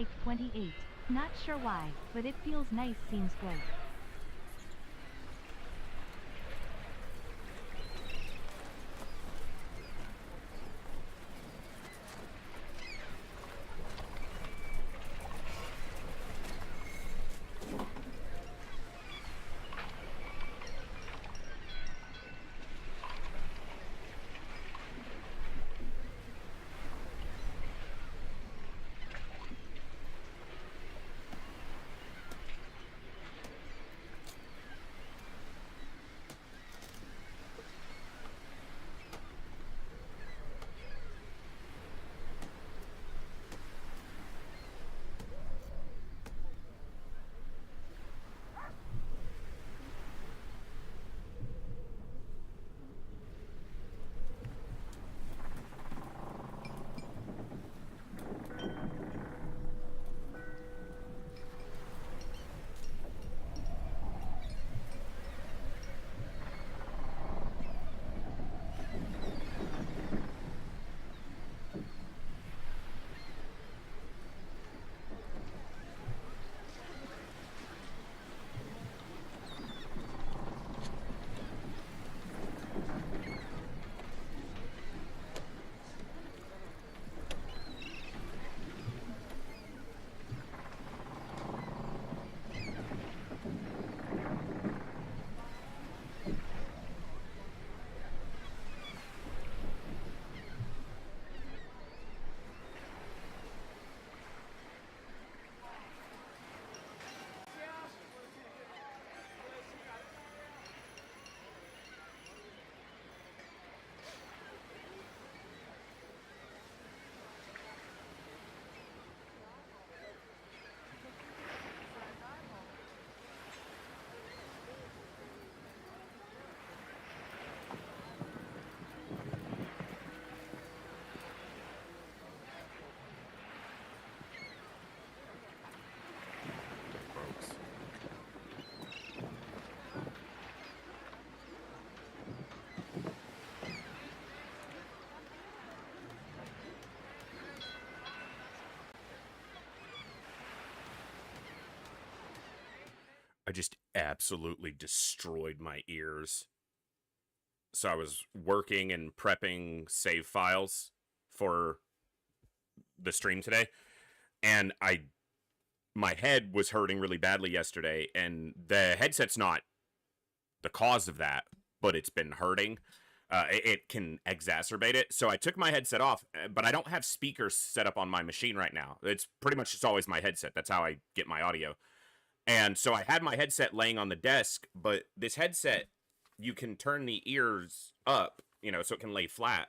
like 28. Not sure why, but it feels nice, seems great. Folks. I just absolutely destroyed my ears. So I was working and prepping save files for the stream today, and my head was hurting really badly yesterday, and the headset's not the cause of that, but it's been hurting. It can exacerbate it. So I took my headset off, but I don't have speakers set up on my machine right now. It's pretty much just always my headset. That's how I get my audio. And so I had my headset laying on the desk, but this headset, you can turn the ears up, so it can lay flat.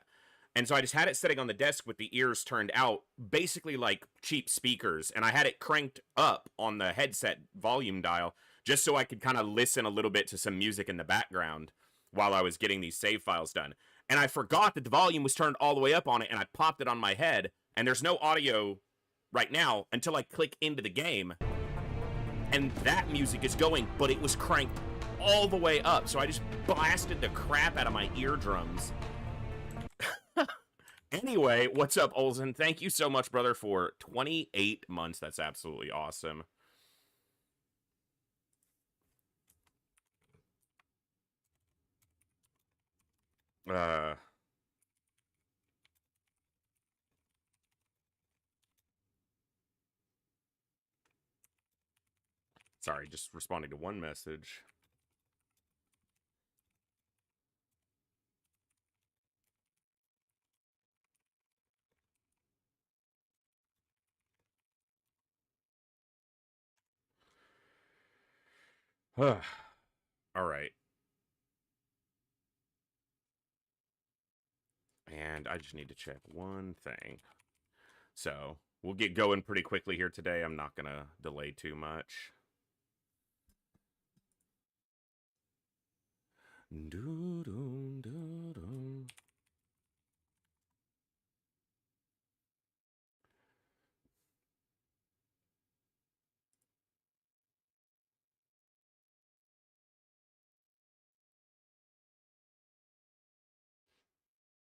And so I just had it sitting on the desk with the ears turned out, basically like cheap speakers. And I had it cranked up on the headset volume dial just so I could kind of listen a little bit to some music in the background while I was getting these save files done. And I forgot that the volume was turned all the way up on it, and I popped it on my head, and there's no audio right now until I click into the game. And that music is going, but it was cranked all the way up. So I just blasted the crap out of my eardrums. Anyway, what's up, Olsen? Thank you so much, brother, for 28 months. That's absolutely awesome. Uh, sorry, just responding to one message. All right. And I just need to check one thing. So we'll get going pretty quickly here today. I'm not going to delay too much.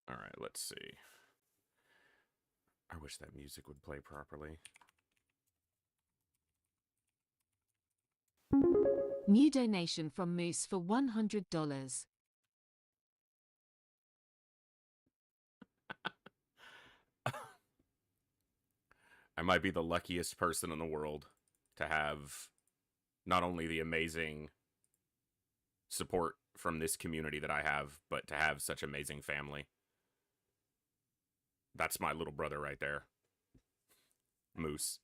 All right, let's see. I wish that music would play properly. New donation from Moose for $100. I might be the luckiest person in the world to have not only the amazing support from this community that I have, but to have such amazing family. That's my little brother right there. Moose.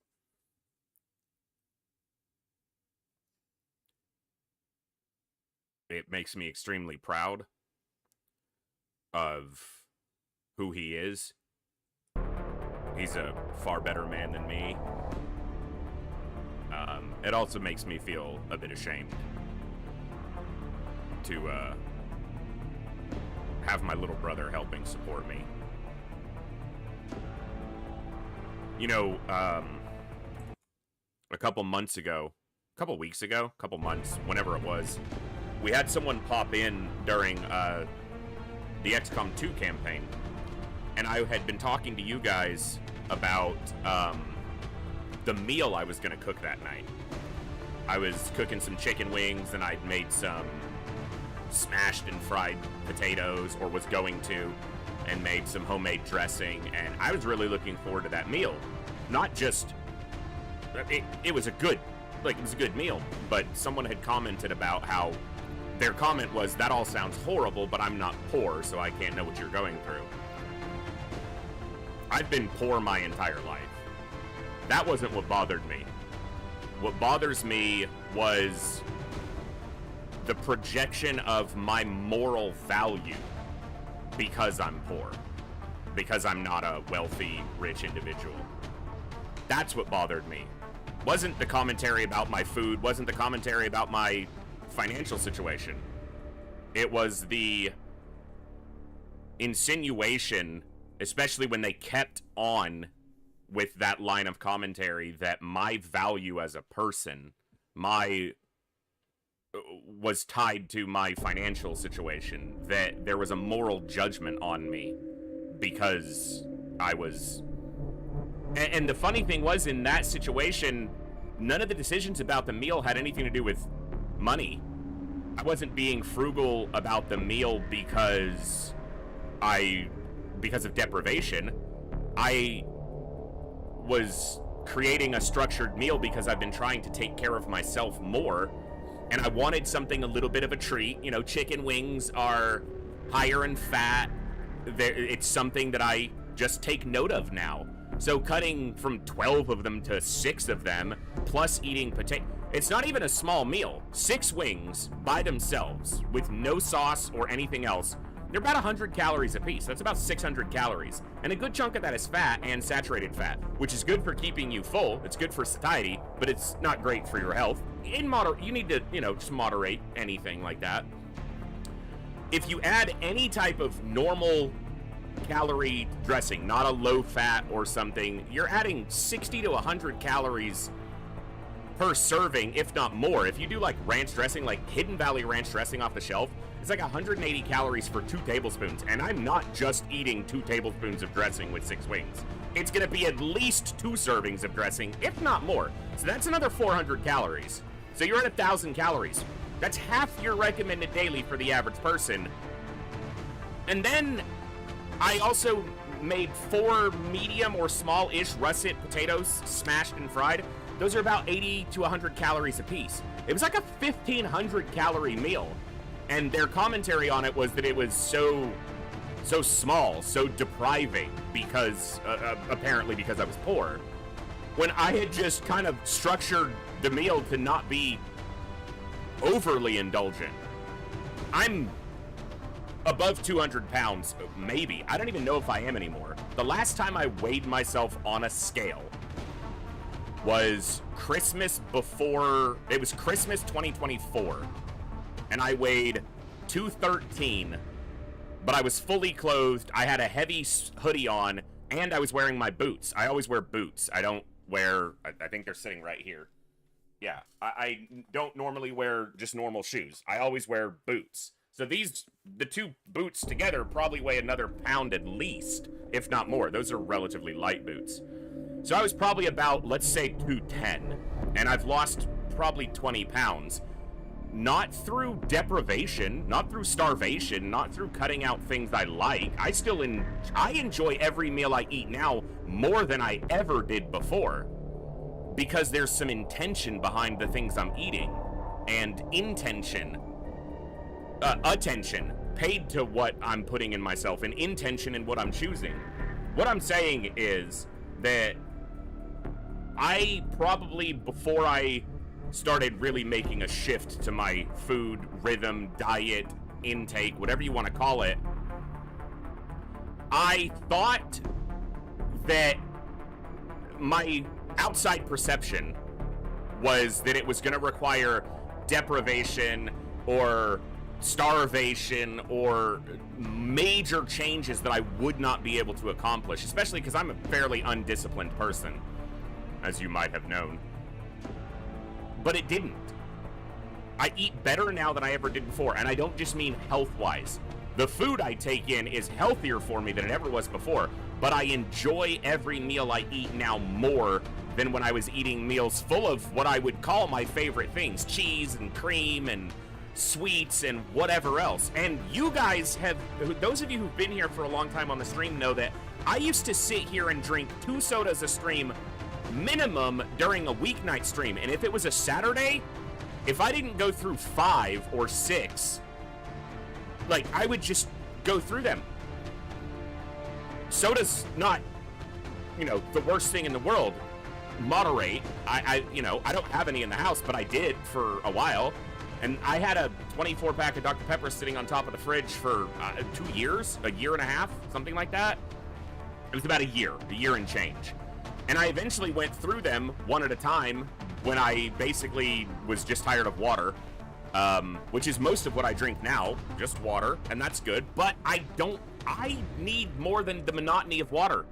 It makes me extremely proud of who he is. He's a far better man than me. It also makes me feel a bit ashamed to have my little brother helping support me. You know, a couple months, whenever it was, we had someone pop in during the XCOM 2 campaign, and I had been talking to you guys about the meal I was going to cook that night. I was cooking some chicken wings, and I'd made some smashed and fried potatoes, or was going to, and made some homemade dressing, and I was really looking forward to that meal. Not just... It was a good meal, but someone had commented about how their comment was, that all sounds horrible, but I'm not poor, so I can't know what you're going through. I've been poor my entire life. That wasn't what bothered me. What bothers me was the projection of my moral value because I'm poor. Because I'm not a wealthy, rich individual. That's what bothered me. Wasn't the commentary about my food, wasn't the commentary about my financial situation. It was the insinuation, especially when they kept on with that line of commentary, that my value as a person, was tied to my financial situation, that there was a moral judgment on me because I was... And the funny thing was, in that situation, none of the decisions about the meal had anything to do with money. I wasn't being frugal about the meal because of deprivation. I was creating a structured meal because I've been trying to take care of myself more, and I wanted something a little bit of a treat. You know, chicken wings are higher in fat. It's something that I just take note of now. So cutting from 12 of them to 6 of them, plus eating potato... It's not even a small meal. 6 wings by themselves, with no sauce or anything else, they're about 100 calories a piece. That's about 600 calories. And a good chunk of that is fat and saturated fat, which is good for keeping you full. It's good for satiety, but it's not great for your health. You need to, just moderate anything like that. If you add any type of normal calorie dressing, not a low fat or something, you're adding 60 to 100 calories per serving, if not more. If you do like ranch dressing, like Hidden Valley ranch dressing off the shelf, it's like 180 calories for 2 tablespoons. And I'm not just eating 2 tablespoons of dressing with 6 wings. It's gonna be at least 2 servings of dressing, if not more. So that's another 400 calories. So you're at 1,000 calories. That's half your recommended daily for the average person. And then I also made 4 medium or small-ish russet potatoes, smashed and fried. Those are about 80 to 100 calories a piece. It was like a 1,500 calorie meal. And their commentary on it was that it was so small, so depriving, because, apparently because I was poor. When I had just kind of structured the meal to not be overly indulgent. I'm above 200 pounds, maybe. I don't even know if I am anymore. The last time I weighed myself on a scale was Christmas 2024. And I weighed 213, but I was fully clothed. I had a heavy hoodie on, and I was wearing my boots. I always wear boots. I don't wear, I think they're sitting right here. Yeah, I don't normally wear just normal shoes. I always wear boots. So the 2 boots together probably weigh another pound at least, if not more. Those are relatively light boots. So I was probably about, let's say, 210. And I've lost probably 20 pounds. Not through deprivation, not through starvation, not through cutting out things I like. I enjoy every meal I eat now more than I ever did before. Because there's some intention behind the things I'm eating. And attention paid to what I'm putting in myself, and intention in what I'm choosing. What I'm saying is that I probably, before I started really making a shift to my food, rhythm, diet, intake, whatever you want to call it, I thought that my outside perception was that it was going to require deprivation or starvation or major changes that I would not be able to accomplish, especially because I'm a fairly undisciplined person, as you might have known. But it didn't. I eat better now than I ever did before, and I don't just mean health-wise. The food I take in is healthier for me than it ever was before, but I enjoy every meal I eat now more than when I was eating meals full of what I would call my favorite things, cheese and cream and sweets and whatever else. And you guys have, those of you who've been here for a long time on the stream know that I used to sit here and drink 2 sodas a stream minimum during a weeknight stream. And if it was a Saturday, if I didn't go through 5 or 6, like, I would just go through them. Soda's not, the worst thing in the world. Moderate. I don't have any in the house, but I did for a while. And I had a 24-pack of Dr. Pepper sitting on top of the fridge for 2 years, a year and a half, something like that. It was about a year and change. And I eventually went through them one at a time when I basically was just tired of water, which is most of what I drink now, just water, and that's good. But I need more than the monotony of water.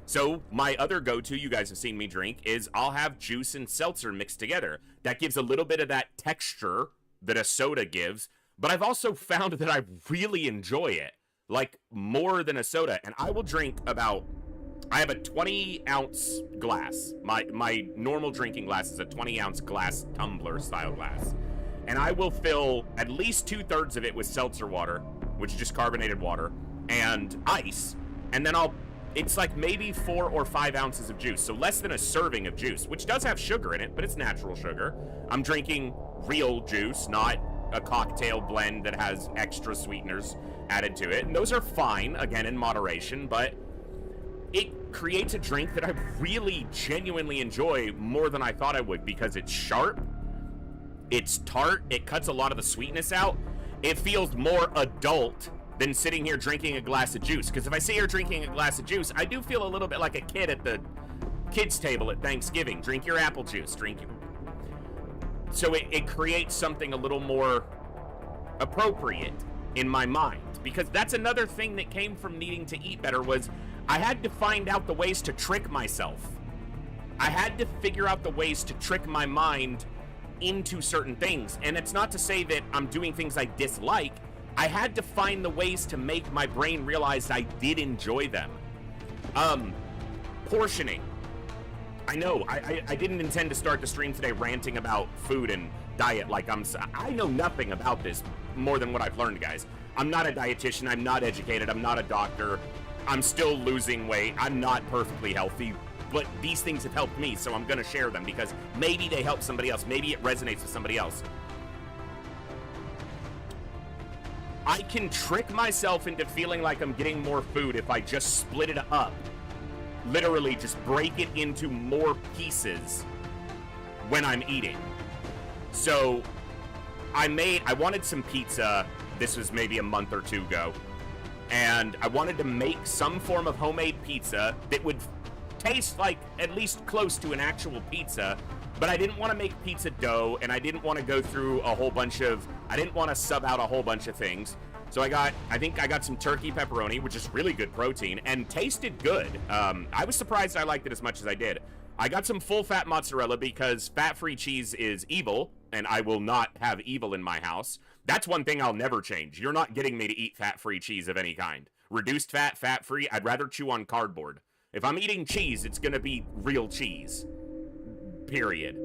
So my other go-to, you guys have seen me drink, is I'll have juice and seltzer mixed together. That gives a little bit of that texture that a soda gives, but I've also found that I really enjoy it, like more than a soda. And I will drink I have a 20-ounce glass. My normal drinking glass is a 20-ounce glass tumbler style glass. And I will fill at least 2/3 of it with seltzer water, which is just carbonated water, and ice. And then it's like maybe 4 or 5 ounces of juice, so less than a serving of juice, which does have sugar in it, but it's natural sugar. I'm drinking real juice, not a cocktail blend that has extra sweeteners added to it. And those are fine, again, in moderation, but it creates a drink that I really genuinely enjoy more than I thought I would, because it's sharp, it's tart, it cuts a lot of the sweetness out. It feels more adult than sitting here drinking a glass of juice. Because if I sit here drinking a glass of juice, I do feel a little bit like a kid at the kids' table at Thanksgiving. Drink your apple juice. So it creates something a little more appropriate in my mind. Because that's another thing that came from needing to eat better, was I had to find out the ways to trick myself. I had to figure out the ways to trick my mind into certain things. And it's not to say that I'm doing things I dislike. I had to find the ways to make my brain realize I did enjoy them. Portioning. I know, I didn't intend to start the stream today ranting about food and diet like I know nothing about this more than what I've learned, guys. I'm not a dietitian, I'm not educated, I'm not a doctor. I'm still losing weight, I'm not perfectly healthy, but these things have helped me, so I'm gonna share them because maybe they help somebody else, maybe it resonates with somebody else. I can trick myself into feeling like I'm getting more food if I just split it up. Literally just break it into more pieces when I'm eating. So I wanted some pizza. This was maybe a month or 2 ago. And I wanted to make some form of homemade pizza that would taste like at least close to an actual pizza. But I didn't want to make pizza dough, and I didn't want to go through I didn't want to sub out a whole bunch of things. So I think I got some turkey pepperoni, which is really good protein, and tasted good. I was surprised I liked it as much as I did. I got some full-fat mozzarella because fat-free cheese is evil, and I will not have evil in my house. That's one thing I'll never change. You're not getting me to eat fat-free cheese of any kind. Reduced fat, fat-free, I'd rather chew on cardboard. If I'm eating cheese, it's going to be real cheese. Period.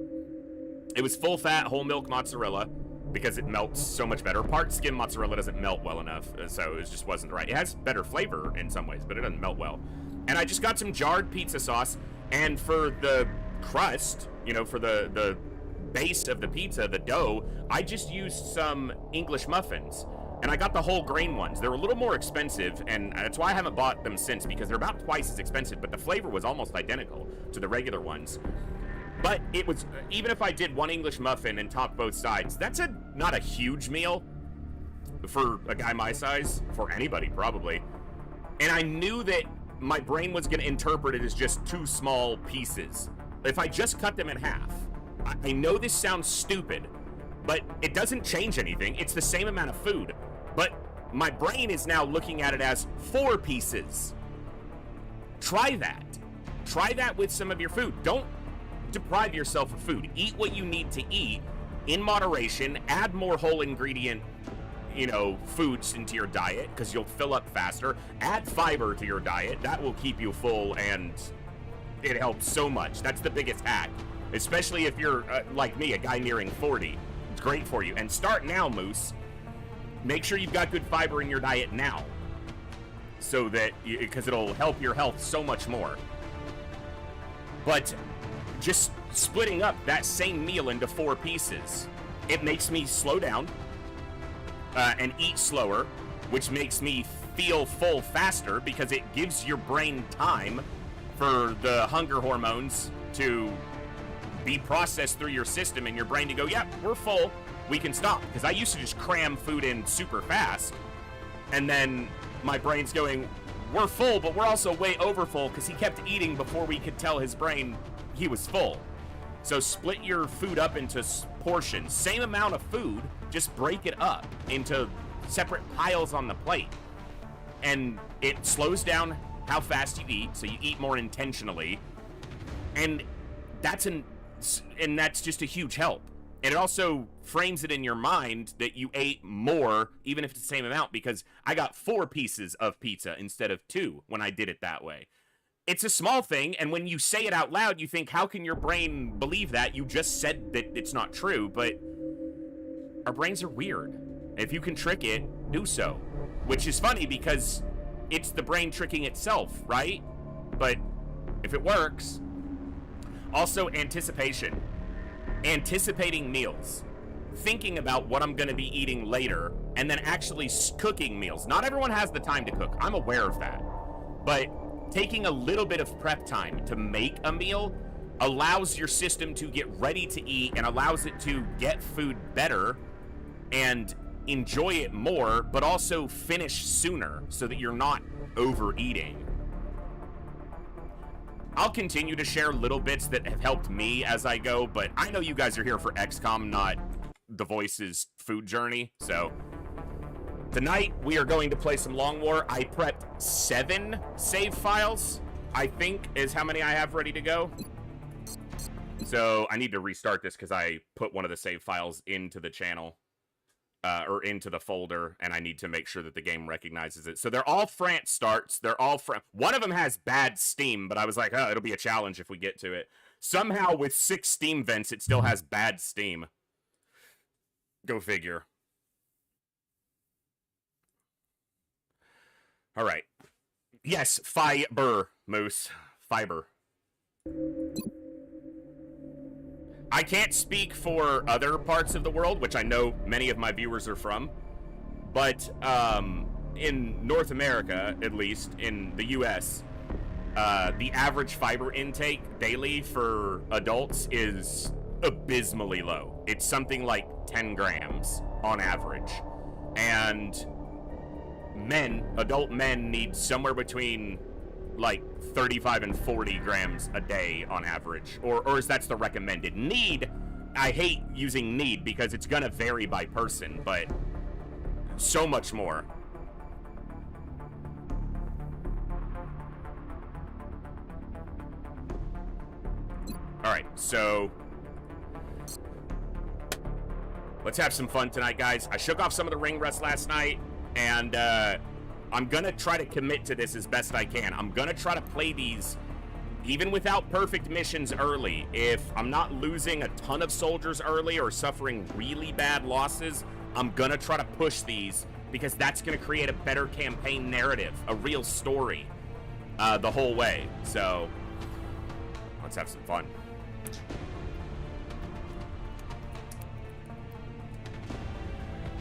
It was full fat, whole milk mozzarella because it melts so much better. Part skim mozzarella doesn't melt well enough, so it just wasn't right. It has better flavor in some ways, but it doesn't melt well. And I just got some jarred pizza sauce, and for the crust, you know, for the base of the pizza, the dough, I just used some English muffins. And I got the whole grain ones. They're a little more expensive, and that's why I haven't bought them since, because they're about twice as expensive, but the flavor was almost identical to the regular ones. But it was, even if I did one English muffin and topped both sides, that's not a huge meal for a guy my size, for anybody probably. And I knew that my brain was going to interpret it as just 2 small pieces. If I just cut them in half, I know this sounds stupid, but it doesn't change anything. It's the same amount of food, but my brain is now looking at it as 4 pieces. Try that. Try that with some of your food. Don't deprive yourself of food. Eat what you need to eat in moderation. Add more whole ingredient, you know, foods into your diet because you'll fill up faster. Add fiber to your diet. That will keep you full, and it helps so much. That's the biggest hack, especially if you're like me, a guy nearing 40. It's great for you. And start now, Moose. Make sure you've got good fiber in your diet now, so that, because it'll help your health so much more. But just splitting up that same meal into 4 pieces, it makes me slow down and eat slower, which makes me feel full faster because it gives your brain time for the hunger hormones to be processed through your system and your brain to go, yeah, we're full, we can stop. Because I used to just cram food in super fast, and then my brain's going, we're full, but we're also way over full, because he kept eating before we could tell his brain he was full. So split your food up into portions. Same amount of food, just break it up into separate piles on the plate. And it slows down how fast you eat, so you eat more intentionally. And that's just a huge help. And it also frames it in your mind that you ate more, even if it's the same amount, because I got 4 pieces of pizza instead of 2 when I did it that way. It's a small thing, and when you say it out loud, you think, how can your brain believe that? You just said that it's not true, but our brains are weird. If you can trick it, do so. Which is funny, because it's the brain tricking itself, right? But if it works... Also, anticipation. Anticipating meals. Thinking about what I'm going to be eating later, and then actually cooking meals. Not everyone has the time to cook. I'm aware of that. But taking a little bit of prep time to make a meal allows your system to get ready to eat and allows it to get food better and enjoy it more, but also finish sooner so that you're not overeating. I'll continue to share little bits that have helped me as I go, but I know you guys are here for XCOM, not The Voice's food journey, so... Tonight, we are going to play some Long War. I prepped 7 save files, I think, is how many I have ready to go. So, I need to restart this because I put one of the save files into the channel, or into the folder, and I need to make sure that the game recognizes it. So, they're all France starts. They're all one of them has bad Steam, but I was like, oh, it'll be a challenge if we get to it. Somehow, with 6 Steam vents, it still has bad Steam. Go figure. All right. Yes, fiber, Moose. Fiber. I can't speak for other parts of the world, which I know many of my viewers are from, but in North America, at least, in the US, the average fiber intake daily for adults is abysmally low. It's something like 10 grams on average. And adult men need somewhere between like 35 and 40 grams a day on average, or is that's the recommended. Need, I hate using need because it's gonna vary by person, but so much more. All right, so let's have some fun tonight, guys. I shook off some of the ring rust last night, and I'm gonna try to commit to this as best I can. I'm gonna try to play these even without perfect missions early, if I'm not losing a ton of soldiers early or suffering really bad losses, I'm gonna try to push these because that's gonna create a better campaign narrative, a real story, the whole way. So, let's have some fun.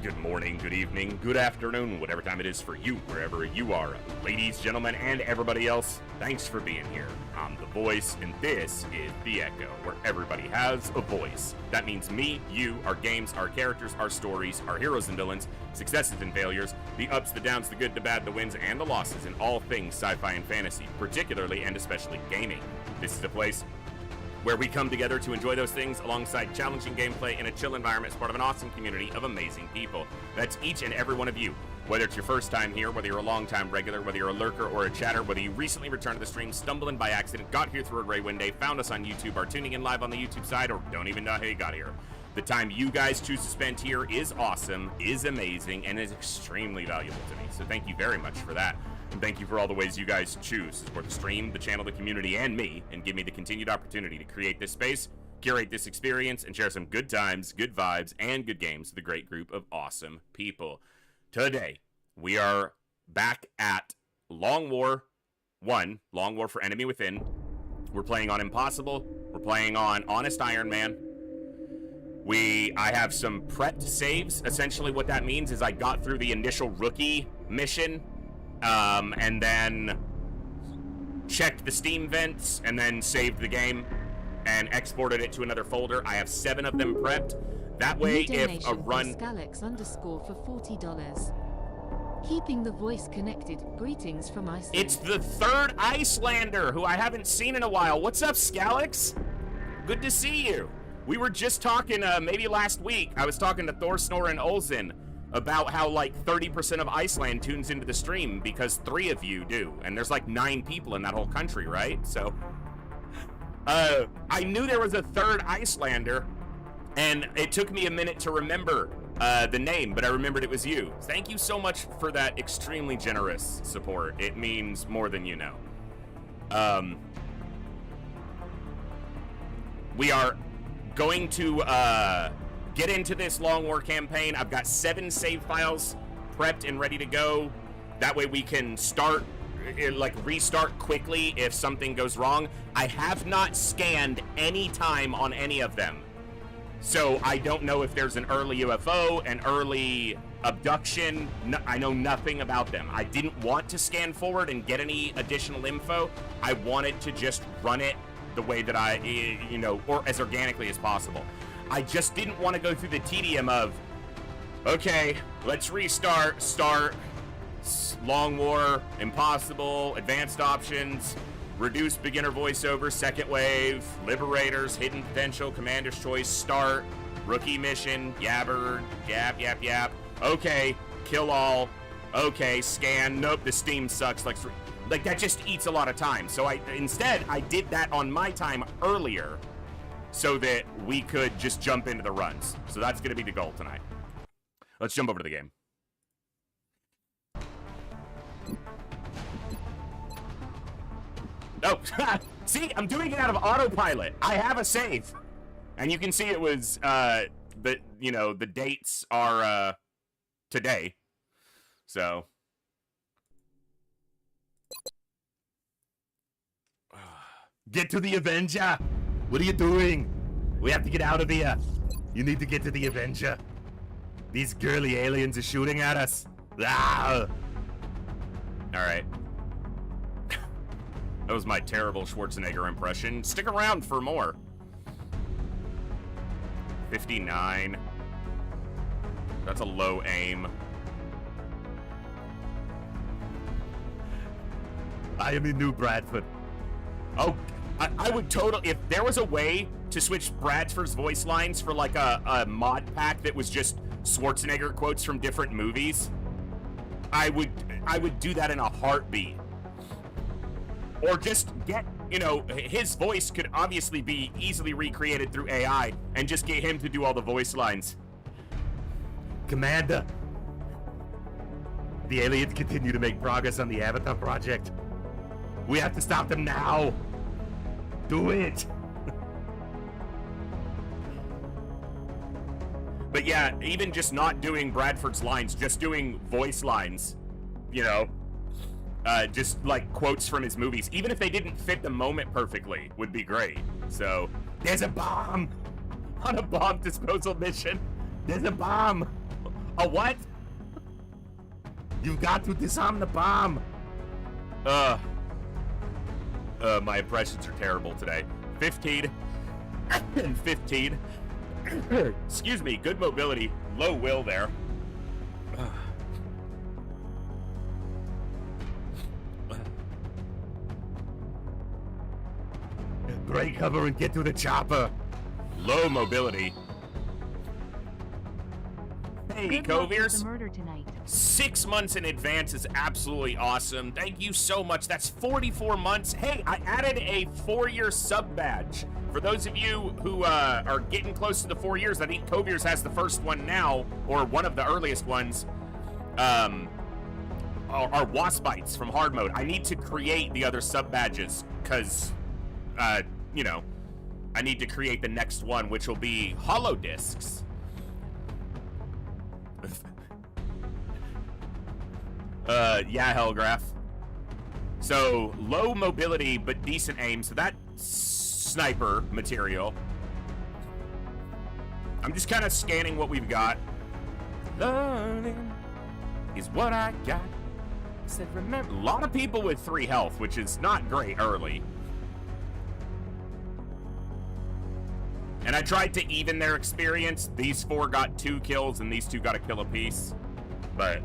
Good morning, good evening, good afternoon, whatever time it is for you, wherever you are. Ladies, gentlemen, and everybody else, thanks for being here. I'm The Voice, and this is The Echo, where everybody has a voice. That means me, you, our games, our characters, our stories, our heroes and villains, successes and failures, the ups, the downs, the good, the bad, the wins, and the losses in all things sci-fi and fantasy, particularly and especially gaming. This is a place where we come together to enjoy those things alongside challenging gameplay in a chill environment as part of an awesome community of amazing people. That's each and every one of you. Whether it's your first time here, whether you're a long-time regular, whether you're a lurker or a chatter, whether you recently returned to the stream, stumbled in by accident, got here through a Ray Winday, found us on YouTube, are tuning in live on the YouTube side, or don't even know how you got here. The time you guys choose to spend here is awesome, is amazing, and is extremely valuable to me. So thank you very much for that. And thank you for all the ways you guys choose to support the stream, the channel, the community, and me, and give me the continued opportunity to create this space, curate this experience, and share some good times, good vibes, and good games with a great group of awesome people. Today, we are back at Long War 1, Long War for Enemy Within. We're playing on Impossible. We're playing on Honest Iron Man. I have some prepped saves. Essentially what that means is I got through the initial rookie mission, and then checked the Steam vents, and then saved the game and exported it to another folder. I have 7 of them prepped. That way, if a run... Scalex_ for $40. Keeping the voice connected. Greetings from Iceland. It's the 3rd Icelander, who I haven't seen in a while. What's up, Scalex? Good to see you. We were just talking, maybe last week, I was talking to Thor, Snor, and Olsen about how like 30% of Iceland tunes into the stream because 3 of you do, and there's like 9 people in that whole country, right? So, I knew there was a 3rd Icelander, and it took me a minute to remember the name, but I remembered it was you. Thank you so much for that extremely generous support. It means more than you know. We are going to get into this Long War campaign. I've got 7 save files prepped and ready to go. That way we can start, restart quickly if something goes wrong. I have not scanned any time on any of them, so I don't know if there's an early UFO, an early abduction. No, I know nothing about them. I didn't want to scan forward and get any additional info. I wanted to just run it the way that or as organically as possible. I just didn't want to go through the tedium of, okay, let's restart, start, Long War, Impossible, Advanced Options, Reduce Beginner Voiceover, Second Wave, Liberators, Hidden Potential, Commander's Choice, Start, Rookie Mission, Yabber, Yap, okay, Kill All, okay, Scan, nope, the Steam sucks, like that just eats a lot of time. So instead I did that on my time earlier so that we could just jump into the runs. So that's gonna be the goal tonight. Let's jump over to the game. Oh, see, I'm doing it out of autopilot. I have a save. And you can see it was, the dates are, today. So. Get to the Avenger. What are you doing? We have to get out of here. You need to get to the Avenger. These girly aliens are shooting at us. Ah! Alright. That was my terrible Schwarzenegger impression. Stick around for more. 59. That's a low aim. I am in New Bradford. Oh, I would totally, if there was a way to switch Bradford's voice lines for like a mod pack that was just Schwarzenegger quotes from different movies, I would do that in a heartbeat. Or just get, his voice could obviously be easily recreated through AI and just get him to do all the voice lines. Commander, the aliens continue to make progress on the Avatar project. We have to stop them now. Do it! But yeah, even just not doing Bradford's lines, just doing voice lines, you know, just like quotes from his movies, even if they didn't fit the moment perfectly, would be great. So, there's a bomb on a bomb disposal mission. There's a bomb. A what? You've got to disarm the bomb. My impressions are terrible today. 15 and 15. Excuse me, good mobility, low will there. Break cover and get to the chopper. Low mobility. Hey, Good luck with Coviers. the murder tonight. 6 months in advance is absolutely awesome. Thank you so much. That's 44 months. Hey, I added a 4-year sub badge. For those of you who are getting close to the 4 years, I think Coviers has the first one now, or one of the earliest ones, are Waspites from hard mode. I need to create the other sub badges, because, you know, I need to create the next one, which will be hollow discs. Yeah, Hellgraph. So, low mobility, but decent aim, so that sniper material. I'm just kind of scanning what we've got. Learning is what I got. I said, remember, a lot of people with 3 health, which is not great early. And I tried to even their experience. These 4 got 2 kills, and these 2 got a kill apiece. But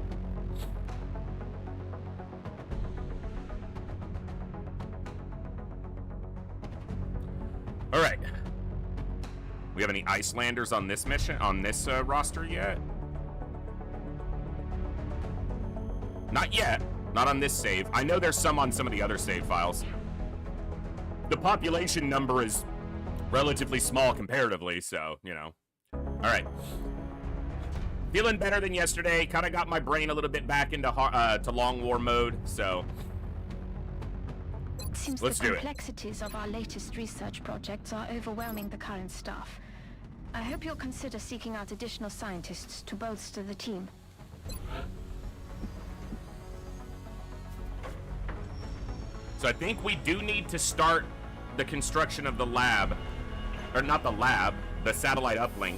all right. We have any Icelanders on this mission, on this roster yet? Not yet. Not on this save. I know there's some on some of the other save files. The population number is relatively small comparatively, so, you know. All right. Feeling better than yesterday. Kind of got my brain a little bit back into to long war mode, so Seems let's the do it. complexities of our latest research projects are overwhelming the current staff. I hope you'll consider seeking out additional scientists to bolster the team. So I think we do need to start the construction of the lab. Or not the lab, the satellite uplink.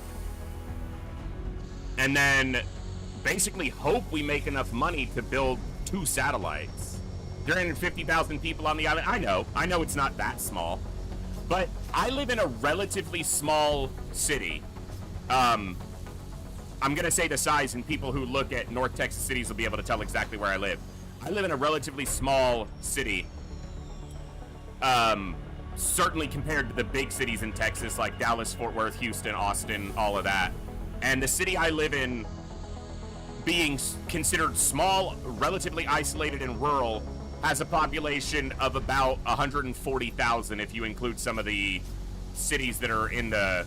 And then basically hope we make enough money to build 2 satellites. 350,000 people on the island. I know it's not that small. But I live in a relatively small city. I'm gonna say the size, and people who look at North Texas cities will be able to tell exactly where I live. I live in a relatively small city. Certainly compared to the big cities in Texas, like Dallas, Fort Worth, Houston, Austin, all of that. And the city I live in, being considered small, relatively isolated and rural, has a population of about 140,000 if you include some of the cities that are in the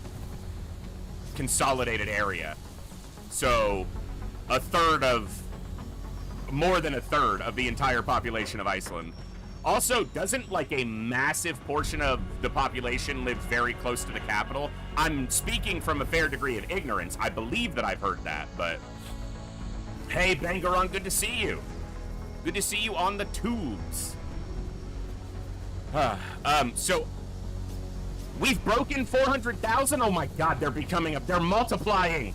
consolidated area. So, more than a third of the entire population of Iceland. Also, doesn't like a massive portion of the population live very close to the capital? I'm speaking from a fair degree of ignorance. I believe that I've heard that, but hey, Bangaron, good to see you. Good to see you on the tubes. So we've broken 400,000. Oh my God, they're becoming they're multiplying.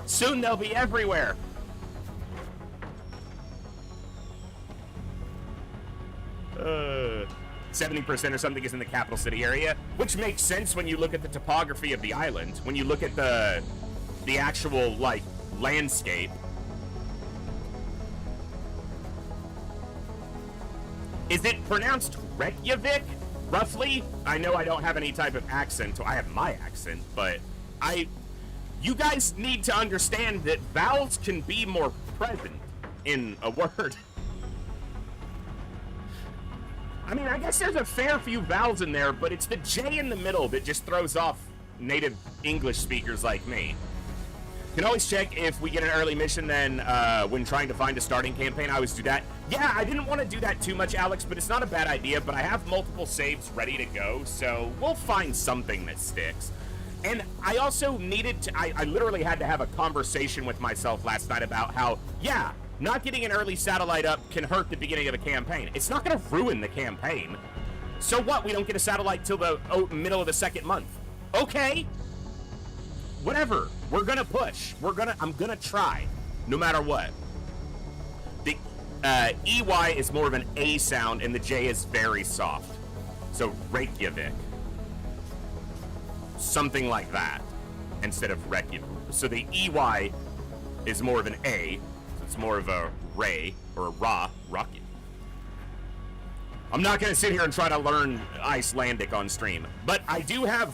Soon they'll be everywhere. 70% or something is in the capital city area, which makes sense when you look at the topography of the island. When you look at the actual like landscape. Is it pronounced Reykjavik? Roughly? I know I don't have any type of accent, so I have my accent, but you guys need to understand that vowels can be more present in a word. I mean, I guess there's a fair few vowels in there, but it's the J in the middle that just throws off native English speakers like me. Can always check if we get an early mission then when trying to find a starting campaign. I always do that. Yeah, I didn't want to do that too much, Alex, but it's not a bad idea. But I have multiple saves ready to go, so we'll find something that sticks. And I also needed to, I literally had to have a conversation with myself last night about how, yeah, not getting an early satellite up can hurt the beginning of a campaign. It's not going to ruin the campaign. So what? We don't get a satellite till the middle of the second month. Okay. Whatever. We're gonna push. I'm gonna try, no matter what. The EY is more of an A sound, and the J is very soft. So Reykjavik. Something like that, instead of Reykjavik. So the EY is more of an A. So it's more of a Ray or a Ra. Rocket. I'm not gonna sit here and try to learn Icelandic on stream, but I do have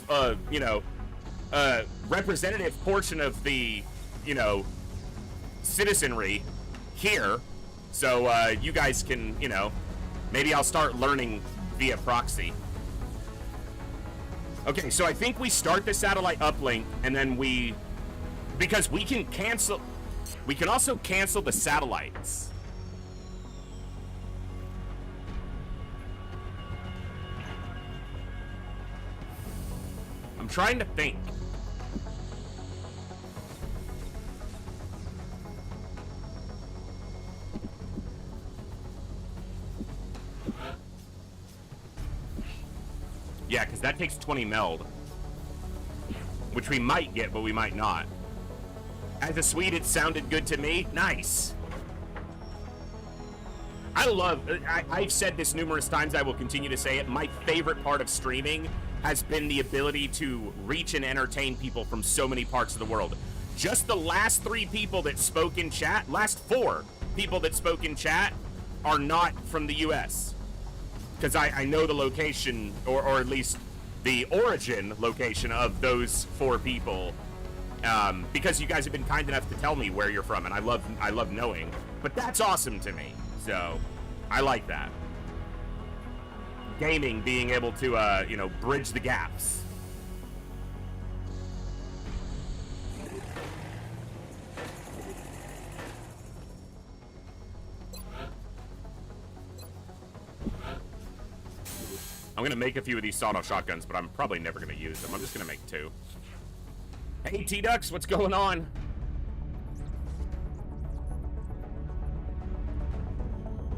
representative portion of the, citizenry here. So, you guys can, maybe I'll start learning via proxy. Okay, so I think we start the satellite uplink, and then because we can also cancel the satellites. I'm trying to think. Yeah, because that takes 20 meld. Which we might get, but we might not. As a Swede, it sounded good to me. Nice. I've said this numerous times, I will continue to say it. My favorite part of streaming has been the ability to reach and entertain people from so many parts of the world. Just the last 3 people that spoke in chat, last 4 people that spoke in chat are not from the US. Because I know the location, or at least the origin location of those 4 people. Because you guys have been kind enough to tell me where you're from, and I love knowing. But that's awesome to me. So, I like that. Gaming being able to, bridge the gaps. I'm gonna make a few of these sawed-off shotguns, but I'm probably never gonna use them. I'm just gonna make 2. Hey, T-Ducks, what's going on?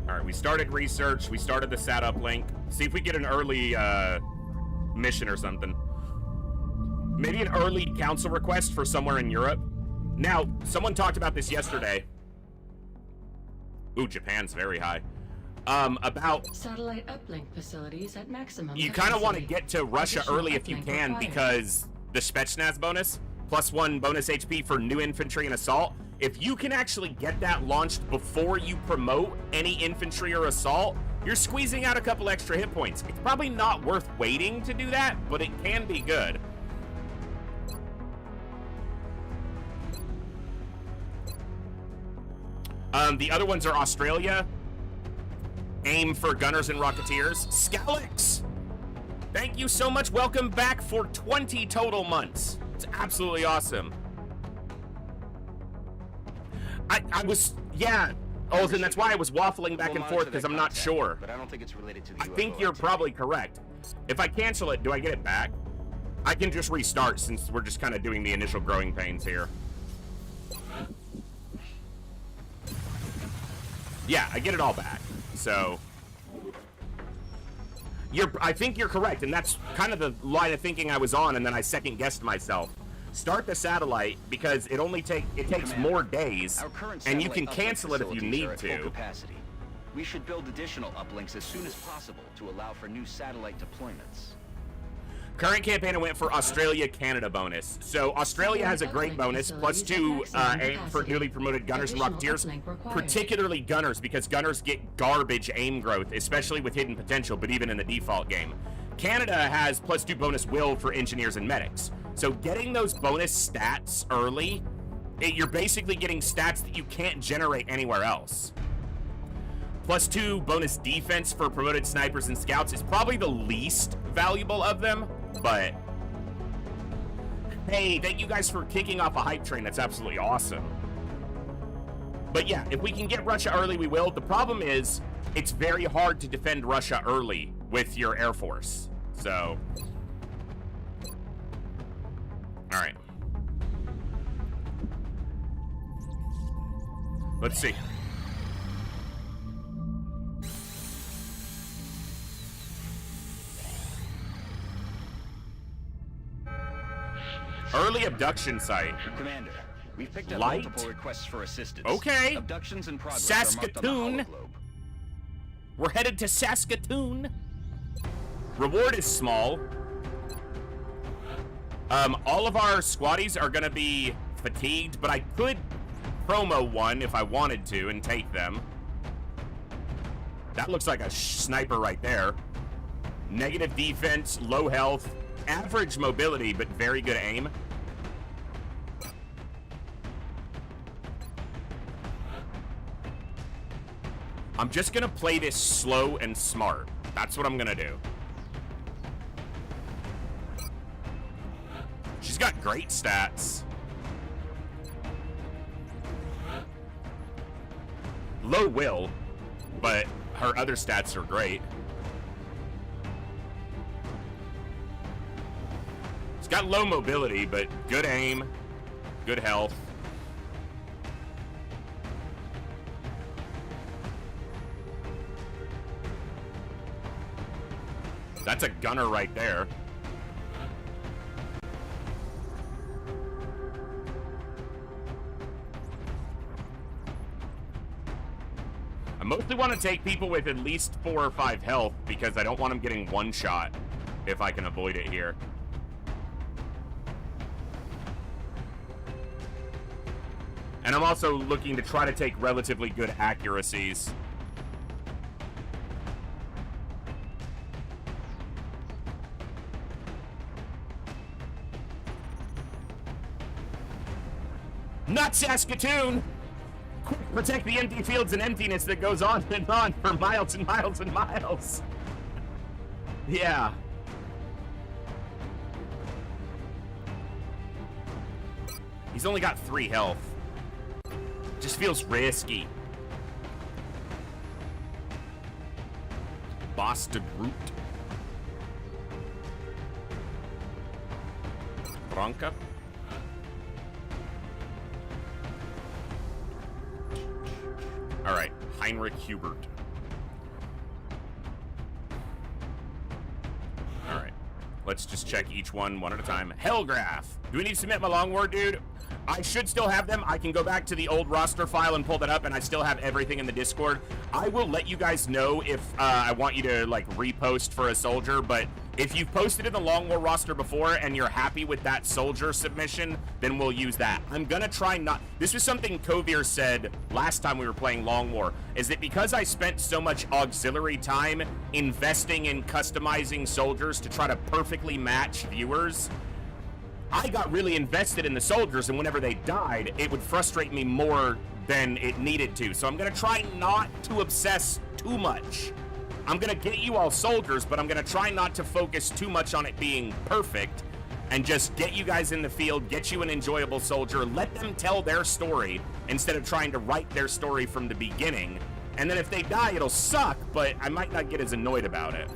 Alright, we started research, we started the sat uplink. See if we get an early mission or something. Maybe an early council request for somewhere in Europe. Now, someone talked about this yesterday. Ooh, Japan's very high. About satellite uplink facilities at maximum. You kind of want to get to Russia early if you can, because the Spetsnaz bonus, +1 bonus HP for new infantry and assault. If you can actually get that launched before you promote any infantry or assault, you're squeezing out a couple extra hit points. It's probably not worth waiting to do that, but it can be good. The other ones are Australia. Aim for Gunners and Rocketeers. Scalix! Thank you so much. Welcome back for 20 total months. It's absolutely awesome. I was, yeah. Oh, then that's why I was waffling back and forth, because I'm not sure. But I don't think it's related to the I think you're probably correct. If I cancel it, do I get it back? I can just restart, since we're just kind of doing the initial growing pains here. Yeah, I get it all back. So, I think you're correct, and that's kind of the line of thinking I was on, and then I second-guessed myself. Start the satellite, because it takes more days, and you can cancel it if you need to. We should build additional uplinks as soon as possible to allow for new satellite deployments. Current campaign, I went for Australia-Canada bonus. So Australia has a great bonus, +2 aim for newly promoted Gunners and Rocketeers, particularly Gunners, because Gunners get garbage aim growth, especially with hidden potential, but even in the default game. Canada has +2 bonus will for Engineers and Medics. So getting those bonus stats early, you're basically getting stats that you can't generate anywhere else. +2 bonus defense for promoted Snipers and Scouts is probably the least valuable of them, but Hey, thank you guys for kicking off a hype train. That's absolutely awesome. But yeah, if we can get Russia early, we will. The problem is, it's very hard to defend Russia early with your Air Force. So, all right. Let's see. Early abduction site. Commander, we've picked up Light? multiple requests for assistance. Okay. Abductions in progress Saskatoon. are marked on the hologlobe. We're headed to Saskatoon. Reward is small. All of our squaddies are gonna be fatigued, but I could promo one if I wanted to and take them. That looks like a sniper right there. Negative defense, low health, average mobility, but very good aim. I'm just gonna play this slow and smart. That's what I'm gonna do. She's got great stats. Low will, but her other stats are great. She's got low mobility, but good aim, good health. That's a gunner right there. I mostly want to take people with at least 4 or 5 health because I don't want them getting one shot if I can avoid it here. And I'm also looking to try to take relatively good accuracies. Not Saskatoon! Quick, protect the empty fields and emptiness that goes on and on for miles and miles and miles. Yeah. He's only got 3 health. Just feels risky. Boss de Groot. Branca. All right, Heinrich Hubert. All right, let's just check each one at a time. Hellgraph. Do we need to submit my long war, dude? I should still have them. I can go back to the old roster file and pull that up, and I still have everything in the Discord. I will let you guys know if I want you to, like, repost for a soldier, but if you've posted in the Long War roster before and you're happy with that soldier submission, then we'll use that. I'm gonna try not... This was something Kovir said last time we were playing Long War, is that because I spent so much auxiliary time investing in customizing soldiers to try to perfectly match viewers, I got really invested in the soldiers, and whenever they died, it would frustrate me more than it needed to. So I'm gonna try not to obsess too much. I'm gonna get you all soldiers, but I'm gonna try not to focus too much on it being perfect and just get you guys in the field, get you an enjoyable soldier, let them tell their story instead of trying to write their story from the beginning. And then if they die, it'll suck, but I might not get as annoyed about it.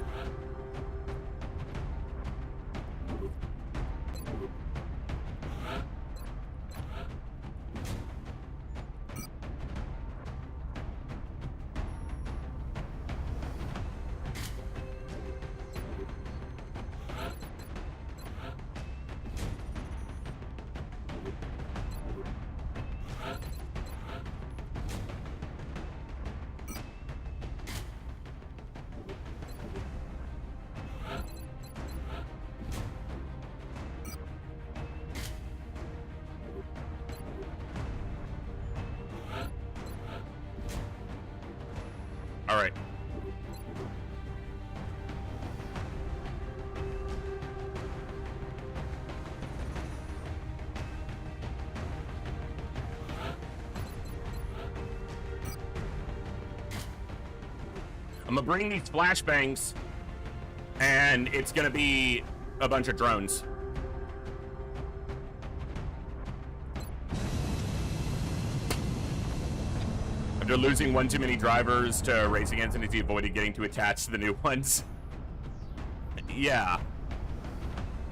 All right. I'm gonna bring these flashbangs, and it's gonna be a bunch of drones. After losing one too many drivers to race against, and he avoided getting too attached to the new ones. Yeah.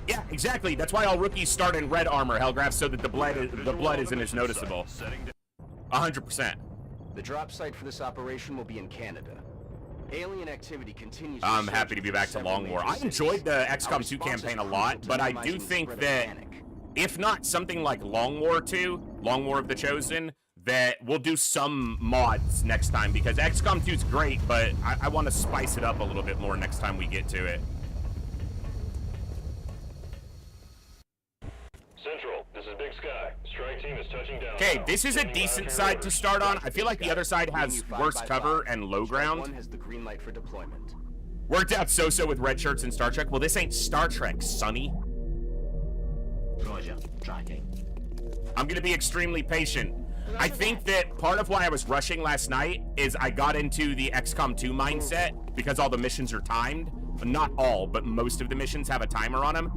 Yeah, exactly. That's why all rookies start in red armor, Hellgraph, so that the blood isn't as noticeable. 100%. The drop site for this operation will be in Canada. Alien activity continues. I'm happy to be back to Long War. I enjoyed the XCOM 2 campaign a lot, but I do think that if not something like Long War 2, Long War of the Chosen, that we'll do some mods next time, because XCOM 2 is great, but I want to spice it up a little bit more next time we get to it. Central, this is Big Sky. Strike team is touching down. Okay, this is a decent side to start on. I feel like the other side has worse cover and low ground. One has the green light for deployment. Worked out so-so with red shirts in Star Trek. Well, this ain't Star Trek, Sonny. Roger. Tracking. I'm gonna be extremely patient. I think that part of why I was rushing last night is I got into the XCOM 2 mindset because all the missions are timed. Not all, but most of the missions have a timer on them.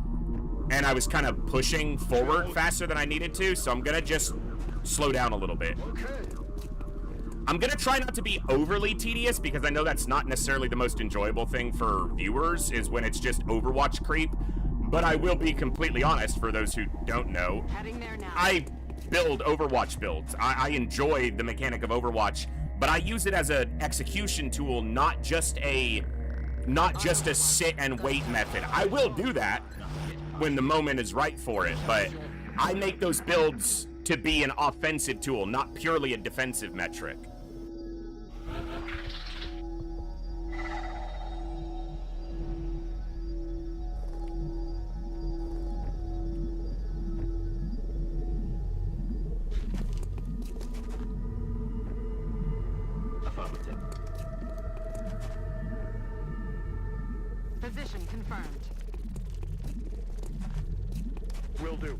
And I was kind of pushing forward faster than I needed to, so I'm gonna just slow down a little bit. I'm gonna try not to be overly tedious, because I know that's not necessarily the most enjoyable thing for viewers, is when it's just Overwatch creep. But I will be completely honest, for those who don't know, I build Overwatch builds. I enjoy the mechanic of Overwatch, but I use it as an execution tool, not just a sit and wait method. I will do that when the moment is right for it, but I make those builds to be an offensive tool, not purely a defensive metric. Affirmative. Position confirmed. Will do.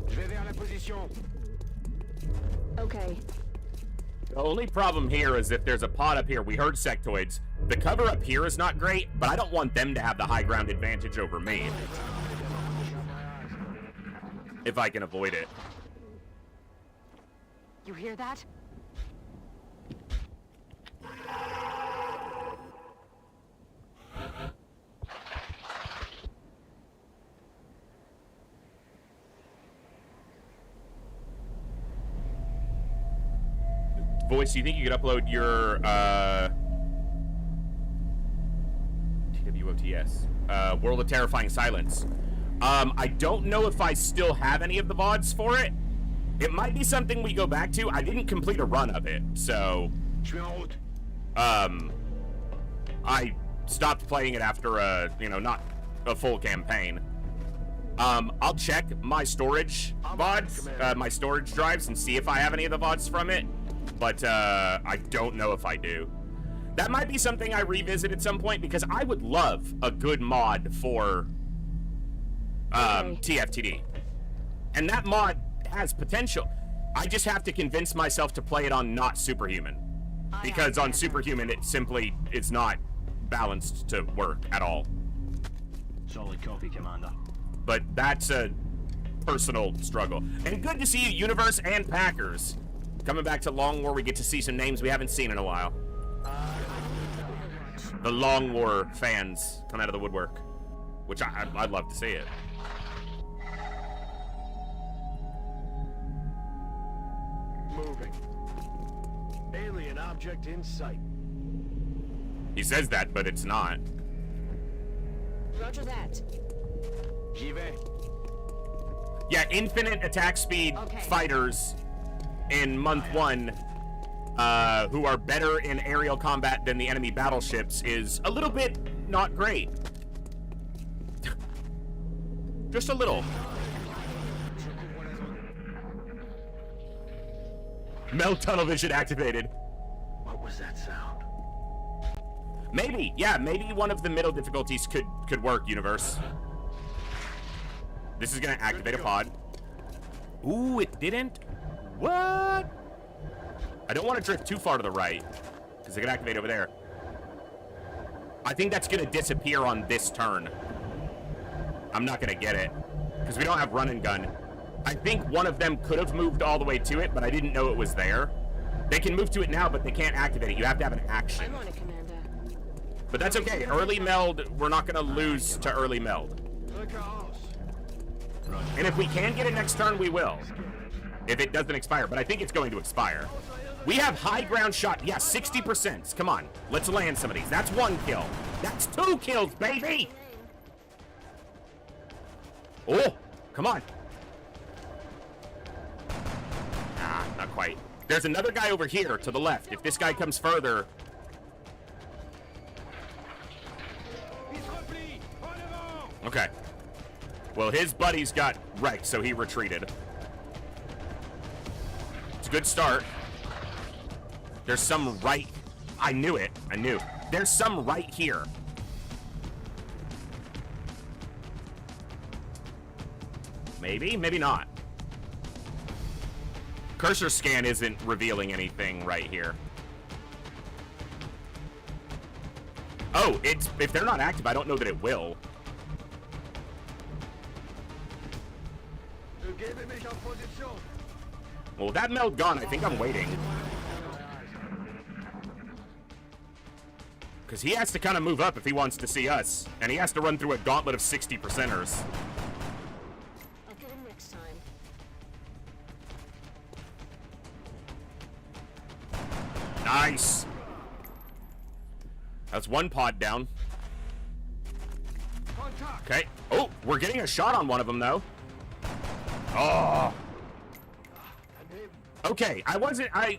Je vais vers la position. Okay. The only problem here is if there's a pod up here. We heard sectoids. The cover up here is not great, but I don't want them to have the high ground advantage over me. If I can avoid it. You hear that? Voice, do you think you could upload your TWOTS World of Terrifying Silence? I don't know if I still have any of the VODs for it. It might be something we go back to. I didn't complete a run of it, so I stopped playing it after not a full campaign. I'll check my storage VODs, my storage drives, and see if I have any of the VODs from it. But I don't know if I do. That might be something I revisit at some point, because I would love a good mod for TFTD. And that mod has potential. I just have to convince myself to play it on not Superhuman. Because on Superhuman, it simply is not balanced to work at all. Solid copy, Commander. But that's a personal struggle. And good to see you, Universe and Packers. Coming back to Long War, we get to see some names we haven't seen in a while. The Long War fans come out of the woodwork, which I'd love to see it. Moving. Alien object in sight. He says that, but it's not. Roger that. J'y vais. Yeah, infinite attack speed fighters in month 1 who are better in aerial combat than the enemy battleships is a little bit not great. Just a little. Mel tunnel vision activated. What was that sound? Maybe, yeah, maybe one of the middle difficulties could work, Universe. This is gonna activate a pod. Ooh, it didn't? What? I don't want to drift too far to the right, because it can activate over there. I think that's gonna disappear on this turn. I'm not gonna get it, because we don't have run and gun. I think one of them could have moved all the way to it, but I didn't know it was there. They can move to it now, but they can't activate it. You have to have an action. I'm on it, Commander. But that's okay. Early meld, we're not going to lose to early meld. And if we can get it next turn, we will. If it doesn't expire. But I think it's going to expire. We have high ground shot. Yeah, 60%. Come on. Let's land some of these. That's 1 kill. That's 2 kills, baby! Oh, come on. Ah, not quite. There's another guy over here to the left. If this guy comes further... Okay. Well, his buddies got wrecked, so he retreated. It's a good start. There's some right... I knew it. I knew. There's some right here. Maybe? Maybe not. Cursor scan isn't revealing anything right here. Oh, it's... If they're not active, I don't know that it will. Well, that meld gone. I think I'm waiting. Because he has to kind of move up if he wants to see us. And he has to run through a gauntlet of 60%ers. I'll get him next time. Nice. That's 1 pod down. Okay. Oh, we're getting a shot on one of them, though. Oh. Okay, I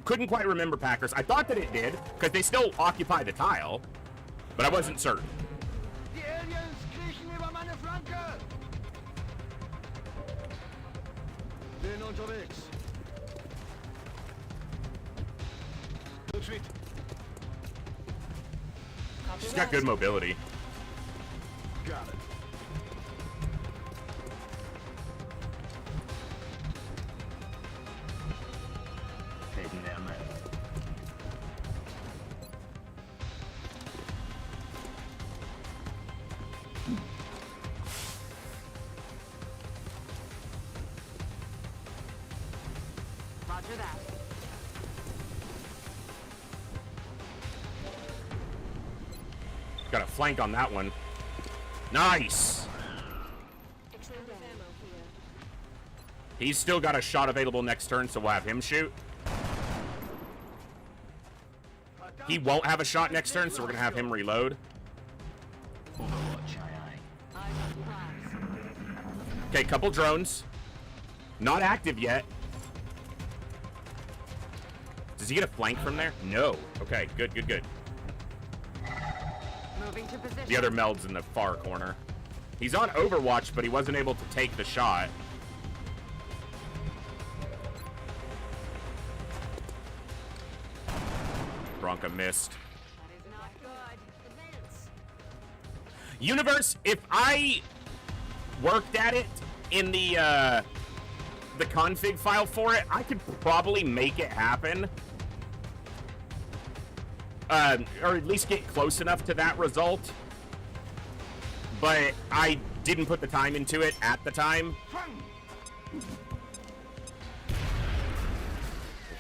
couldn't quite remember, Packers. I thought that it did, because they still occupy the tile, but I wasn't certain. Die Aliens kriechen über meine Flanke! Bin unterwegs. Tout de suite. She's got good mobility. Got it. Heading down there. Roger that. Got a flank on that one. Nice. He's still got a shot available next turn, so we'll have him shoot. He won't have a shot next turn, so we're going to have him reload. Overwatch, aye. Okay, couple drones. Not active yet. Does he get a flank from there? No. Okay, good, good, good. Moving to position. The other meld's in the far corner. He's on Overwatch, but he wasn't able to take the shot. Bronca missed. That is not good. Advance. Universe, if I worked at it in the config file for it, I could probably make it happen. Or at least get close enough to that result. But I didn't put the time into it at the time.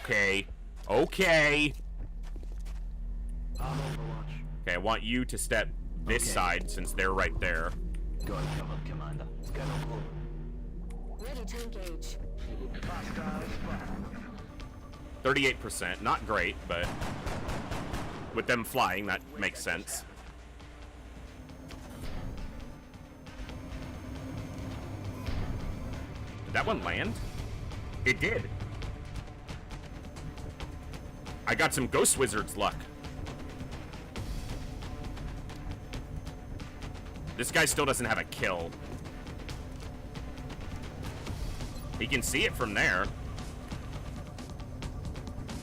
Okay. Okay. Okay, I want you to step this Okay. side since they're right there. Got cover, Commander. Ready to engage. 38%, not great, but with them flying, that makes sense. Did that one land? It did. I got some Ghost Wizard's luck. This guy still doesn't have a kill. He can see it from there.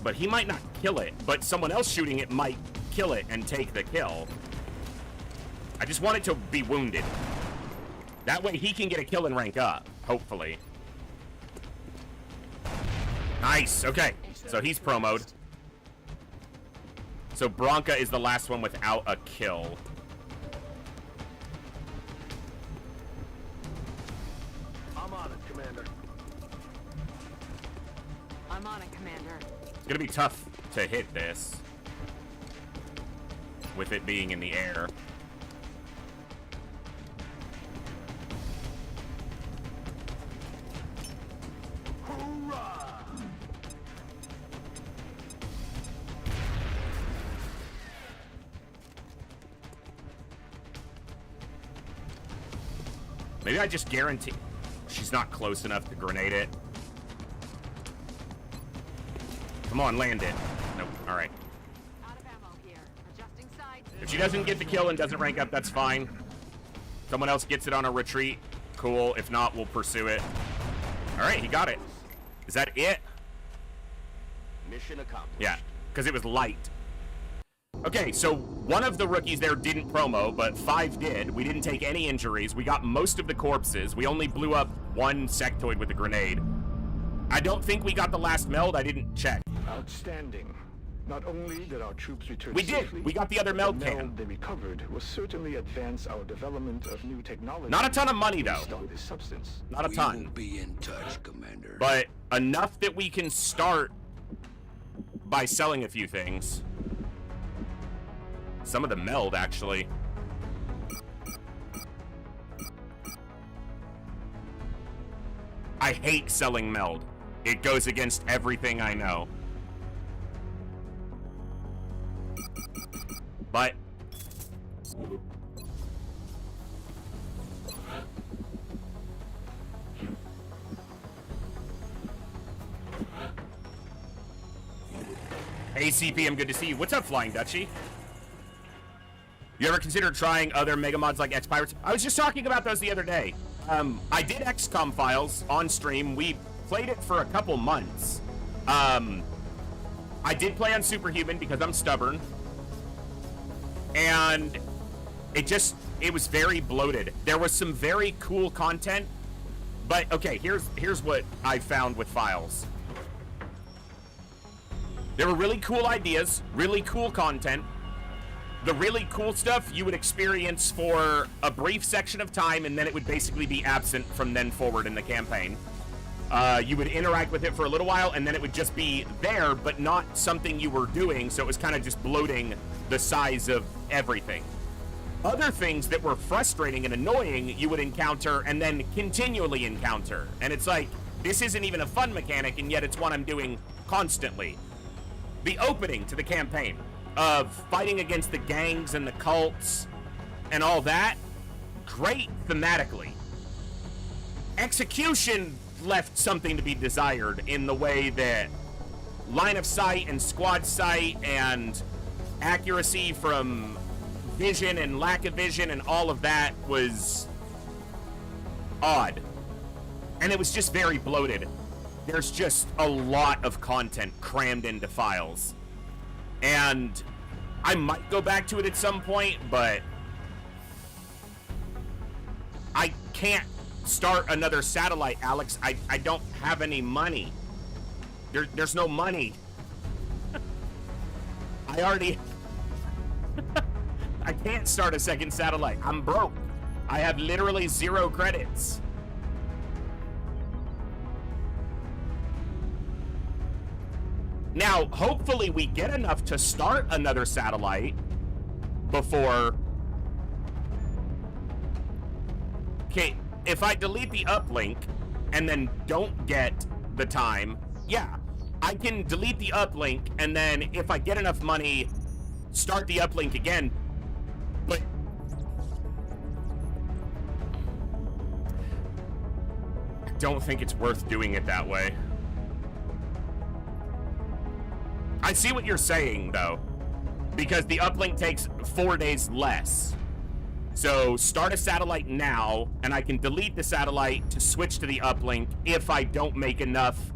But he might not kill it, but someone else shooting it might kill it and take the kill. I just want it to be wounded. That way he can get a kill and rank up, hopefully. Nice, okay. So he's promoed. So Bronca is the last one without a kill. I'm on it, Commander. I'm on it, Commander. It's gonna be tough to hit this with it being in the air. Maybe I just guarantee she's not close enough to grenade it. Come on, land it. Nope. All right. Out of ammo here. Adjusting sides. If she doesn't get the kill and doesn't rank up, that's fine. Someone else gets it on a retreat. Cool. If not, we'll pursue it. All right, he got it. Is that it? Mission accomplished. Yeah, because it was light. Okay, so one of the rookies there didn't promo, but 5 did. We didn't take any injuries. We got most of the corpses. We only blew up 1 sectoid with a grenade. I don't think we got the last meld. I didn't check. Outstanding. Not only did our troops return We did. safely, We got the other meld the can. meld they recovered will certainly advance our development of new technology. Not a ton of money, though. based on this substance. Not a ton. Be in touch, Commander. But enough that we can start by selling a few things. Some of the meld, actually. I hate selling meld. It goes against everything I know. But hey, CP, I'm good to see you. What's up, Flying Dutchie? You ever consider trying other mega mods like X-Pirates? I was just talking about those the other day. I did XCOM Files on stream. We played it for a couple months. I did play on Superhuman because I'm stubborn. And it was very bloated. There was some very cool content. But, okay, here's what I found with Files. There were really cool ideas, really cool content. The really cool stuff you would experience for a brief section of time, and then it would basically be absent from then forward in the campaign. You would interact with it for a little while, and then it would just be there, but not something you were doing, so it was kind of just bloating the size of everything. Other things that were frustrating and annoying you would encounter and then continually encounter. And it's like, this isn't even a fun mechanic, and yet it's one I'm doing constantly. The opening to the campaign of fighting against the gangs and the cults and all that, great thematically. Execution left something to be desired in the way that line of sight and squad sight and accuracy from vision and lack of vision and all of that was odd. And it was just very bloated. There's just a lot of content crammed into Files. And I might go back to it at some point, but I can't start another satellite, Alex. I don't have any money. There's no money. I already... I can't start a second satellite. I'm broke. I have literally 0 credits. Now, hopefully we get enough to start another satellite before... Okay, if I delete the uplink and then don't get the time, yeah, I can delete the uplink and then if I get enough money, start the uplink again. But I don't think it's worth doing it that way. I see what you're saying, though, because the uplink takes 4 days less. So start a satellite now, and I can delete the satellite to switch to the uplink if I don't make enough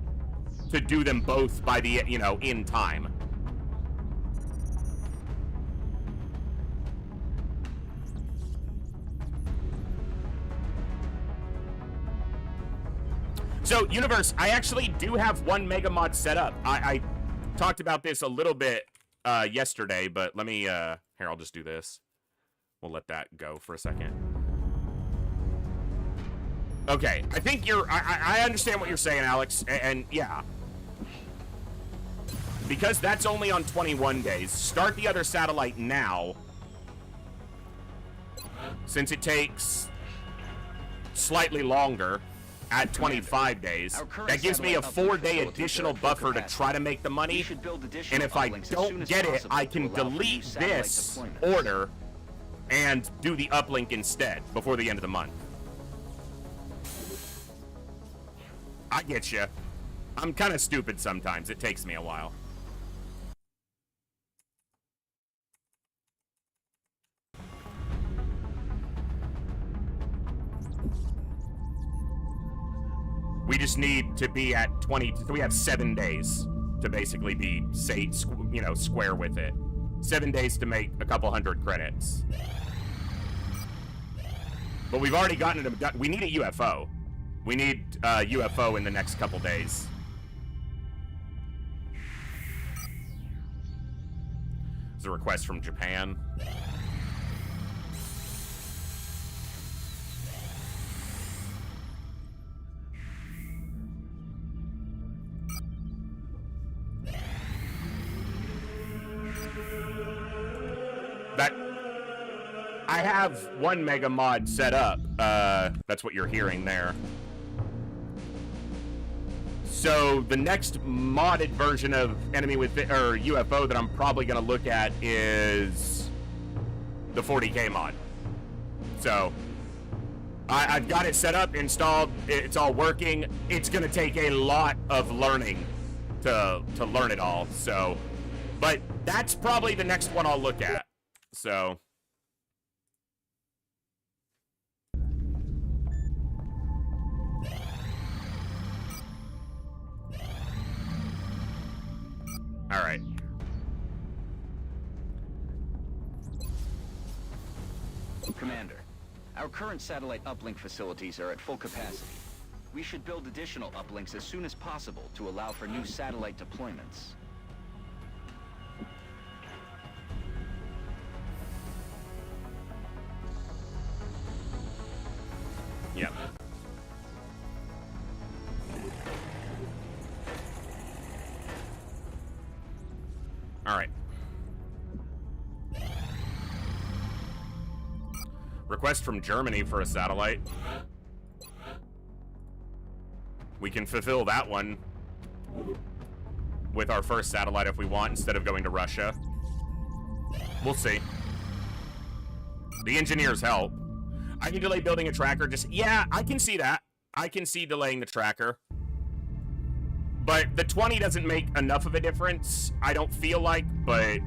to do them both by the, in time. So, Universe, I actually do have 1 mega mod set up. I talked about this a little bit yesterday, but let me, here, I'll just do this. We'll let that go for a second. Okay, I think I understand what you're saying, Alex, and yeah. because that's only on 21 days, start the other satellite now, since it takes slightly longer at 25 days. That gives me a 4-day additional buffer to try to make the money, and if I don't get it, I can delete this order and do the uplink instead before the end of the month. I get you. I'm kind of stupid sometimes. It takes me a while. We just need to be at 20. We have 7 days to basically be, square with it. 7 days to make a couple hundred credits. But we've already gotten it done. We need a UFO. We need a UFO in the next couple days. There's a request from Japan. I have one mega mod set up. That's what you're hearing there. So the next modded version of Enemy Within, or UFO, that I'm probably going to look at is the 40K mod. So I've got it set up, installed. It's all working. It's going to take a lot of learning to learn it all. So, but that's probably the next one I'll look at. So. All right. Commander, our current satellite uplink facilities are at full capacity. We should build additional uplinks as soon as possible to allow for new satellite deployments. Yep. All right. Request from Germany for a satellite. We can fulfill that one with our first satellite if we want, instead of going to Russia. We'll see. The engineers help. I can delay building a tracker. Yeah, I can see that. I can see delaying the tracker. But the 20 doesn't make enough of a difference, I don't feel like, but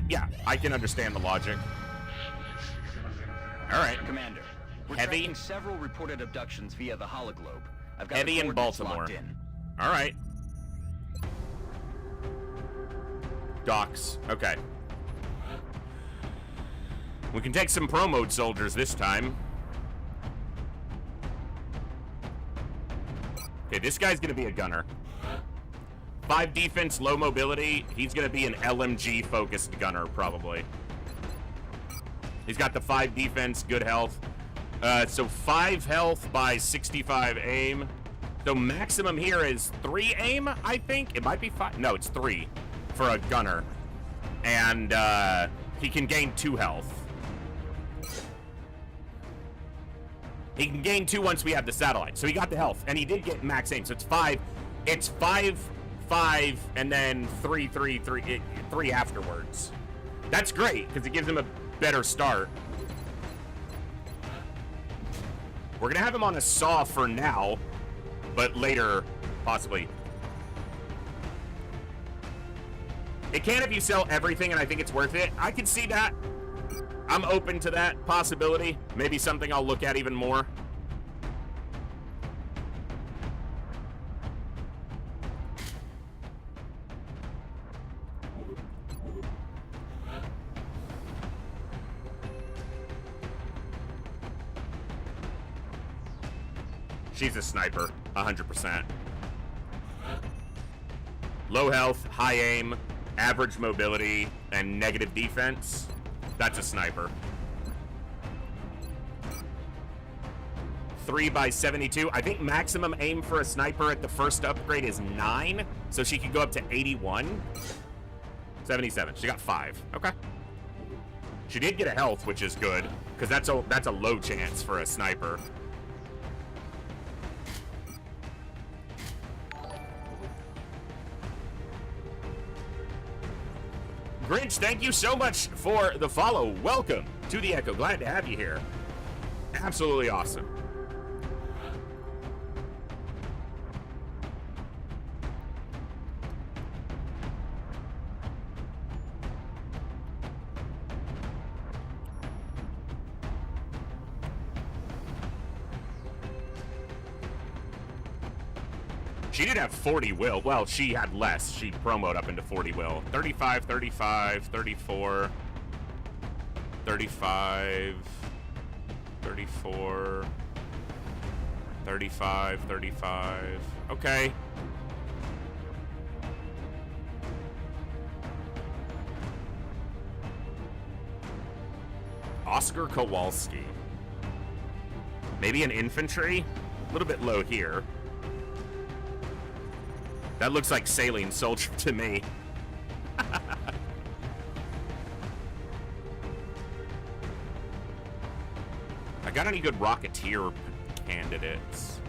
yeah, I can understand the logic. All right. Commander, we're Heavy. tracking several reported abductions via the hologlobe. I've got Heavy the in coordinates Baltimore. locked in. All right. Docks. Okay. We can take some pro mode soldiers this time. Okay, this guy's gonna be a gunner. 5 defense, low mobility. He's gonna be an LMG focused gunner, probably. He's got the 5 defense, good health. So 5 health by 65 aim. So maximum here is 3 aim, I think. It might be 5. No, it's 3 for a gunner. And he can gain 2 health. He can gain 2 once we have the satellite. So he got the health, and he did get max aim. So it's 5. It's 5, 5, and then 3, 3, 3, 3 afterwards. That's great, because it gives him a better start. We're going to have him on a saw for now, but later, possibly. It can if you sell everything, and I think it's worth it. I can see that. I'm open to that possibility. Maybe something I'll look at even more. She's a sniper, 100%. Low health, high aim, average mobility, and negative defense. That's a sniper. 3x72. I think maximum aim for a sniper at the first upgrade is 9, so she could go up to 81. 77. She got 5. Okay. She did get a health, which is good, because that's a low chance for a sniper. Grinch, thank you so much for the follow. Welcome to the Echo. Glad to have you here. Absolutely awesome. She did have 40 will. Well, she had less. She promoted up into 40 will. 35, 35, 34, 35, 34, 35, 35. Okay. Oscar Kowalski. Maybe an infantry? A little bit low here. That looks like Saline Soldier to me. I got any good Rocketeer candidates?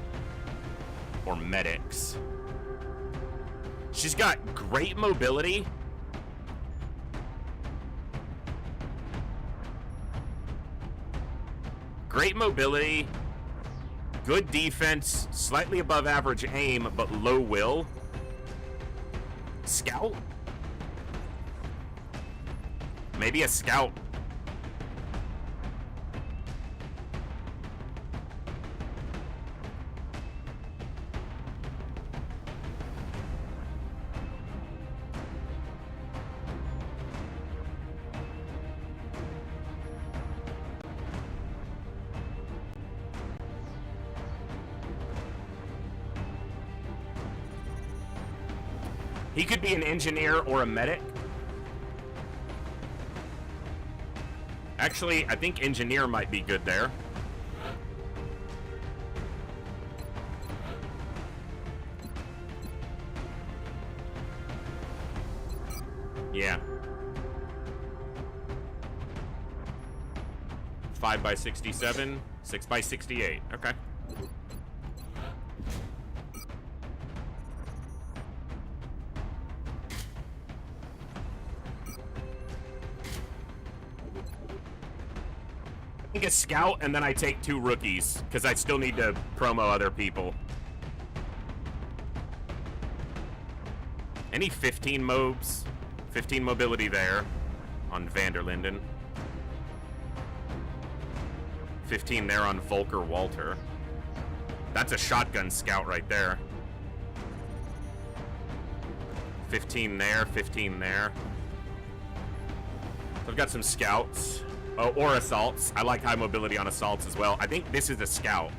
Or medics? She's got great mobility. Great mobility. Good defense. Slightly above average aim, but low will. Scout? Maybe a scout. He could be an engineer or a medic. Actually, I think engineer might be good there. Yeah. 5x67, 6x68. Okay. A scout, and then I take 2 rookies because I still need to promo other people. Any 15 mobs? 15 mobility there on Vanderlinden. 15 there on Volker Walter. That's a shotgun scout right there. 15 there, 15 there. So I've got some scouts. Oh, or assaults. I like high mobility on assaults as well. I think this is a scout.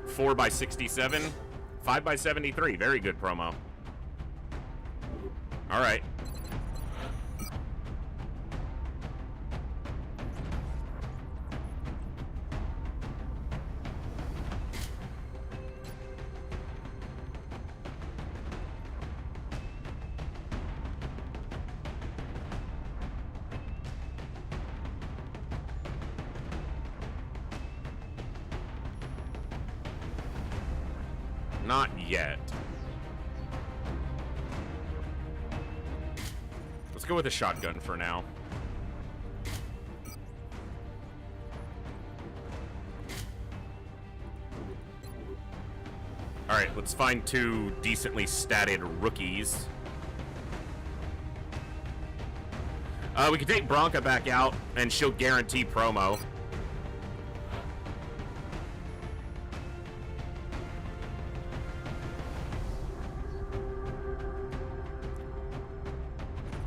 Four by 67, 5 by 73. Very good promo. All right. Not yet. Let's go with a shotgun for now. Alright, let's find 2 decently statted rookies. We can take Bronca back out, and she'll guarantee promo.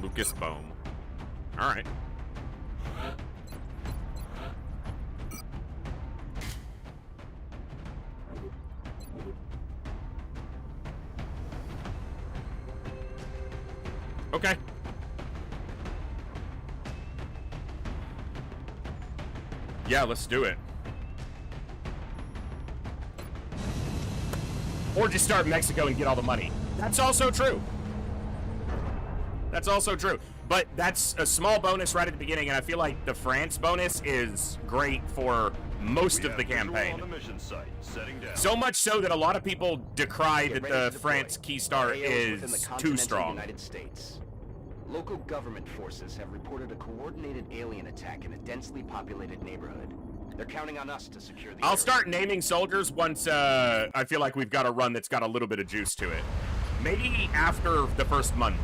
Lucas Bohm. Alright. Yeah, let's do it. Or just start in Mexico and get all the money. That's also true. That's also true. But that's a small bonus right at the beginning, and I feel like the France bonus is great for most of the campaign. So much so that a lot of people decry that the France Keystar is too strong. United States. Local government forces have reported a coordinated alien attack in a densely populated neighborhood. They're counting on us to secure the I'll area. start naming soldiers once I feel like we've got a run that's got a little bit of juice to it. Maybe after the first month.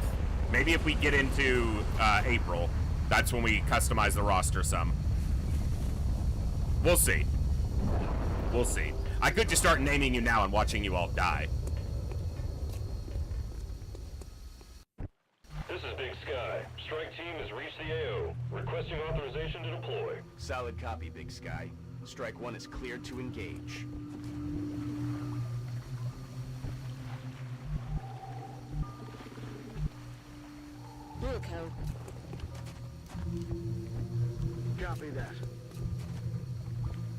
Maybe if we get into April, that's when we customize the roster some. We'll see. We'll see. I could just start naming you now and watching you all die. This is Big Sky. Strike team has reached the AO. Requesting authorization to deploy. Solid copy, Big Sky. Strike 1 is cleared to engage. Wilco. Copy that.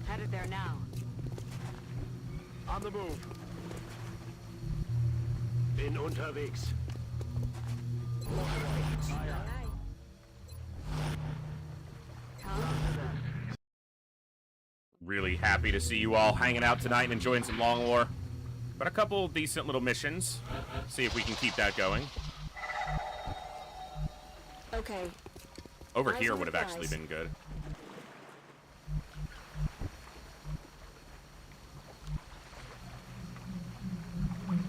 Headed there now. On the move. Bin unterwegs. Really happy to see you all hanging out tonight and enjoying some Long War. But a couple decent little missions. See if we can keep that going. Okay. Over here would have actually been good.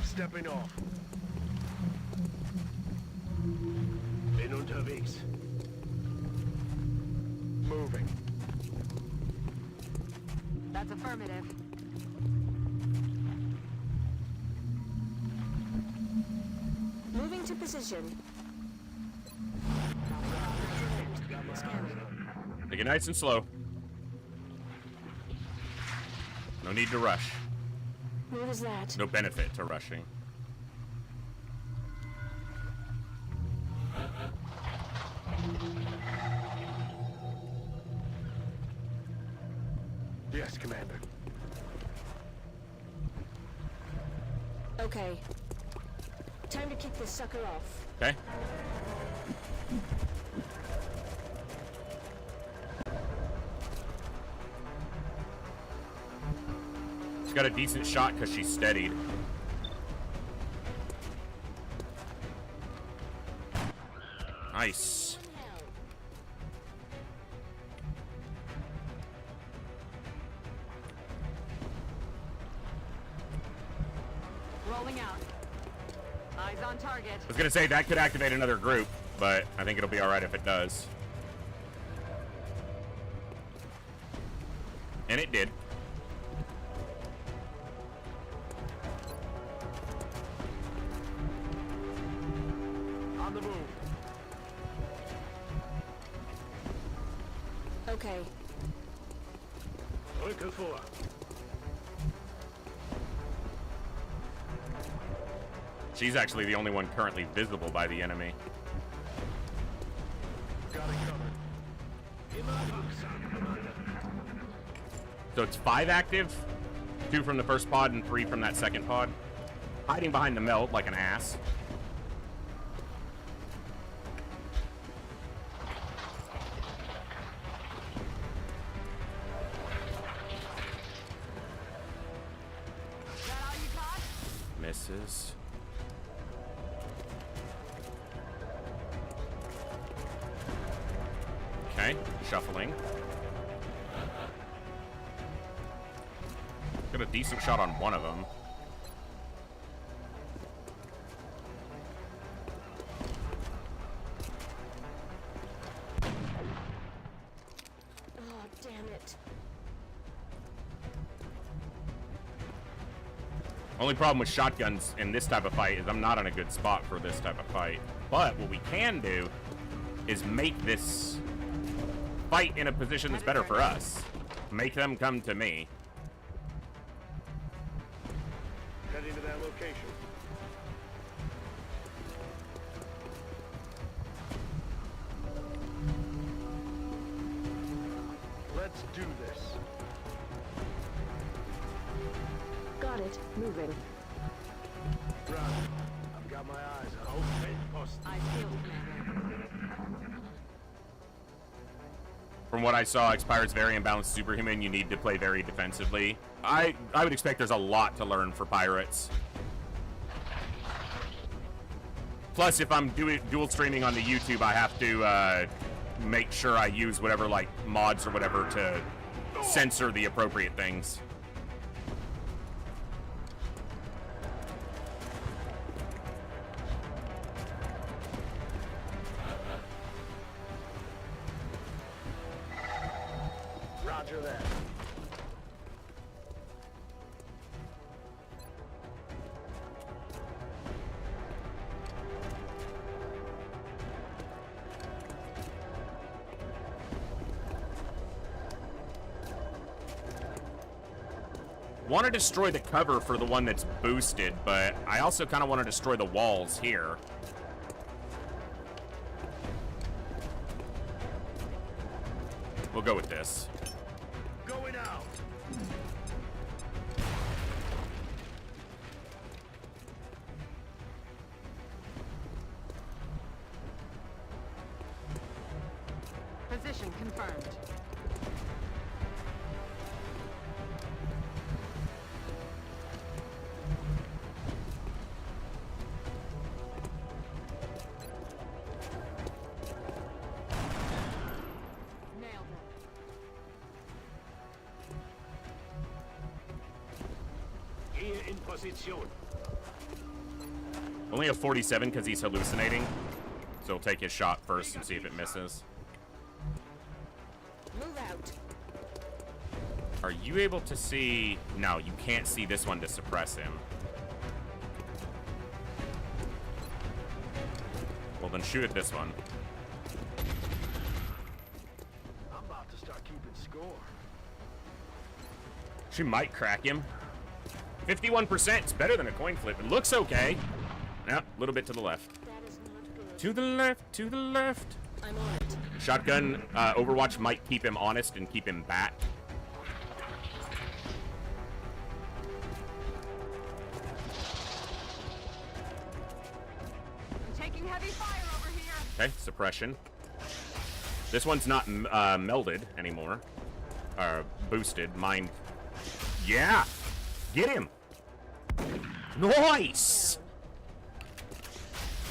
Stepping off. Bin unterwegs. Moving. That's affirmative. Moving to position. Take it nice and slow. No need to rush. What is that? No benefit to rushing. Yes, Commander. Okay. Time to kick this sucker off. Okay. She's got a decent shot because she's steadied. Nice. Rolling out. Eyes on target. I was gonna say that could activate another group, but I think it'll be alright if it does. And it did. On the move. Okay. Rücke vor. She's actually the only one currently visible by the enemy. Got it covered. Immer wachsam, Commander. So it's 5 active, 2 from the first pod and 3 from that second pod. Hiding behind the melt like an ass. Is that all you got? Misses. Okay, shuffling. Got a decent shot on one of them. Oh, damn it. Only problem with shotguns in this type of fight is I'm not in a good spot for this type of fight. But what we can do is make this fight in a position that's better for us. Make them come to me. Heading to that location. Let's do this. it. Moving. Roger. I've got my eyes on open post. Eyes peeled, Commander. From what I saw, Expired's very imbalanced superhuman. You need to play very defensively. I would expect there's a lot to learn for pirates. Plus, if I'm doing dual streaming on the YouTube, I have to make sure I use whatever like mods or whatever to censor the appropriate things. Roger that. Want to destroy the cover for the one that's boosted, but I also kind of want to destroy the walls here. We'll go with this. Going out. Position confirmed. Nailed it. Gear in position. Only a 47 because he's hallucinating. So he'll take his shot first and see if it misses. Move out. Are you able to see? No, you can't see this one to suppress him. Well, then shoot at this one. I'm about to start keeping score. She might crack him. 51%. It's better than a coin flip. It looks okay. Yeah, a little bit to the left. That is not good. To the left, to the left. I'm on it. Shotgun Overwatch might keep him honest and keep him back. I'm taking heavy fire over here. Okay, suppression. This one's not melded anymore. Boosted. Mind. Yeah! Get him! Nice!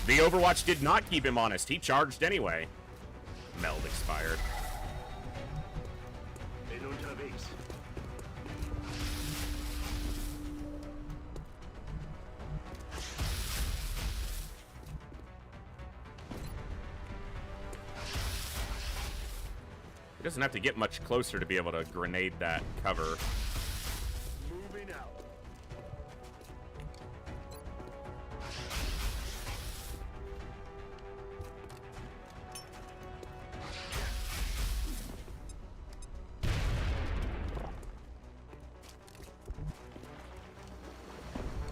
The Overwatch did not keep him honest. He charged anyway. Meld expired. In unterwegs. He doesn't have to get much closer to be able to grenade that cover. Moving out.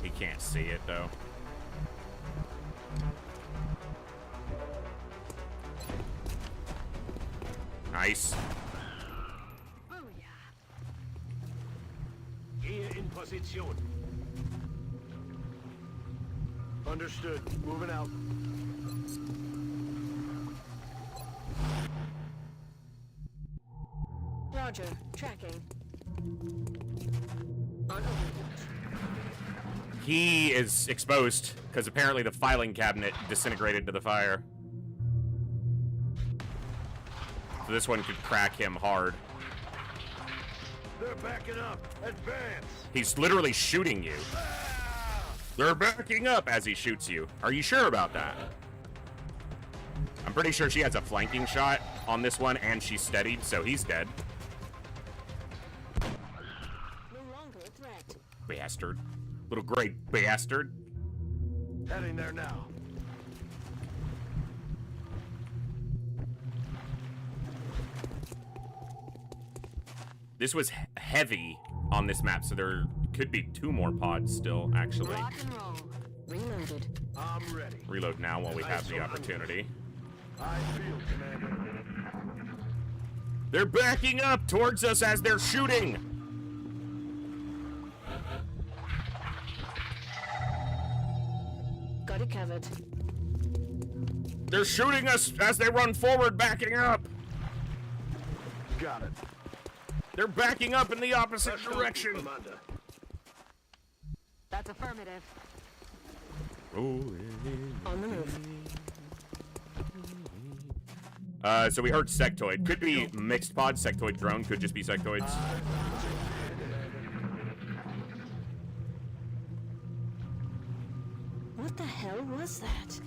He can't see it, though. Nice. Booyah. Gear in position. Understood. Moving out. Roger. Tracking. On Overwatch. He is exposed because apparently the filing cabinet disintegrated to the fire. So this one could crack him hard. They're backing up. Advance. He's literally shooting you. They're backing up as he shoots you. Are you sure about that? I'm pretty sure she has a flanking shot on this one and she's steadied, so he's dead. No longer a threat. Bastard. Little gray bastard. Heading there now. This was heavy on this map, so there could be 2 more pods still, actually. Rock and roll. Reloaded. I'm ready. Reload now while we have the opportunity. I feel, Commander. They're backing up towards us as they're shooting. Got it covered. They're shooting us as they run forward, backing up. Got it. They're backing up in the opposite direction. Commander. That's affirmative. Rolling. On the move. So we heard sectoid. Could be mixed pod, sectoid drone. Could just be sectoids. What the hell was that?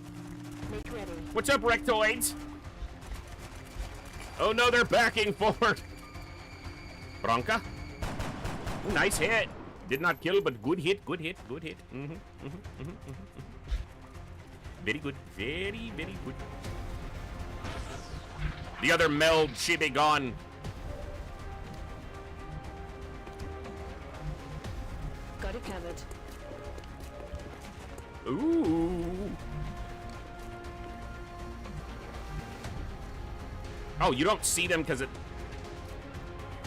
Make ready. What's up, rectoids? Oh no, they're backing forward. Bronca. Ooh, nice hit. Did not kill, but good hit, good hit, good hit. Very good, very, very good. The other meld, she be gone. Got it covered. Ooh. Oh, you don't see them because it...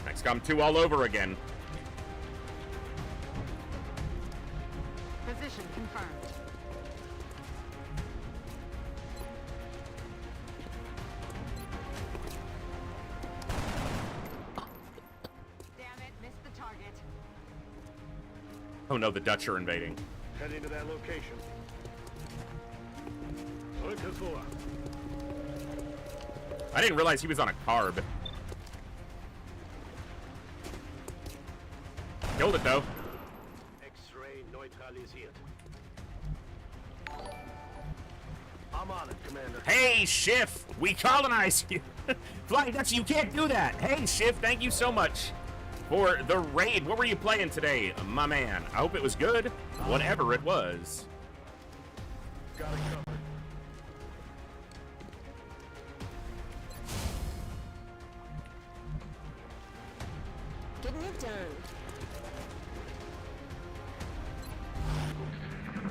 XCOM 2 all over again. Position confirmed. Damn it, missed the target. Oh no, the Dutch are invading. Heading to that location. Looking for. I didn't realize he was on a carb. Killed it though. X-ray neutralisiert. I'm on it, Commander. Hey, Schiff, we colonize you. Flying Dutch, you can't do that. Hey, Schiff, thank you so much for the raid. What were you playing today, my man? I hope it was good, whatever it was. Got it covered. Getting it done.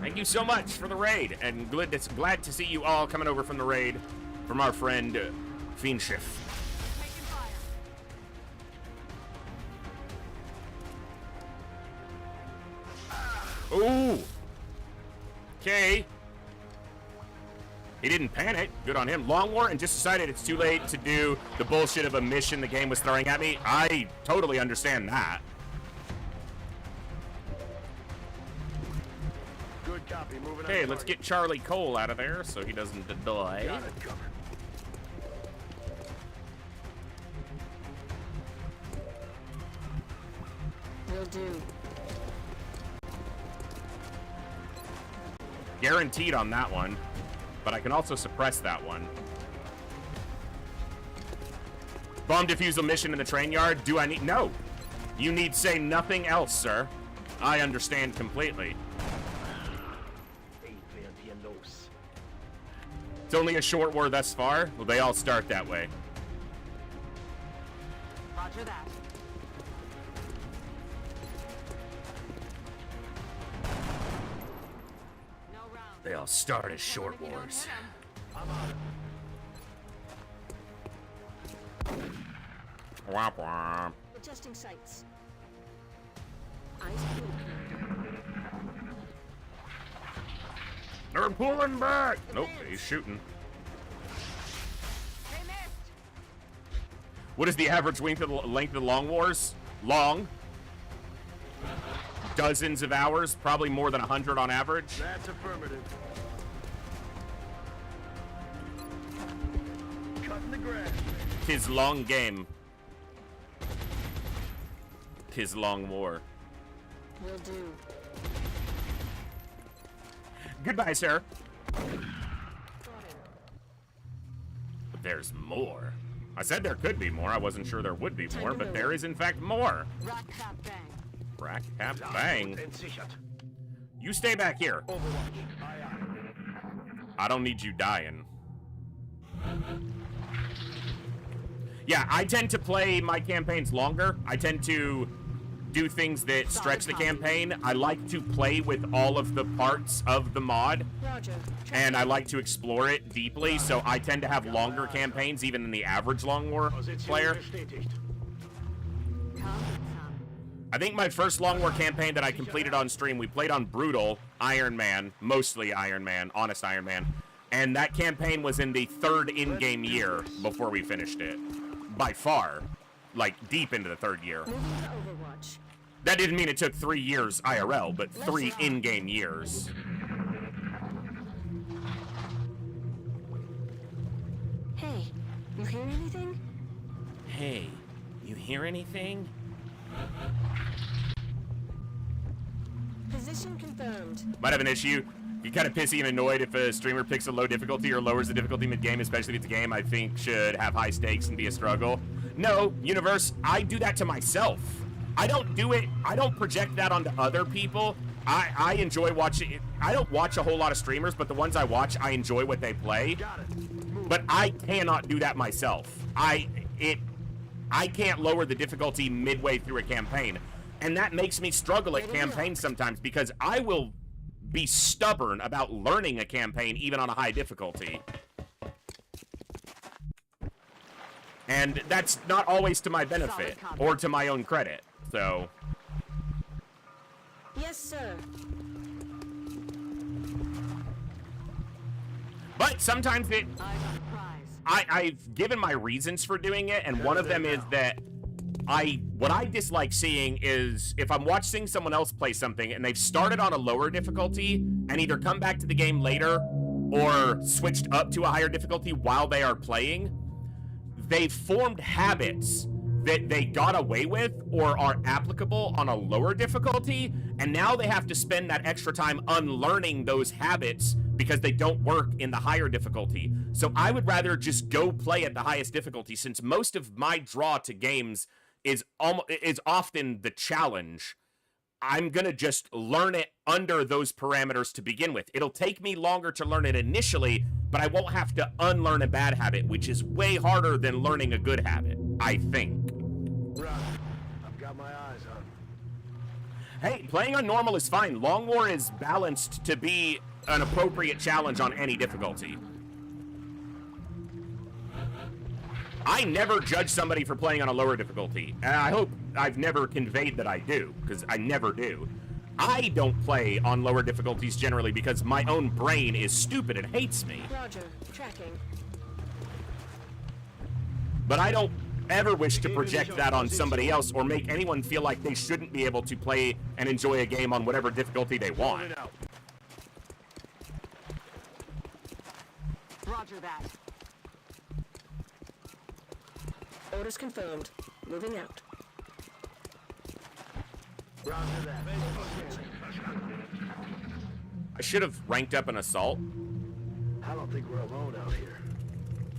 Thank you so much for the raid, and glad to see you all coming over from the raid from our friend Fiend Schiff. Taking fire. Ooh. Okay. He didn't panic. Good on him. Long War and just decided it's too late to do the bullshit of a mission the game was throwing at me. I totally understand that. Good copy. Moving Okay, on let's target. get Charlie Cole out of there so he doesn't die. Got it covered. Will do. Guaranteed on that one, but I can also suppress that one. Bomb defusal mission in the train yard. Do I need... No. You need say nothing else, sir. I understand completely. It's only a short war thus far. Well, they all start that way. Roger that. No round. They all start as short wars. Womp womp. Adjusting sights. Eyes blue. They're pulling back. Nope, he's shooting. They missed. What is the average length of the long wars? Long. Dozens of hours, probably more than 100 on average. That's affirmative. Cutting the grass. 'Tis long game. 'Tis long war. Will do. Goodbye, sir. Got him. But there's more. I said there could be more. I wasn't sure there would be Time more, to but move. there is in fact more. Rat cap bang. Rack, cap, bang. Entsichert. You stay back here. Overwatch. Aye, aye. I don't need you dying. Yeah, I tend to play my campaigns longer. I tend to do things that stretch the campaign. I like to play with all of the parts of the mod, Roger. and I like to explore it deeply, so I tend to have longer campaigns even than the average Long War Position player. bestätigt. Calm it, son. I think my first Long War campaign that I completed on stream, we played on Brutal, Iron Man, mostly Iron Man, honest Iron Man. And that campaign was in the 3rd in-game year before we finished it. By far. Like, deep into the 3rd year. Moving to Overwatch. That didn't mean it took 3 years IRL, but 3 in-game years. Hey, you hear anything? Hey, you hear anything? Position confirmed. Might have an issue. Get kind of pissy and annoyed if a streamer picks a low difficulty or lowers the difficulty mid-game, especially if it's a game I think should have high stakes and be a struggle. No, Universe, I do that to myself. I don't do it, I don't project that onto other people. I enjoy watching it. I don't watch a whole lot of streamers, but the ones I watch, I enjoy what they play. But I cannot do that myself. I can't lower the difficulty midway through a campaign. And that makes me struggle at campaigns sometimes because I will be stubborn about learning a campaign even on a high difficulty. And that's not always to my benefit or to my own credit, so. Yes, sir. But sometimes I've given my reasons for doing it, and one of them is that what I dislike seeing is if I'm watching someone else play something and they've started on a lower difficulty and either come back to the game later or switched up to a higher difficulty while they are playing, they've formed habits that they got away with or are applicable on a lower difficulty, and now they have to spend that extra time unlearning those habits because they don't work in the higher difficulty. So I would rather just go play at the highest difficulty, since most of my draw to games is often the challenge. I'm gonna just learn it under those parameters to begin with. It'll take me longer to learn it initially, but I won't have to unlearn a bad habit, which is way harder than learning a good habit, I think. Roger. I've got my eyes on. Hey, playing on normal is fine. Long War is balanced to be an appropriate challenge on any difficulty. I never judge somebody for playing on a lower difficulty, and I hope I've never conveyed that I do, because I never do. I don't play on lower difficulties generally because my own brain is stupid and hates me. Roger. Tracking. But I don't ever wish to project that on somebody else or make anyone feel like they shouldn't be able to play and enjoy a game on whatever difficulty they want. Roger that. Orders confirmed. Moving out. Roger that. I should have ranked up an assault. I don't think we're alone out here.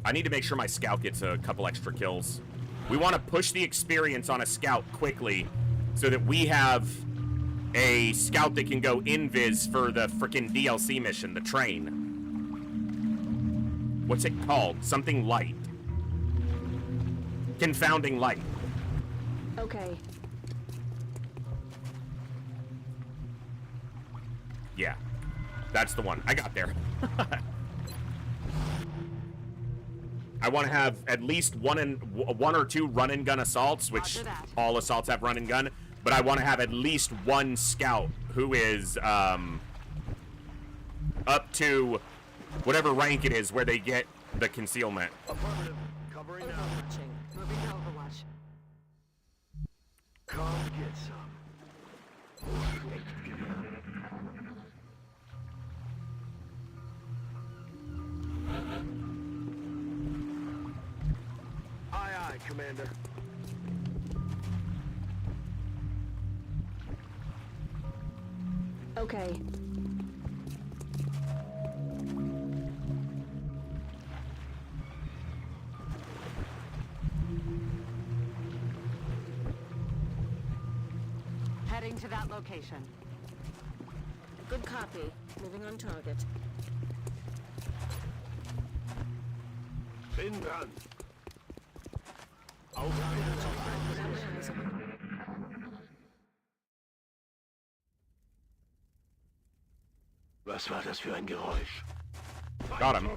I need to make sure my scout gets a couple extra kills. We want to push the experience on a scout quickly so that we have a scout that can go invis for the frickin' DLC mission, the train. What's it called? Something light. Confounding light. Okay. Yeah, that's the one. I got there. I want to have at least one or two run-and-gun assaults, which all assaults have run-and-gun, but I want to have at least one scout who is up to whatever rank it is where they get the concealment. Affirmative. Covering now. Overwatching. Moving to Overwatch. Come get some. Aye, aye, Commander. Okay. Heading to that location. Good copy. Moving on target. Bin dran. Was war das für ein Geräusch? Got him.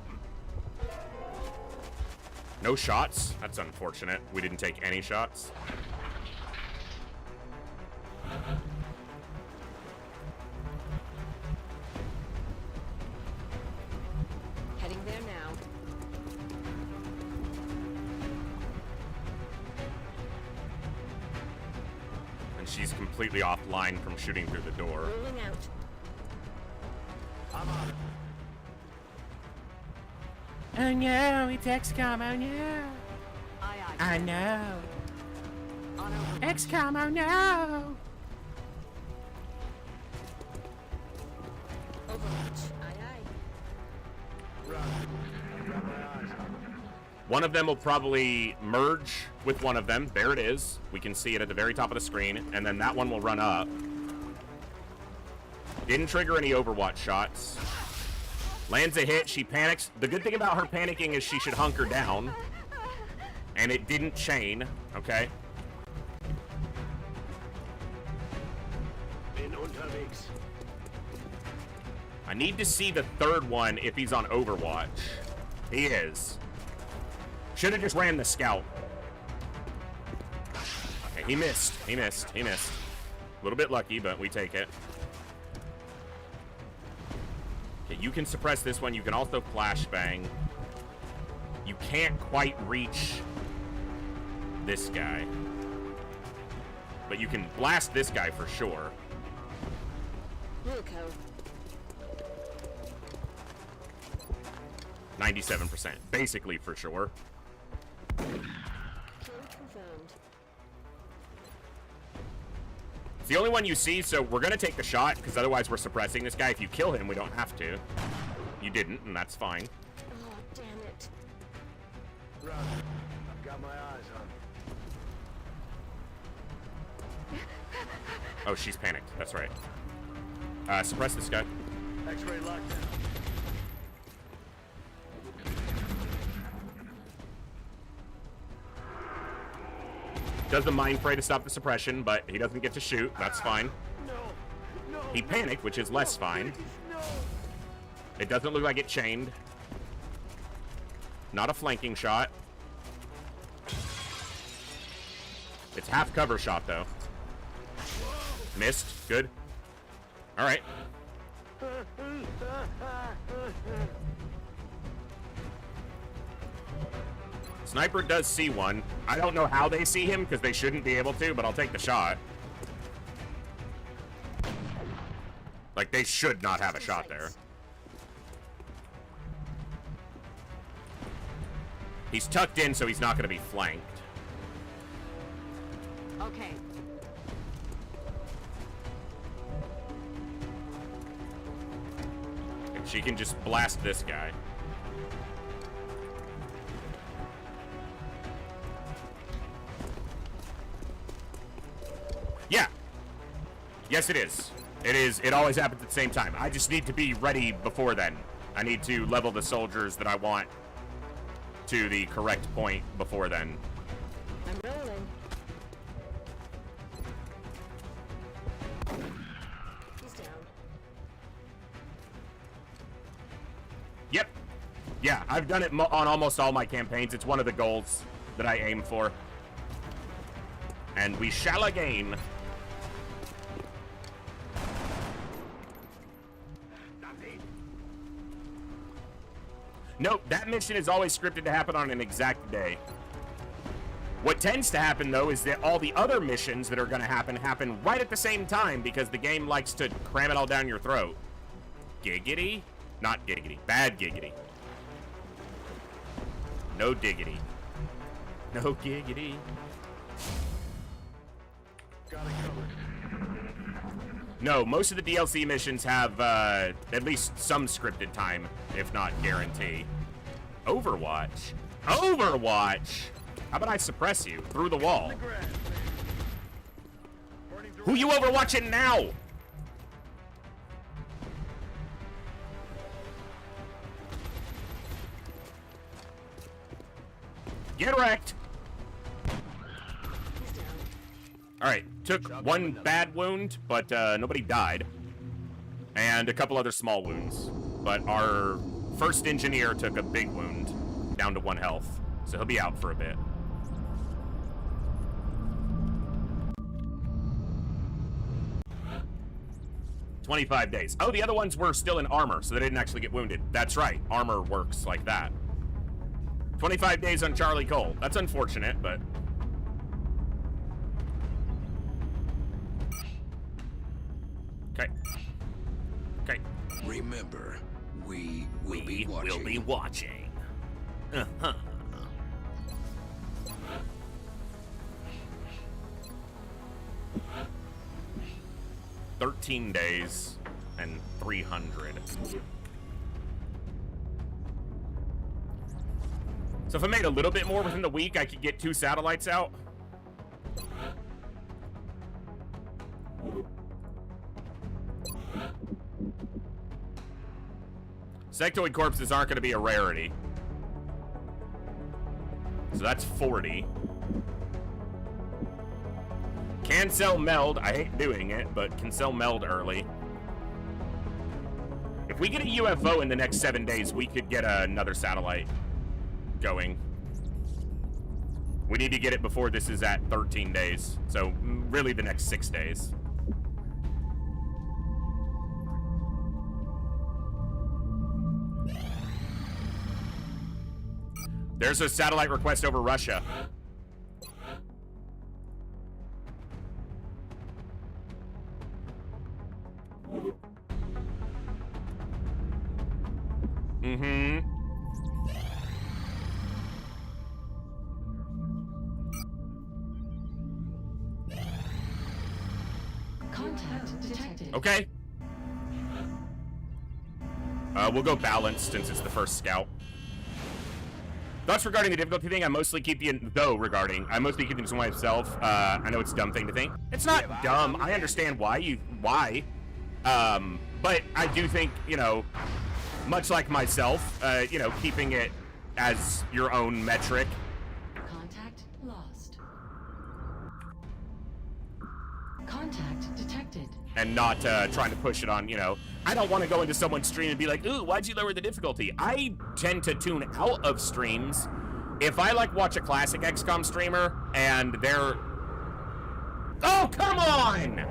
No shots? That's unfortunate. We didn't take any shots. And she's completely offline from shooting through the door. Rolling out. I'm on it. Oh no, it's XCOM, oh no. Aye, aye. I know. On over. XCOM, oh no. Overwatch. Aye, aye. Run. I've got my eyes on them. One of them will probably merge with one of them. There it is. We can see it at the very top of the screen. And then that one will run up. Didn't trigger any Overwatch shots. Lands a hit. She panics. The good thing about her panicking is she should hunker down. And it didn't chain. Okay. Bin unterwegs. I need to see the third one if he's on Overwatch. He is. Should have just ran the scout. Okay, he missed. He missed. He missed. A little bit lucky, but we take it. Okay, you can suppress this one. You can also flashbang. You can't quite reach this guy. But you can blast this guy for sure. Wilco. 97%. Basically for sure. Kill confirmed. It's the only one you see, so we're going to take the shot, because otherwise we're suppressing this guy. If you kill him, we don't have to. You didn't, and that's fine. Oh, damn it. Run. I've got my eyes on them. Oh, she's panicked. That's right. Suppress this guy. X-ray lockdown. Does the mind fray to stop the suppression, but he doesn't get to shoot. That's fine. No. No. He panicked, which is less fine. No. It doesn't look like it chained. Not a flanking shot. It's half cover shot, though. Missed. Good. All right. Sniper does see one. I don't know how they see him because they shouldn't be able to, but I'll take the shot. Like, they should not have a shot there. He's tucked in, so he's not going to be flanked. Okay. And she can just blast this guy. Yeah. Yes, it is. It is. It always happens at the same time. I just need to be ready before then. I need to level the soldiers that I want to the correct point before then. I'm rolling. He's down. Yep. Yeah, I've done it on almost all my campaigns. It's one of the goals that I aim for. And we shall again. Nope, that mission is always scripted to happen on an exact day. What tends to happen, though, is that all the other missions that are going to happen right at the same time because the game likes to cram it all down your throat. Giggity? Not giggity. Bad giggity. No diggity. No giggity. Got it covered. No, most of the DLC missions have at least some scripted time, if not guarantee. Overwatch? Overwatch? How about I suppress you through the wall? Who you overwatching now? Get wrecked. Alright, took one bad wound, but nobody died. And a couple other small wounds. But our first engineer took a big wound, down to 1 health. So he'll be out for a bit. "25 days. Oh, the other ones were still in armor, so they didn't actually get wounded. That's right, armor works like that. 25 days on Charlie Cole. That's unfortunate, but... Okay. Okay. Remember, we will be We will be watching. Uh-huh. $13 days and 300. So if I made a little bit more within the week, I could get 2 satellites out. Sectoid corpses aren't going to be a rarity. So that's 40. Can sell meld. I hate doing it, but can sell meld early. If we get a UFO in the next 7 days, we could get another satellite going. We need to get it before this is at 13 days. So really the next 6 days. There's a satellite request over Russia. Mm-hmm. Contact detected. Okay. We'll go balanced since it's the first scout. Thoughts regarding the difficulty thing? I mostly keep the I mostly keep them to myself. I know it's a dumb thing to think. It's not dumb. I understand why. But I do think, you know, much like myself, you know, keeping it as your own metric. Contact lost. Contact detected. And not trying to push it on, you know. I don't want to go into someone's stream and be like, ooh, why'd you lower the difficulty? I tend to tune out of streams. If I, like, watch a classic XCOM streamer and they're... Oh, come on!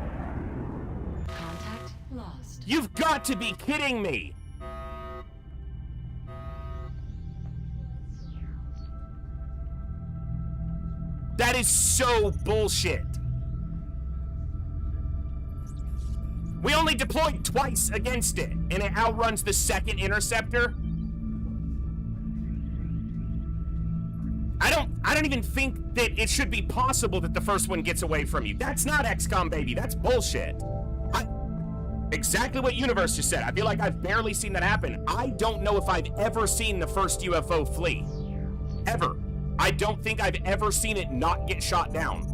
Contact lost. You've got to be kidding me! That is so bullshit. We only deployed twice against it, and it outruns the second interceptor. I don't even think that it should be possible that the first one gets away from you. That's not XCOM, baby. That's bullshit. Exactly what Universe just said. I feel like I've barely seen that happen. I don't know if I've ever seen the first UFO flee. Ever. I don't think I've ever seen it not get shot down.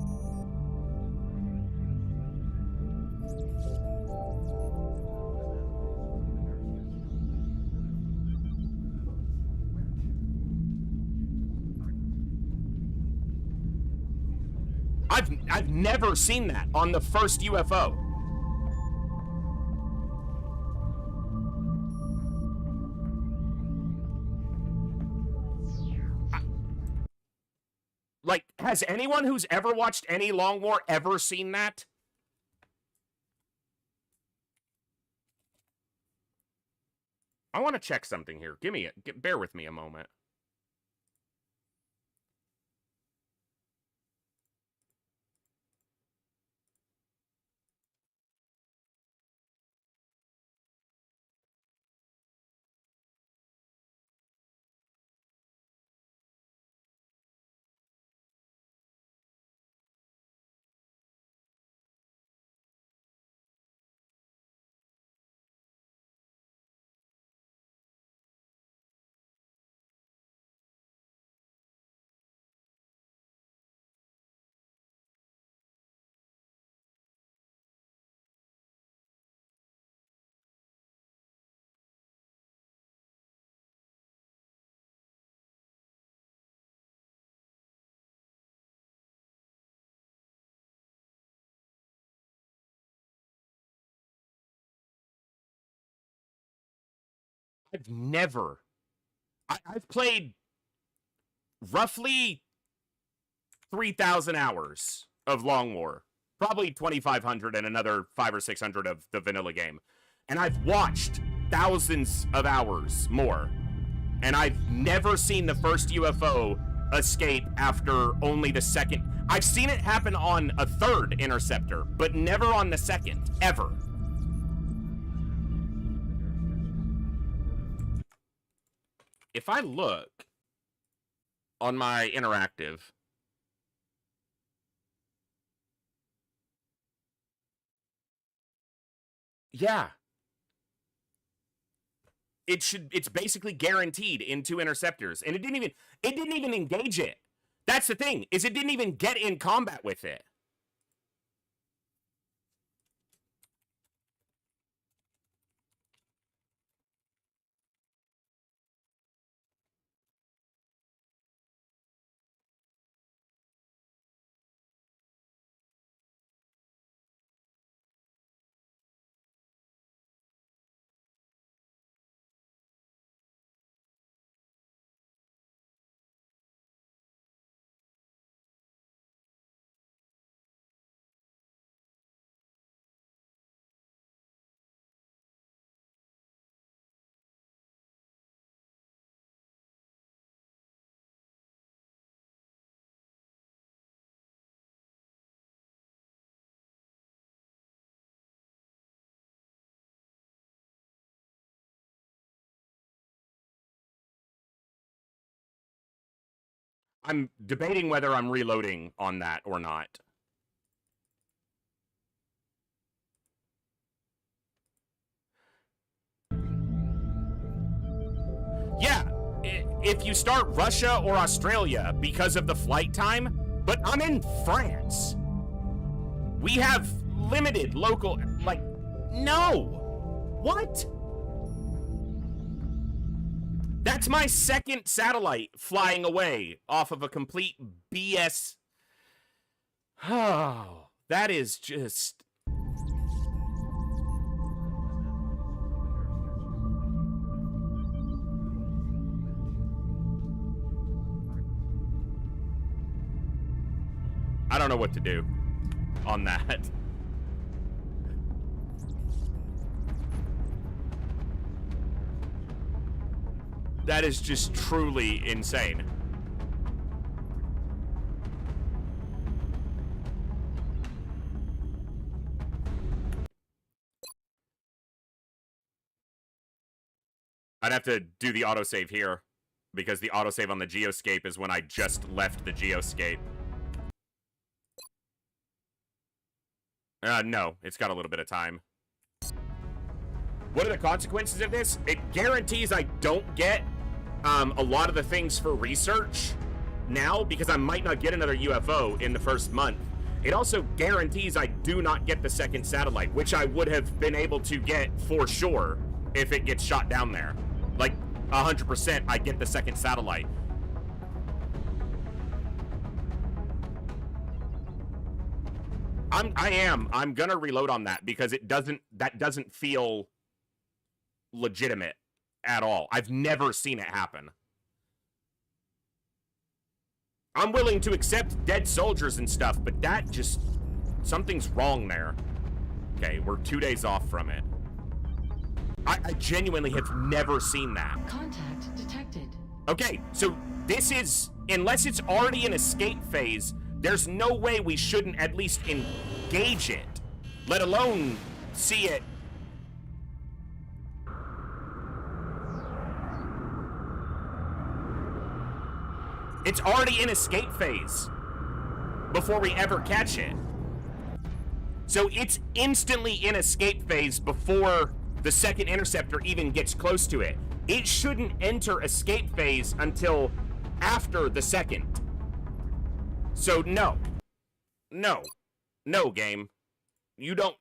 I've never seen that on the first UFO. Like, has anyone who's ever watched any Long War ever seen that? I want to check something here. Bear with me a moment. I've played roughly 3,000 hours of Long War. Probably 2,500 and another 500 or 600 of the vanilla game. And I've watched thousands of hours more. And I've never seen the first UFO escape after only the second. I've seen it happen on a third interceptor, but never on the second, ever. if I look on my interactive, yeah, it's basically guaranteed in 2 interceptors, and it didn't even engage it. That's the thing, is it didn't even get in combat with it. I'm debating whether I'm reloading on that or not. Yeah, if you start Russia or Australia because of the flight time, but I'm in France. We have limited local, like, no. What? That's my second satellite flying away off of a complete BS. Oh, that is just... I don't know what to do on that. That is just truly insane. I'd have to do the autosave here, because the autosave on the Geoscape is when I just left the Geoscape. No, it's got a little bit of time. What are the consequences of this? It guarantees I don't get a lot of the things for research now, because I might not get another UFO in the first month. It also guarantees I do not get the second satellite, which I would have been able to get for sure if it gets shot down there. Like, 100% I get the second satellite. I'm gonna reload on that, because that doesn't feel legitimate at all. I've never seen it happen. I'm willing to accept dead soldiers and stuff, but that just... something's wrong there. Okay, we're 2 days off from it. I genuinely have never seen that. Contact detected. Okay, so this is... unless it's already an escape phase, there's no way we shouldn't at least engage it, let alone see it. It's already in escape phase before we ever catch it. So it's instantly in escape phase before the second interceptor even gets close to it. It shouldn't enter escape phase until after the second. So no. No. No, game. You don't...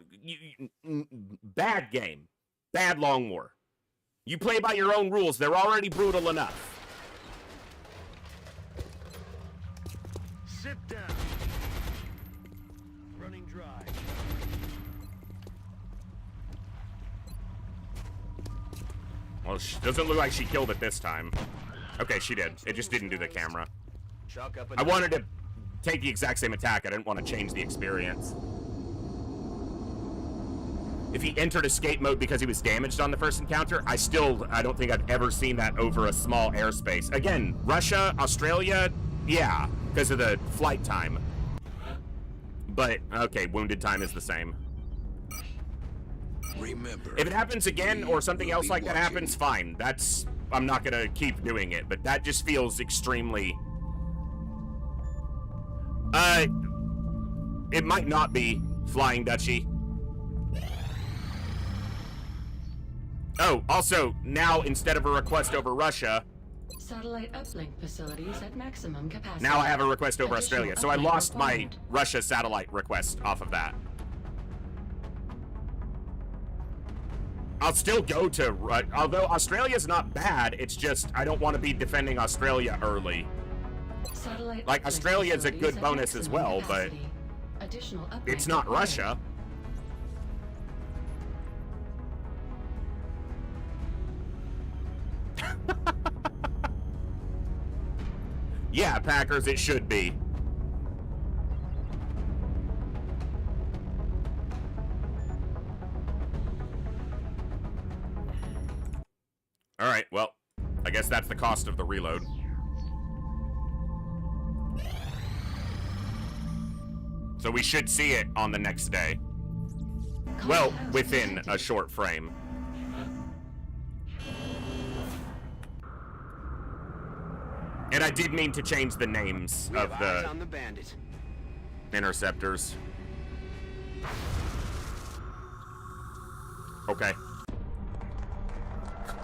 bad game. Bad Long War. You play by your own rules. They're already brutal enough. Sit down. Running dry. Well, she doesn't look like she killed it this time. Okay, she did. It just didn't do the camera. I wanted to take the exact same attack. I didn't want to change the experience. If he entered escape mode because he was damaged on the first encounter, I don't think I've ever seen that over a small airspace. Again, Russia, Australia, yeah, because of the flight time. But, okay, wounded time is the same. Remember, If it happens again or something else like that happens, fine. I'm not gonna keep doing it, but that just feels extremely... It might not be Flying Dutchie. Oh, also, now instead of a request over Russia, Satellite uplink facilities at maximum capacity. now I have a request over Additional Australia. So I uplink lost my required. Russia satellite request off of that. I'll still go to... although Australia's not bad, it's just I don't want to be defending Australia early. Satellite Like, uplink Australia's a facilities good at bonus as maximum well, but capacity. Additional uplink it's not required. Russia. Yeah, Packers, it should be. Alright, well, I guess that's the cost of the reload. So we should see it on the next day. Well, within a short frame. And I did mean to change the names of the on the bandit. interceptors. Okay.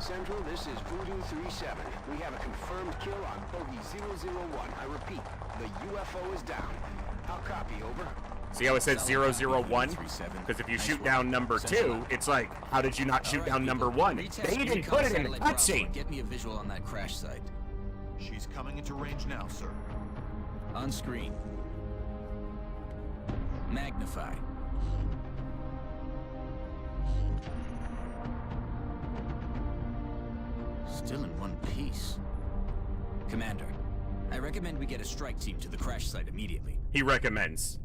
Central, this is Voodoo 3-7. We have a confirmed kill on Bogey 001. I repeat, the UFO is down. I'll copy, over. See how it says 001? Because if you shoot down number 2, it's like, how did you not shoot down number 1? They didn't put it in the cutscene! Get me a visual on that crash site. She's coming into range now, sir. On screen. Magnify. Still in one piece. Commander, I recommend we get a strike team to the crash site immediately. He recommends.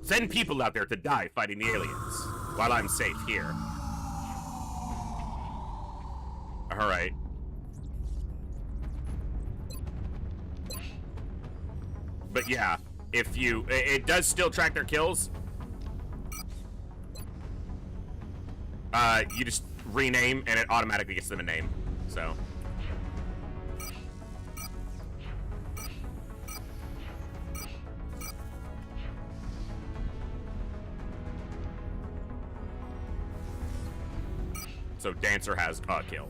Send people out there to die fighting the aliens, while I'm safe here. Alright. But yeah, if you... It does still track their kills. You just rename, and it automatically gets them a name. So... So Dancer has a kill.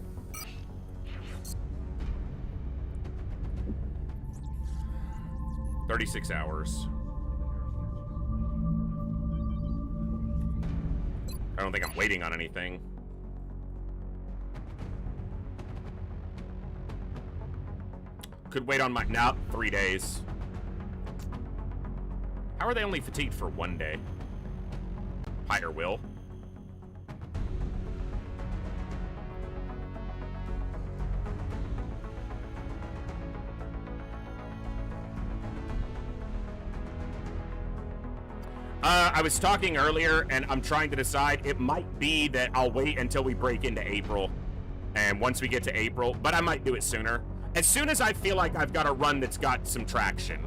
"36 hours. I don't think I'm waiting on anything. Could wait on my... No, 3 days. How are they only fatigued for 1 day? Higher will. I was talking earlier, and I'm trying to decide. It might be that I'll wait until we break into April. And once we get to April, but I might do it sooner. As soon as I feel like I've got a run that's got some traction.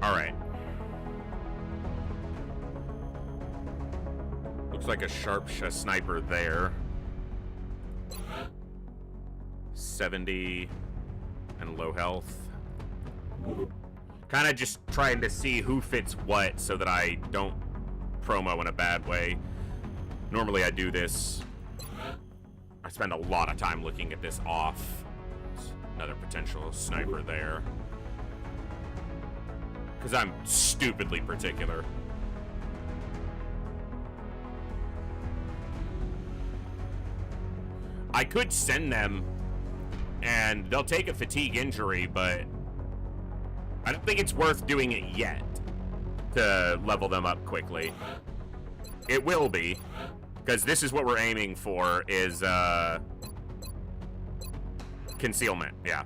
Alright. Looks like a sharp sniper there. 70 and low health. Kind of just trying to see who fits what so that I don't promo in a bad way. Normally I do this. I spend a lot of time looking at this off. Another potential sniper there. Because I'm stupidly particular. I could send them, and they'll take a fatigue injury, but I don't think it's worth doing it yet to level them up quickly. It will be, because this is what we're aiming for, is concealment, yeah.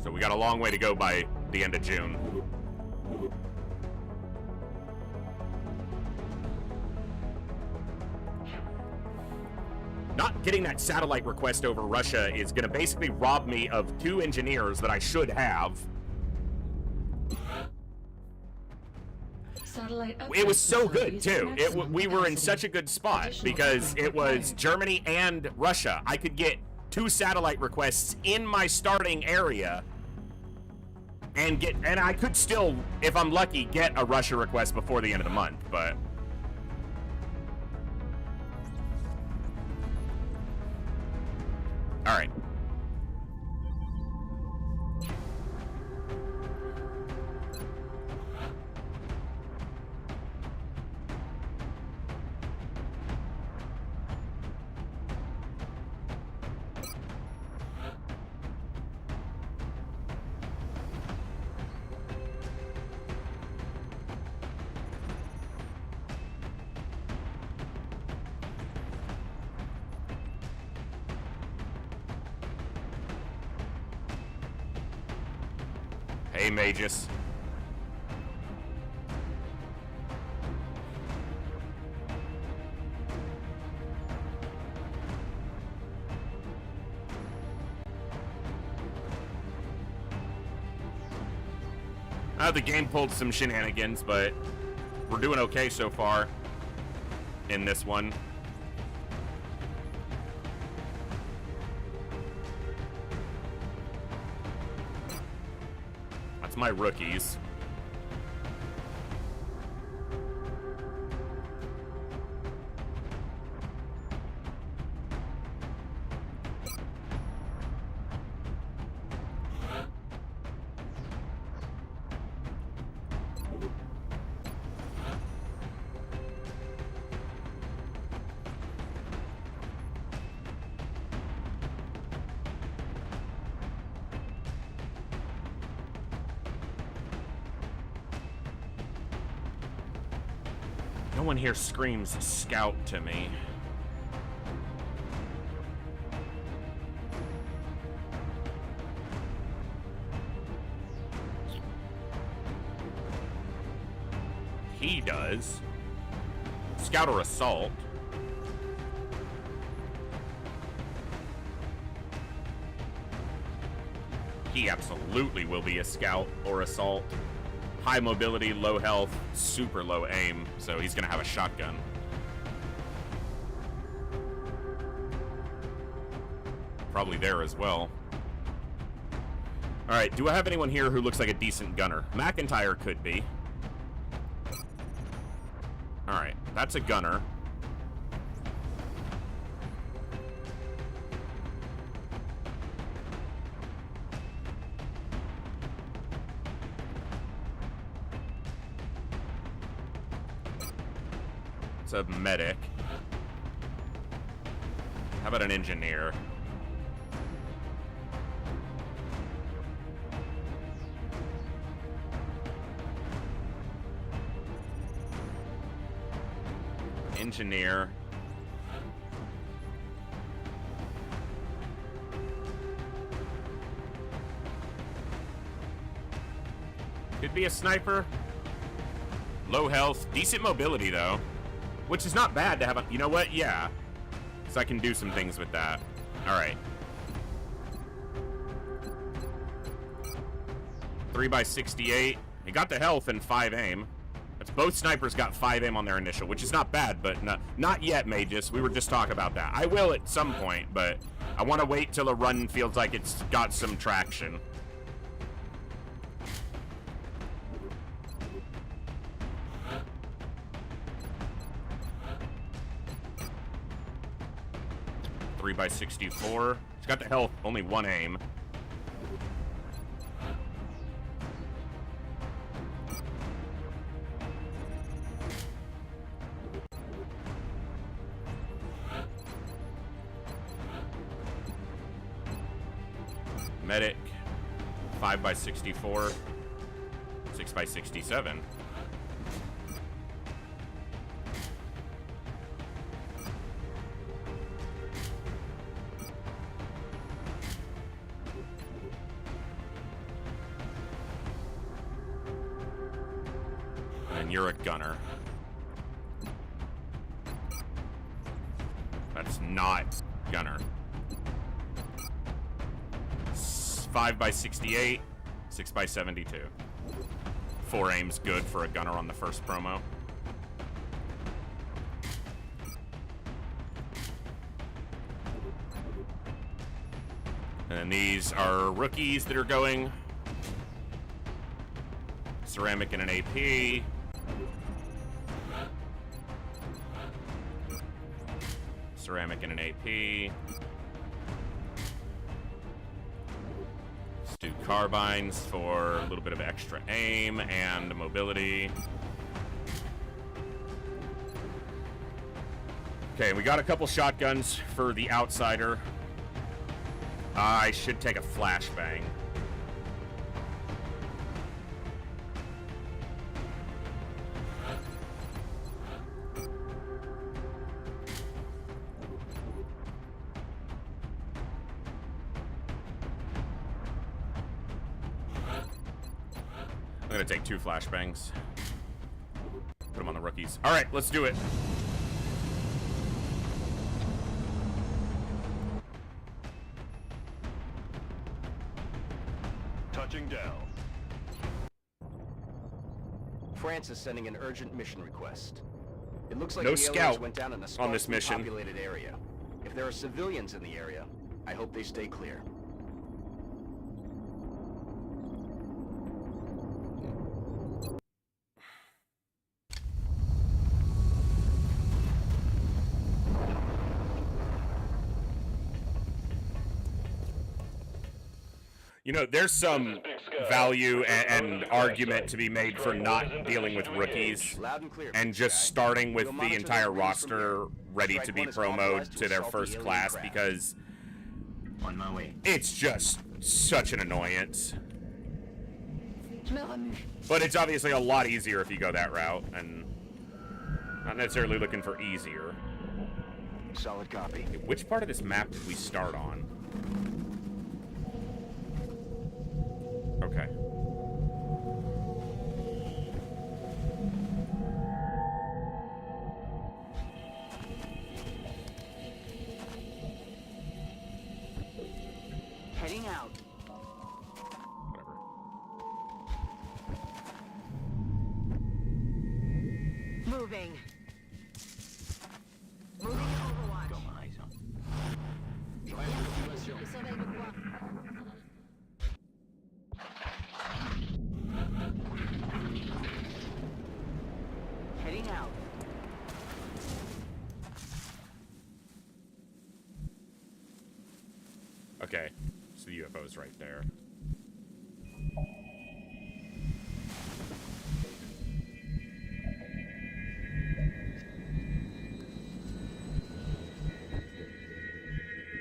So we got a long way to go by the end of June. not getting that satellite request over Russia is going to basically rob me of 2 engineers that I should have. Satellite It was so good, facilities at too. maximum We were in capacity. such a good spot Additional because uplink it was required. Germany and Russia. I could get 2 satellite requests in my starting area and I could still, if I'm lucky, get a Russia request before the end of the month, but... All right. Hey, Magus. The game pulled some shenanigans, but we're doing okay so far in this one. That's my rookies. No one here screams scout to me. He does. Scout or assault. He absolutely will be a scout or assault. High mobility, low health, super low aim, so he's gonna have a shotgun. Probably there as well. Alright, do I have anyone here who looks like a decent gunner? McIntyre could be. Alright, that's a gunner. It's a medic. How about an engineer? Engineer. Could be a sniper. Low health. Decent mobility, though. Which is not bad to have a... You know what? Yeah. So I can do some things with that. Alright. 3x68. He got the health and 5 aim. That's both snipers got 5 aim on their initial, which is not bad, but not yet, Magus. We were just talking about that. I will at some point, but I want to wait till a run feels like it's got some traction. Three by 64. He's got the health, only 1 aim. Medic, 5x64, 6x67. And you're a gunner. That's not gunner. 5 by 68, 6 by 72. 4 aim's good for a gunner on the first promo. And then these are rookies that are going. Ceramic and an AP. Ceramic and an AP. Let's do carbines for a little bit of extra aim and mobility. Okay, we got a couple shotguns for the outsider. I should take a flashbang. I'm gonna take 2 flashbangs. Put them on the rookies. All right, let's do it. Touching down. France is sending an urgent mission request. It looks like No the scout aliens went down in a on this sparsely mission. populated area. If there are civilians in the area, I hope they stay clear. You know, there's some value and argument to be made for not dealing with rookies and just starting with the entire roster ready to be promoted to their first class, because On my way. it's just such an annoyance. But it's obviously a lot easier if you go that route, and not necessarily looking for easier. Solid copy. Which part of this map did we start on? Okay. Heading out. Whatever. Moving. Moving to Overwatch. Got my eyes on. Heading out. Okay. So the UFO's right there.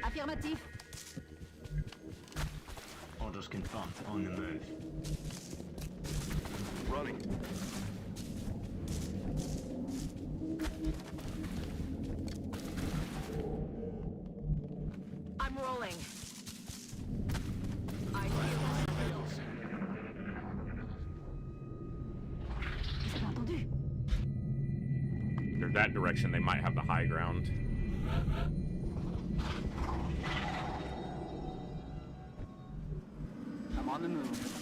Affirmatif. Orders confirmed. On the move. Running. I'm rolling. I They're that direction, they might have the high ground. I'm on the move.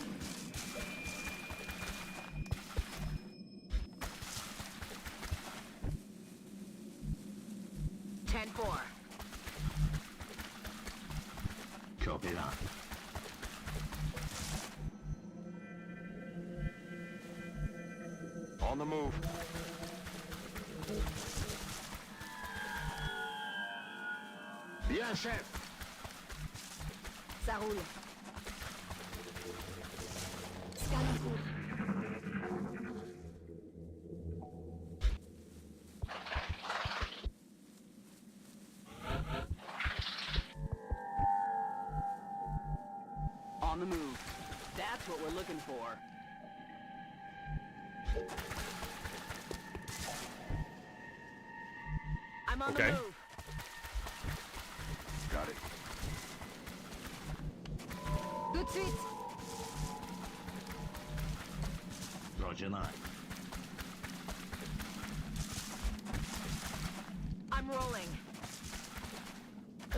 Copy that. On the move. Bien, chef. Ça roule. Scan en cours. On the move. That's what we're looking for. I'm on Okay. the move. Got it. Tout de suite. Roger that. I'm rolling.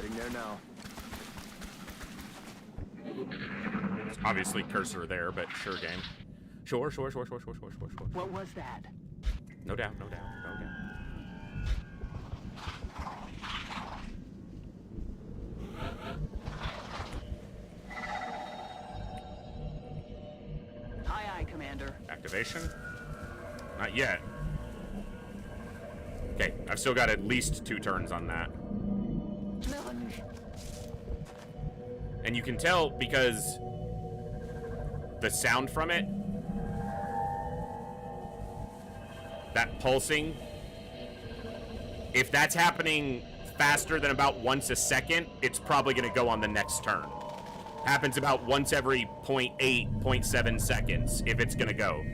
Heading there now. It's obviously cursor there, but sure game. Sure. What was that? No doubt, no doubt, no doubt. Aye, Commander. Activation? Not yet. Okay, I've still got at least 2 turns on that. And you can tell because the sound from it, that pulsing, if that's happening faster than about once a second, it's probably going to go on the next turn. Happens about once every 0.8, 0.7 seconds if it's going to go.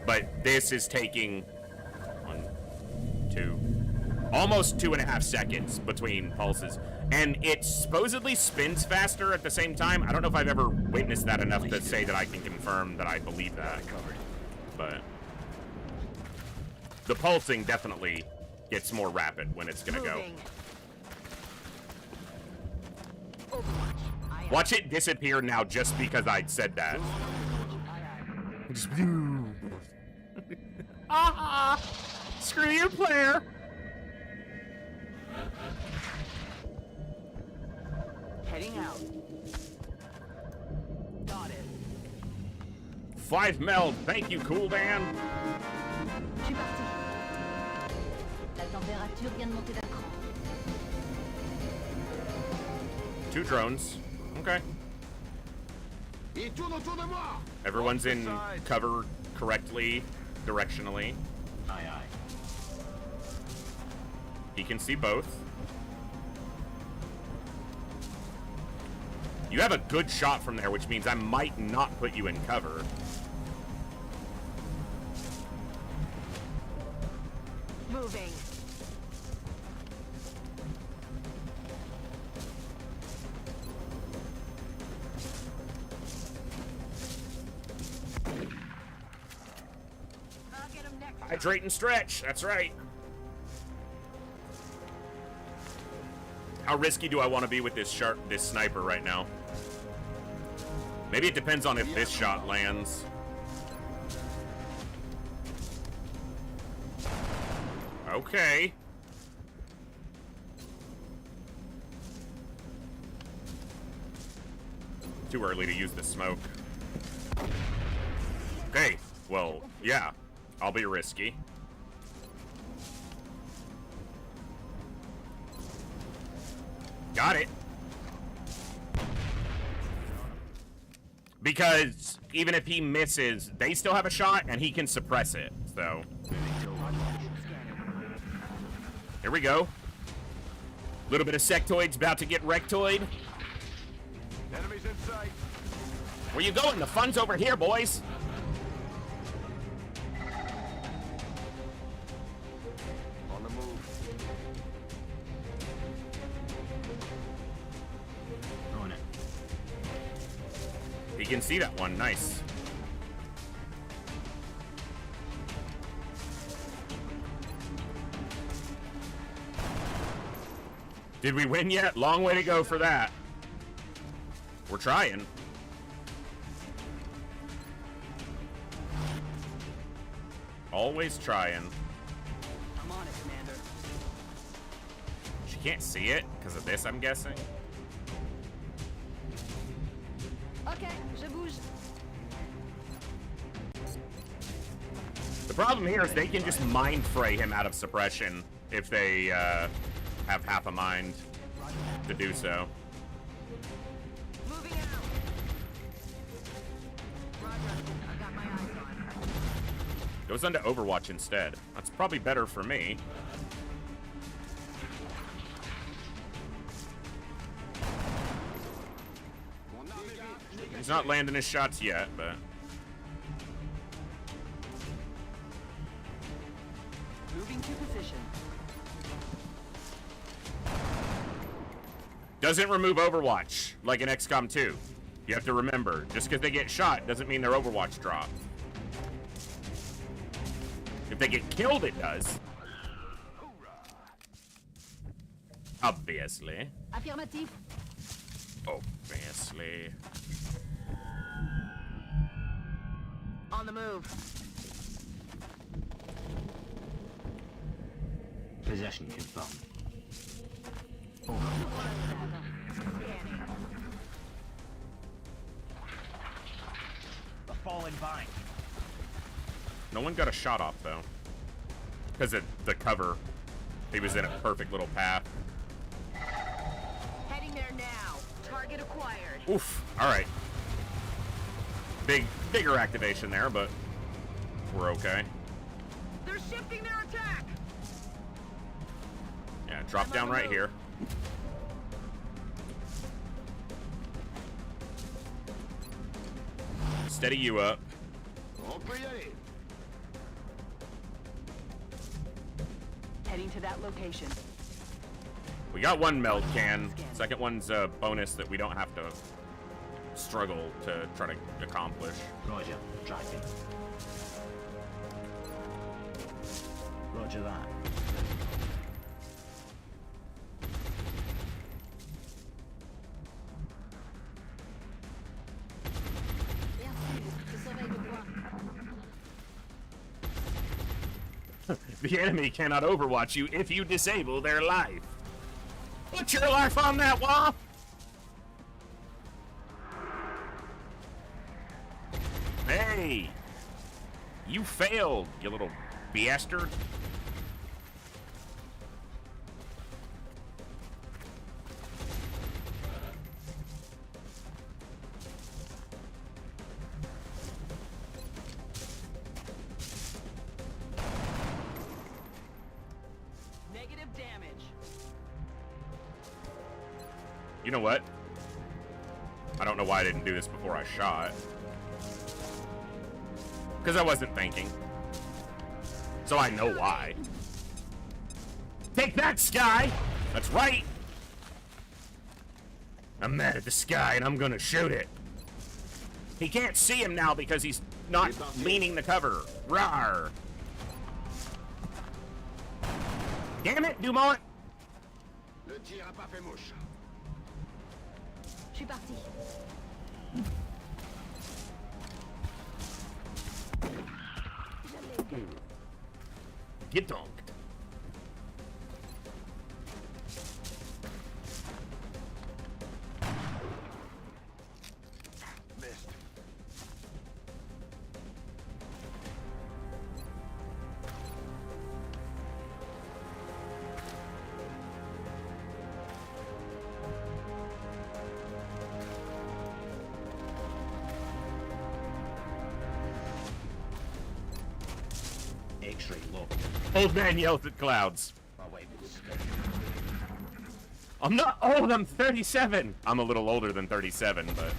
But this is taking 1, 2, almost 2.5 seconds between pulses. And it supposedly spins faster at the same time. I don't know if I've ever witnessed that enough to say that I can confirm that I believe that. But the pulsing definitely gets more rapid when it's gonna go. Watch it disappear now just because I said that. Just ah! Screw you, player! Heading out. Got it. 5 meld, thank you, Cool Dan. Je suis parti. La température vient de monter d'un cran. 2 drones. Okay. Everyone's in cover correctly, directionally. Aye, aye. He can see both. You have a good shot from there, which means I might not put you in cover. Moving. I'll get him next. Hydrate and stretch, that's right. How risky do I want to be with this sniper right now? Maybe it depends on if this shot lands. Okay. Too early to use the smoke. Okay, well, yeah. I'll be risky. Got it. Because even if he misses, they still have a shot and he can suppress it. So here we go. Little bit of sectoids about to get rectoid. Enemies in sight. Where you going? The fun's over here, boys. On the move. On it. He can see that one. Nice. Did we win yet? Long way to go for that. We're trying. Always trying. I'm on it, Commander. She can't see it because of this, I'm guessing. Ok, je bouge. The problem here is they can just mind fray him out of suppression if they have half a mind to do so. Moving out. Roger. I got my eyes on. Goes on to Overwatch instead. That's probably better for me. He's not landing his shots yet, but... Moving to position. Doesn't remove Overwatch, like in XCOM 2. You have to remember, just because they get shot doesn't mean their Overwatch drops. If they get killed, it does. Obviously. Affirmatif. Obviously. On the move. Possession confirmed. The fallen vine. No one got a shot off, though. Because of the cover. He was in a perfect little path. Heading there now. Target acquired. Oof. Alright. Bigger activation there, but we're okay. They're shifting their attack. Yeah, drop down right here. Steady you up. Heading to that location. We got one meld can. Second one's a bonus that we don't have to struggle to try to accomplish. Roger. Tracking. Roger that. The enemy cannot overwatch you if you disable their life. Put your life on that wall! Hey! You failed, you little bastard. Negative damage. You know what? I don't know why I didn't do this before I shot. Because I wasn't thinking. So I know why. Take that, Sky! That's right! I'm mad at the Sky and I'm gonna shoot it. He can't see him now because he's not leaning the cover. Rawr! Damn it, Dumont! Le tir a pas fait mouche. Je suis parti. Get dunked. Missed. X-ray low. Old man yells at clouds. My way was I'm not old, I'm 37. I'm a little older than 37, but...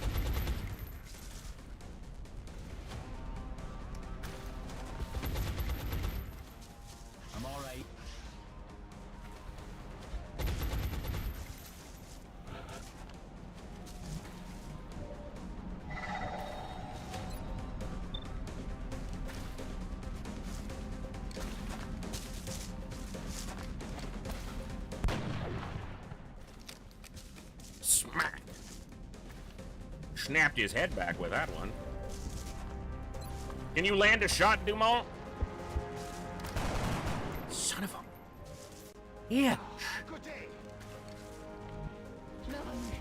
I'm alright. Smack. Snapped his head back with that one. Can you land a shot, Dumont? Son of a... Yeah. Côté. Je me remue.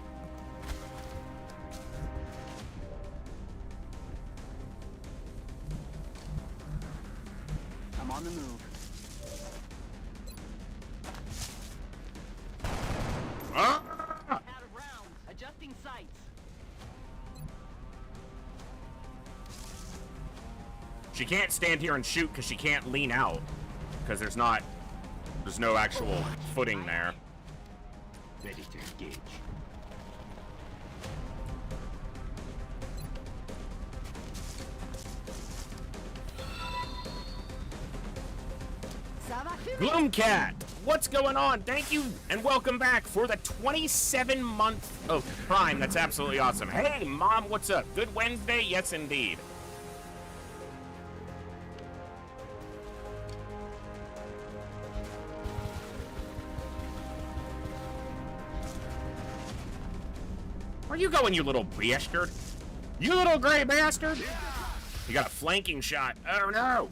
I'm on the move. Ah! Out of rounds. Adjusting sights. She can't stand here and shoot because she can't lean out. Because there's no actual footing there. Ready to engage. Ça va fumer. Gloomcat, what's going on? Thank you and welcome back for the 27-month of Prime. That's absolutely awesome. Hey, Mom, what's up? Good Wednesday? Yes, indeed. Where you going, you little bastard? You little gray bastard! You got a flanking shot. Oh no!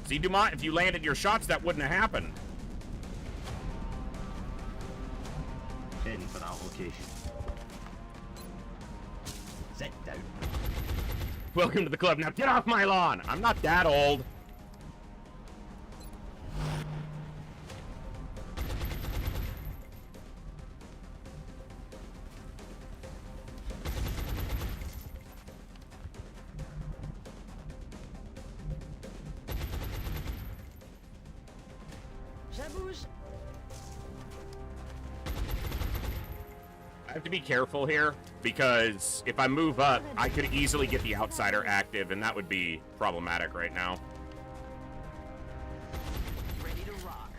See, Dumont, if you landed your shots, that wouldn't have happened. Heading for that location. Sit down. Welcome to the club. Now get off my lawn! I'm not that old. I have to be careful here, because if I move up, I could easily get the outsider active, and that would be problematic right now. Ready to rock.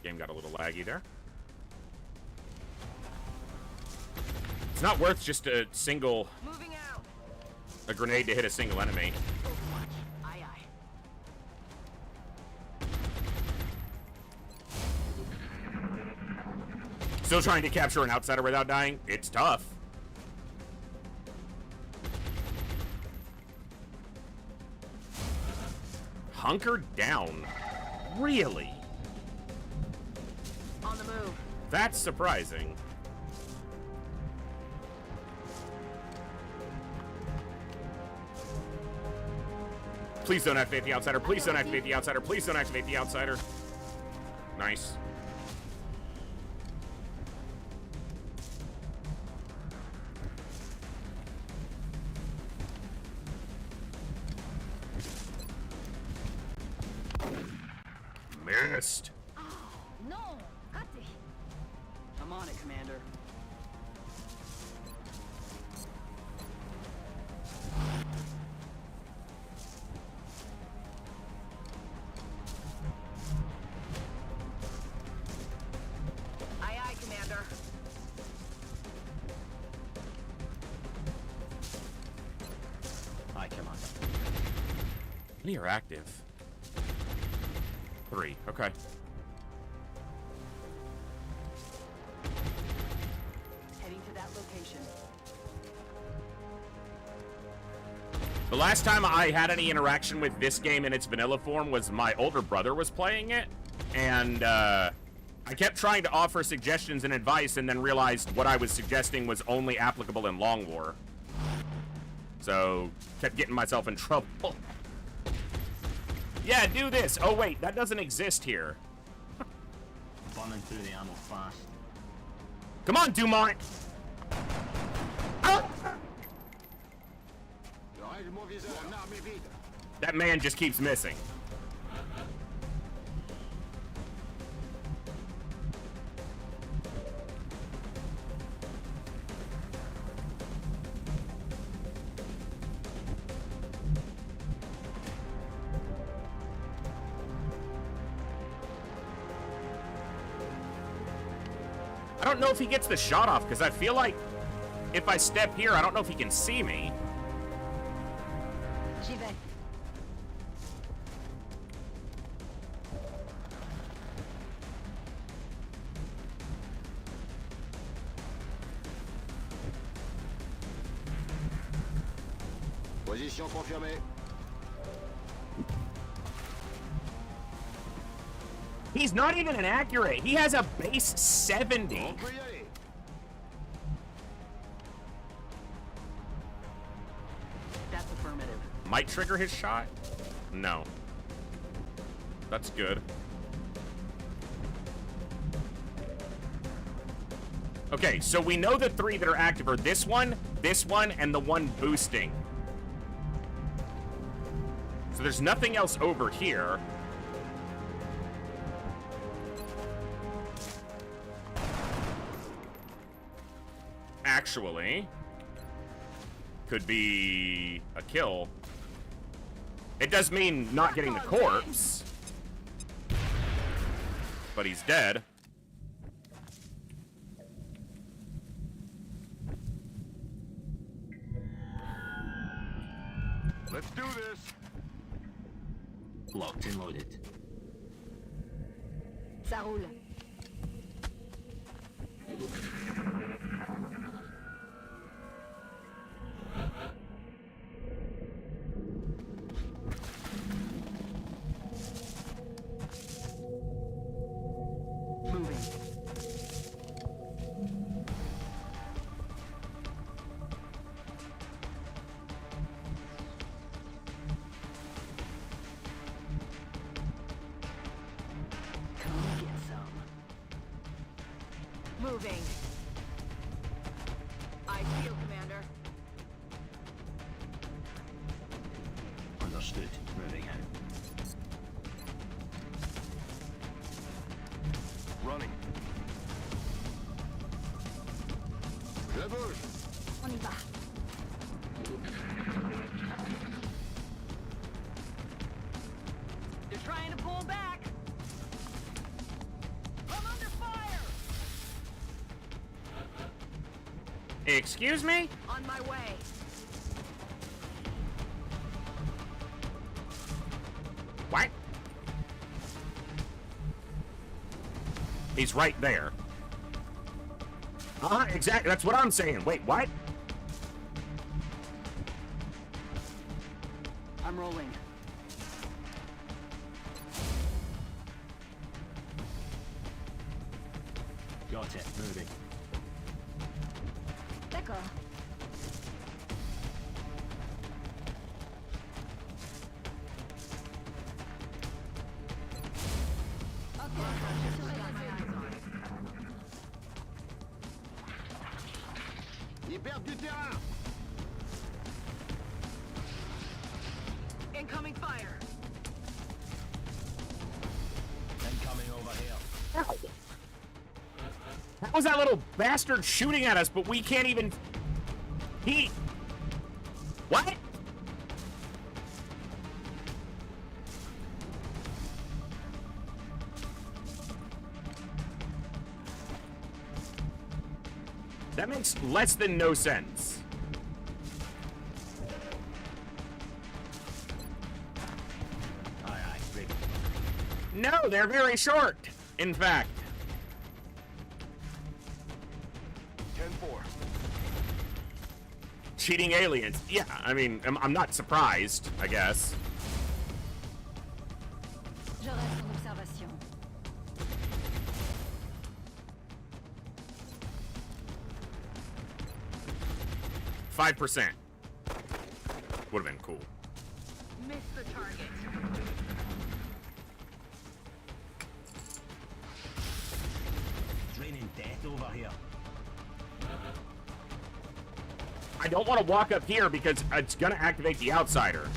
Game got a little laggy there. It's not worth just a single... Moving out. a grenade to hit a single enemy. Aye, aye. Still trying to capture an outsider without dying? It's tough. Hunkered down? Really? On the move. That's surprising. Please don't activate the outsider. Please don't activate the outsider. Please don't activate the outsider. Nice. Missed. No, Kate. I'm on it, Commander. Aye, aye, Commander. Aye, Commander. How many are active? 3. Okay. Heading to that location. The last time I had any interaction with this game in its vanilla form was my older brother was playing it, and I kept trying to offer suggestions and advice and then realized what I was suggesting was only applicable in Long War. So, kept getting myself in trouble. Yeah, do this! Oh wait, that doesn't exist here. Burning through the ammo fast. Come on, Dumont! Ah! That man just keeps missing. I don't know if he gets the shot off, because I feel like if I step here, I don't know if he can see me. J'y vais. Position confirmée. He's not even an accurate. He has a base 70. On peut y aller. That's affirmative. Might trigger his shot? No. That's good. Okay, so we know the 3 that are active are this one, and the one boosting. So there's nothing else over here. Actually, could be a kill. It does mean not getting the corpse, but he's dead. Let's do this. Locked and loaded. Ça roule. Moving. I feel, Commander. Understood. Moving out. Running. Je bouge. On y va. They're trying to pull back. I'm under fire. Excuse me? On my way. What? He's right there. Exactly. That's what I'm saying. Wait, what? I'm rolling. Got it. Moving. D'accord. Ils perdent du terrain. Incoming fire. Incoming over here. Ow. How was that little bastard shooting at us, but we can't even... He... What? That makes less than no sense. Aye, aye. Ready. No, they're very short, in fact. 10-4. Cheating aliens. Yeah, I mean, I'm not surprised, I guess. Je reste en observation. %. Would have been cool. Miss the target. Draining death over here. I don't want to walk up here because it's going to activate the outsider.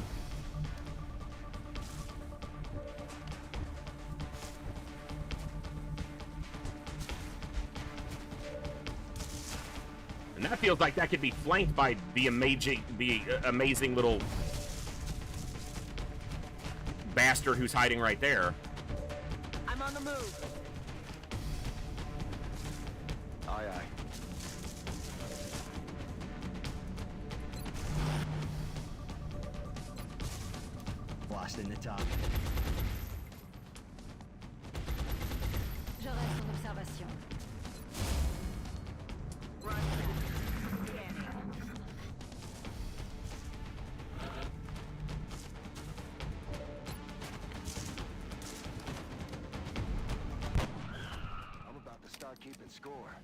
And that feels like that could be flanked by the amazing little bastard who's hiding right there. I'm on the move. Aye, aye. Blasting the target. Je reste en observation. I'm about to start keeping score.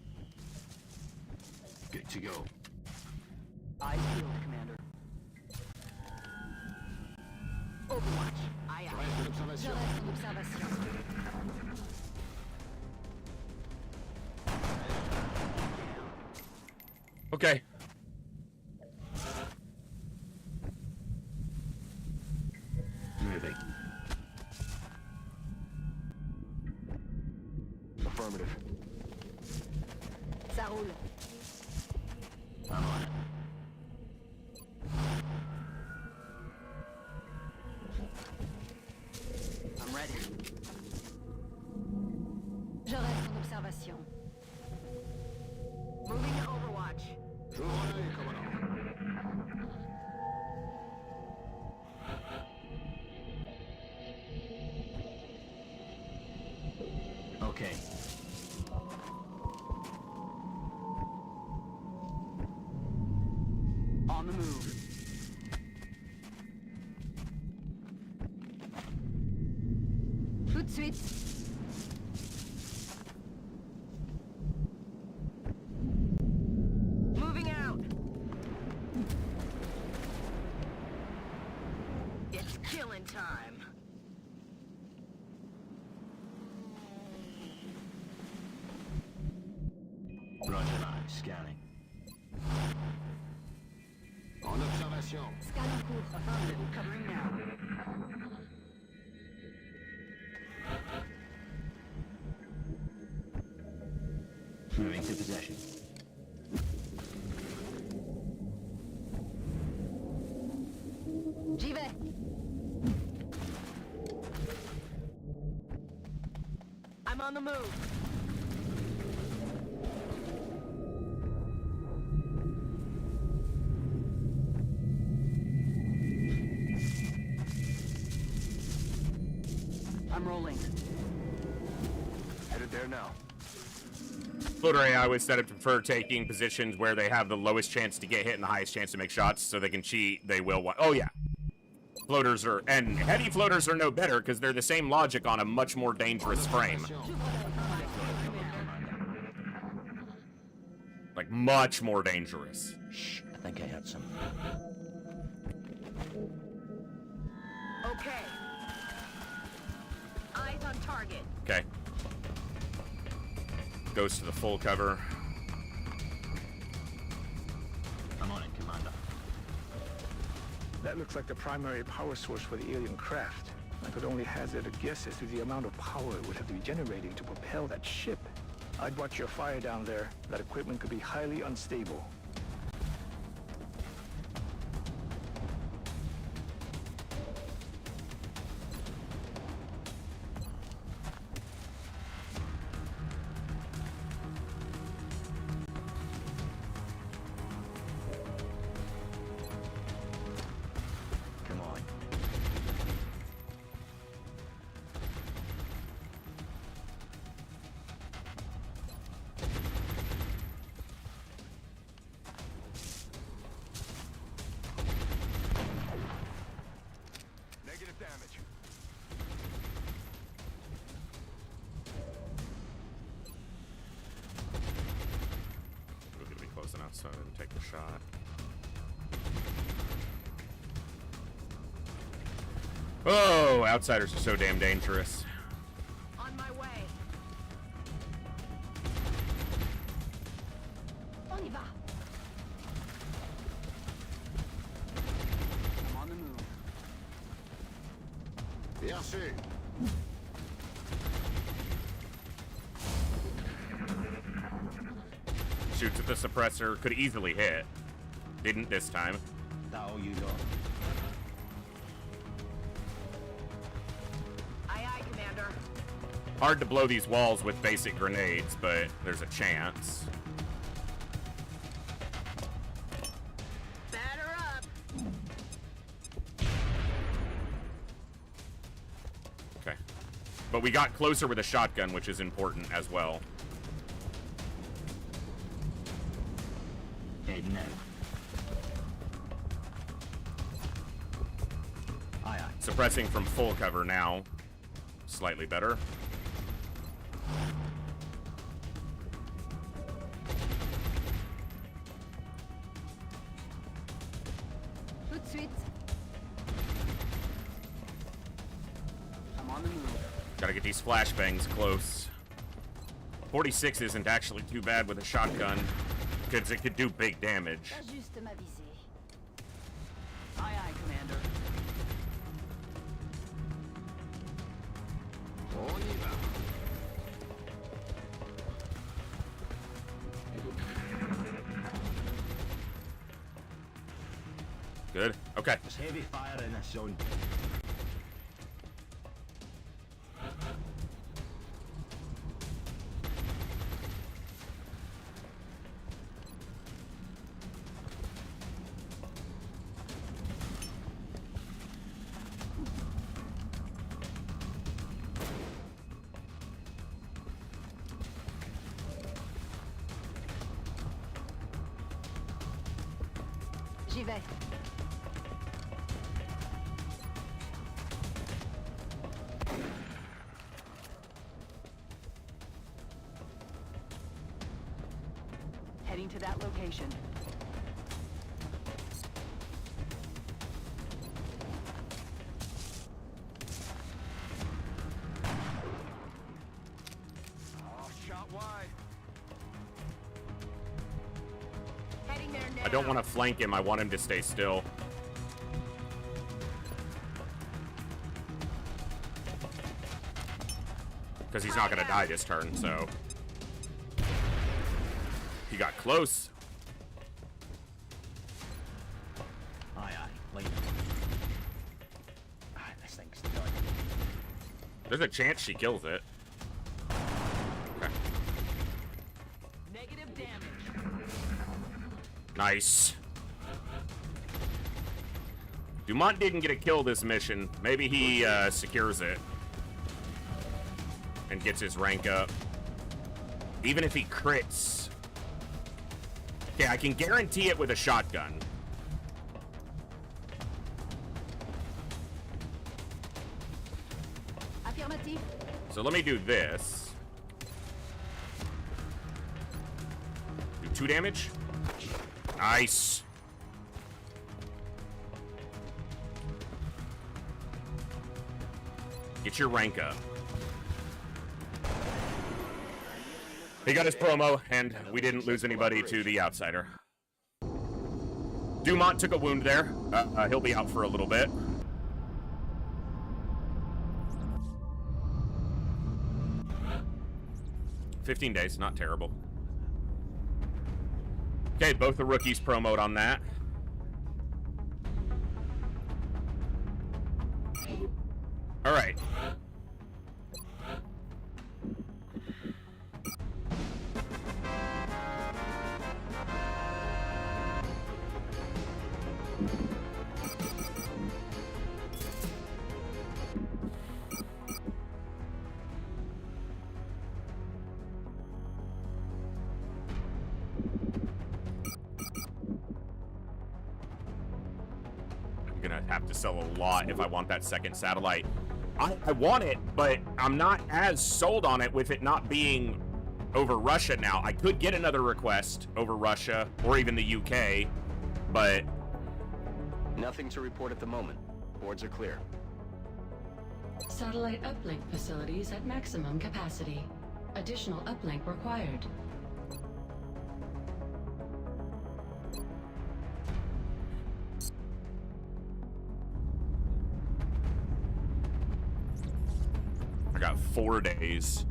Good to go. I feel, Commander. Overwatch. Aye, aye. Je reste en observation. Okay. Moving. Affirmative. Ça roule. I'm on it. I'm ready. Je reste en observation. Moving to Overwatch. move. Tout de suite. Moving out. It's killing time. Roger that. Scanning. En observation. Scan en cours. Affirmative. Covering now. Moving to possession. J'y vais. I'm on the move. I'm rolling. Headed there now. Floater AI was set up for taking positions where they have the lowest chance to get hit and the highest chance to make shots, so they can cheat. They will. Oh yeah, floaters are, and heavy floaters are no better because they're the same logic on a much more dangerous frame. Like much more dangerous. Shh, I think I heard some. Okay. Eyes on target. Okay. Goes to the full cover. I'm on it, Commander. That looks like the primary power source for the alien craft. I could only hazard a guess as to the amount of power it would have to be generating to propel that ship. I'd watch your fire down there. That equipment could be highly unstable. Come on. Negative damage. We're gonna be close enough so I didn't take the shot. Oh, outsiders are so damn dangerous. On my way. On y va. I'm on the move. Bien sûr. Shoots at the suppressor, could easily hit. Didn't this time. That all you got? Aye, aye, Commander. Hard to blow these walls with basic grenades, but there's a chance. Batter up. Okay. But we got closer with a shotgun, which is important as well. Heading out. Aye, aye. Suppressing from full cover now. Slightly better. Tout de suite. I'm on the move. Gotta get these flashbangs close. 46 isn't actually too bad with a shotgun, because it could do big damage. J'ajuste ma visée. Aye, aye, Commander. On y va. Good. Okay. There's heavy fire in this zone. J'y vais. vais. Heading to that location. Oh, shot wide. Heading there now. I don't want to flank him. I want him to stay still. Because he's not going to die this turn, so... He got close. Aye, aye. Like... Ah, this thing's done. There's a chance she kills it. Okay. Negative damage. Nice. Dumont didn't get a kill this mission. Maybe he secures it. And gets his rank up. Even if he crits. Okay, I can guarantee it with a shotgun. Affirmatif. So let me do this. Do 2 damage. Nice. Get your rank up. He got his promo, and we didn't lose anybody to the outsider. Dumont took a wound there. He'll be out for a little bit. $15 days, not terrible. Okay, both the rookies promoed on that. All right. I'm gonna have to sell a lot if I want that second satellite. I want it, but I'm not as sold on it with it not being over Russia now. I could get another request over Russia or even the UK, but... Nothing to report at the moment. Boards are clear. Satellite uplink facilities at maximum capacity. Additional uplink required. I got 4 days.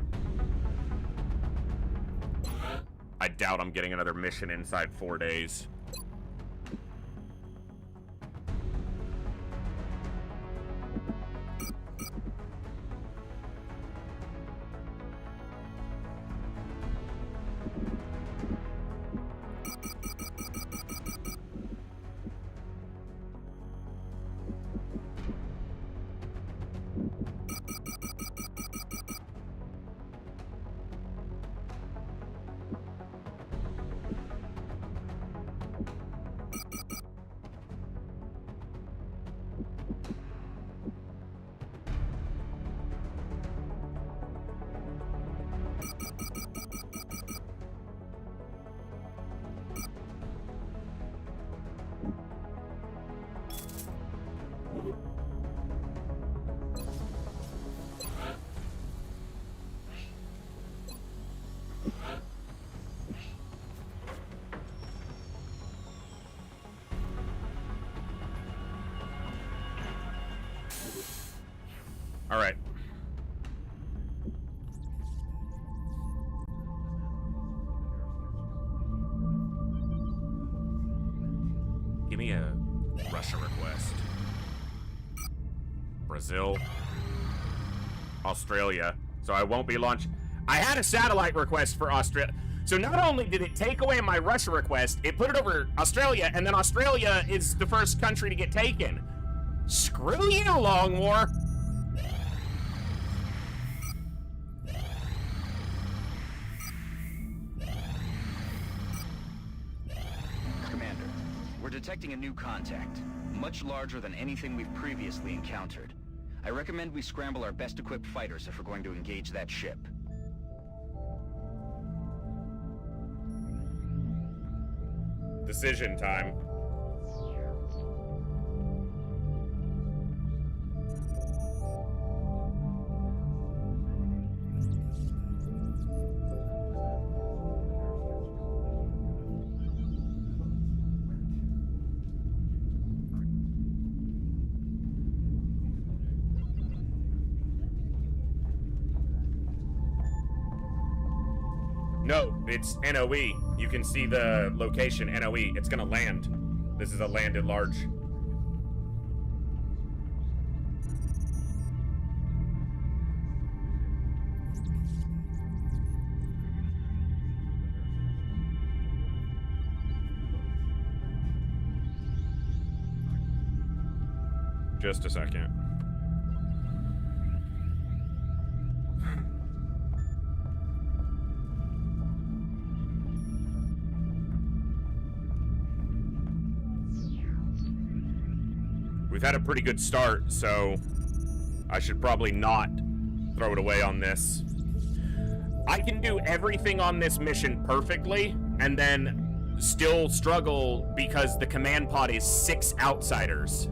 I doubt I'm getting another mission inside 4 days. All right. Give me a Russia request. Brazil. Australia. So I won't be launched. I had a satellite request for Australia. So not only did it take away my Russia request, it put it over Australia, and then Australia is the first country to get taken. Screw you, Long War. detecting a new contact, much larger than anything we've previously encountered. I recommend we scramble our best-equipped fighters if we're going to engage that ship. Decision time. No, it's NOE. You can see the location, NOE. It's gonna land. This is a land at large. Just a second. We've had a pretty good start, so I should probably not throw it away on this. I can do everything on this mission perfectly, and then still struggle because the command pod is 6 outsiders.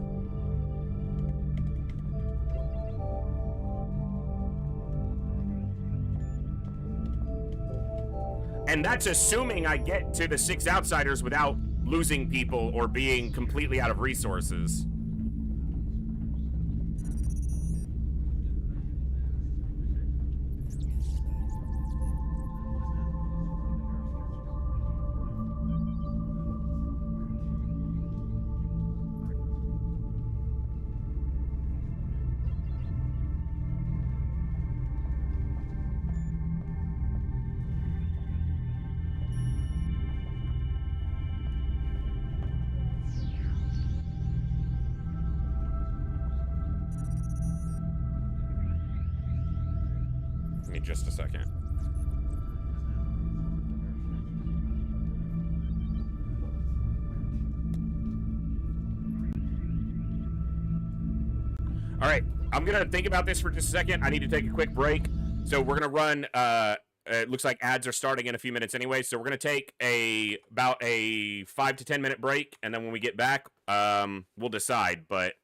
And that's assuming I get to the 6 outsiders without losing people or being completely out of resources. Give me just a second. All right, I'm gonna think about this for just a second. I need to take a quick break. So we're gonna run, it looks like ads are starting in a few minutes anyway. So we're gonna take about a 5 to 10 minute break. And then when we get back, we'll decide, but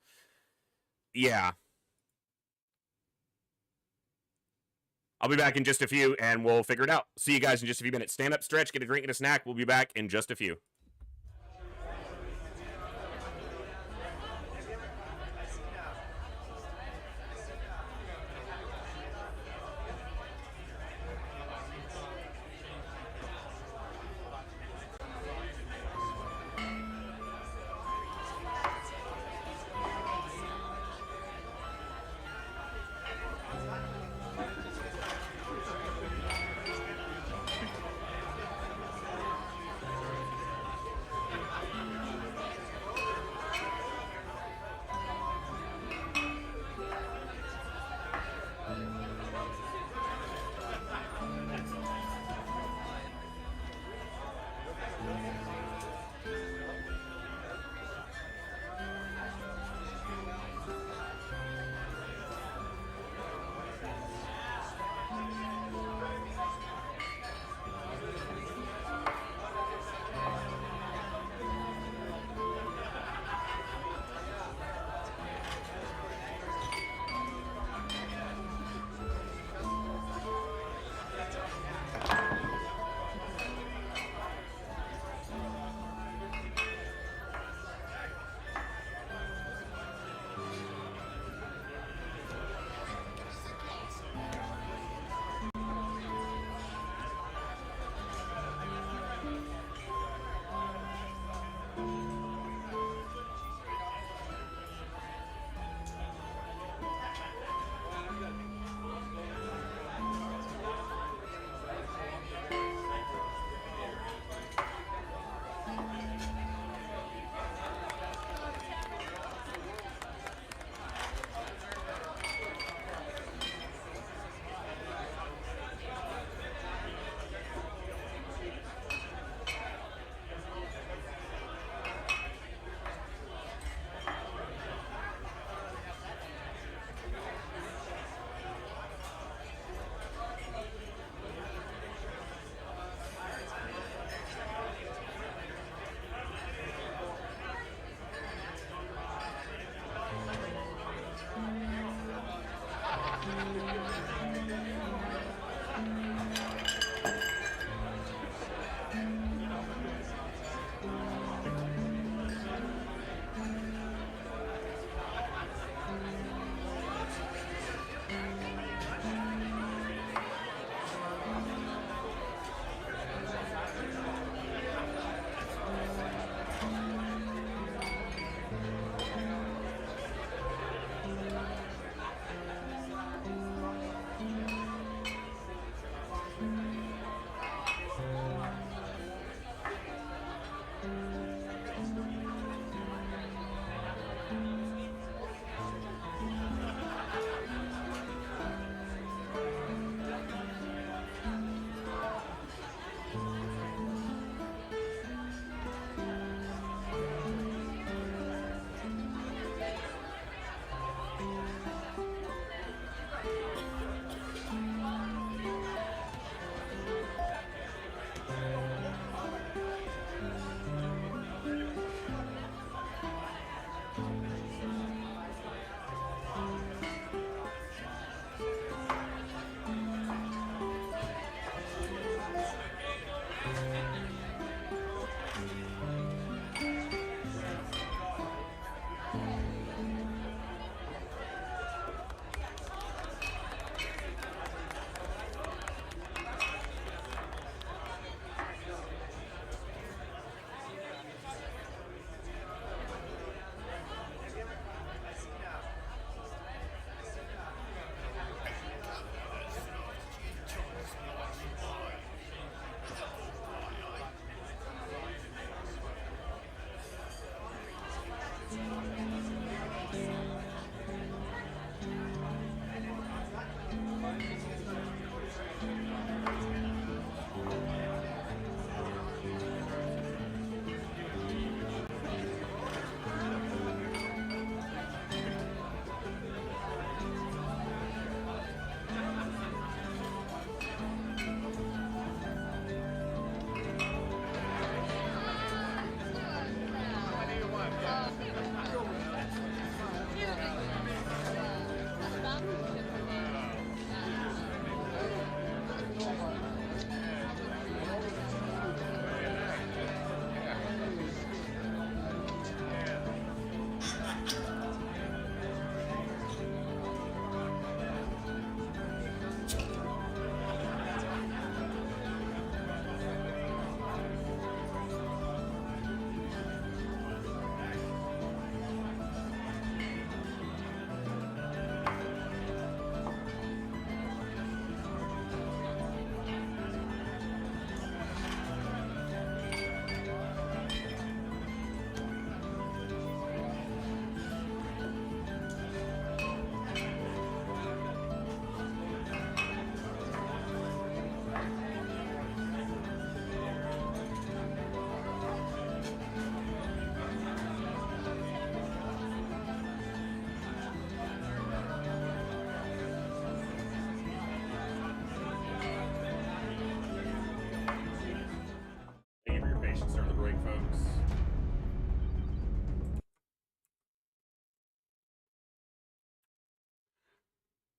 yeah. I'll be back in just a few, and we'll figure it out. See you guys in just a few minutes. Stand up, stretch, get a drink and a snack. We'll be back in just a few.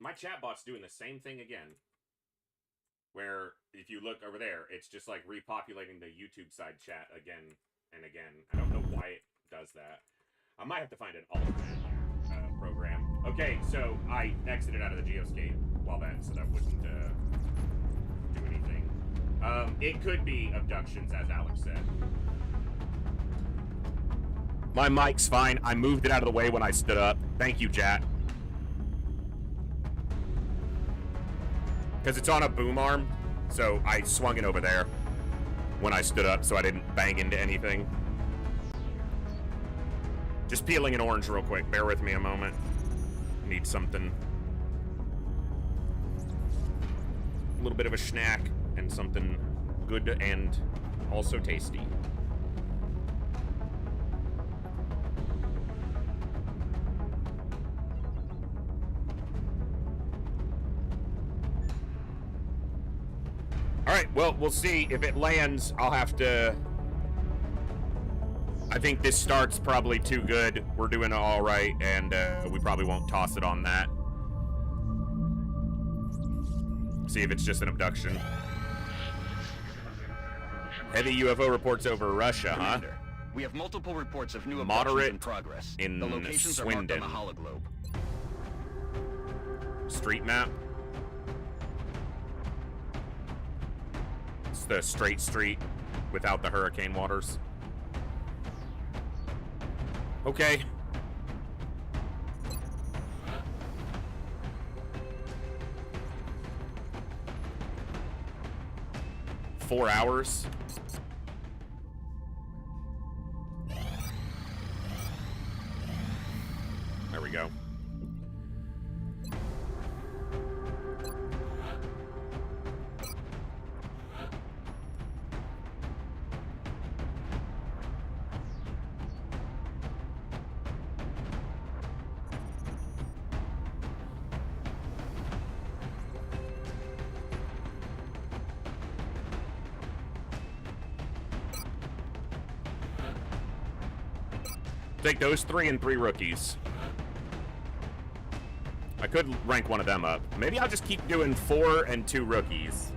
My chatbot's doing the same thing again. Where, if you look over there, it's just like repopulating the YouTube side chat again and again. I don't know why it does that. I might have to find an alternate program. Okay, so I exited out of the Geoscape while that, so that wouldn't do anything. It could be abductions, as Alex said. My mic's fine. I moved it out of the way when I stood up. Thank you, chat. Because it's on a boom arm, so I swung it over there when I stood up so I didn't bang into anything. Just peeling an orange real quick. Bear with me a moment. Need something. A little bit of a snack and something good and also tasty. Alright, well, we'll see. If it lands, I'll have to... I think this start's probably too good. We're doing alright, and we probably won't toss it on that. See if it's just an abduction. Heavy UFO reports over Russia, Commander, we have multiple reports of new abductions Moderate in progress. in The locations Swindon. are marked on the hologlobe. Street map. It's the straight street without the hurricane waters. Okay. Four hours. There we go. Take those 3 and 3 rookies. I could rank one of them up. Maybe I'll just keep doing 4 and 2 rookies.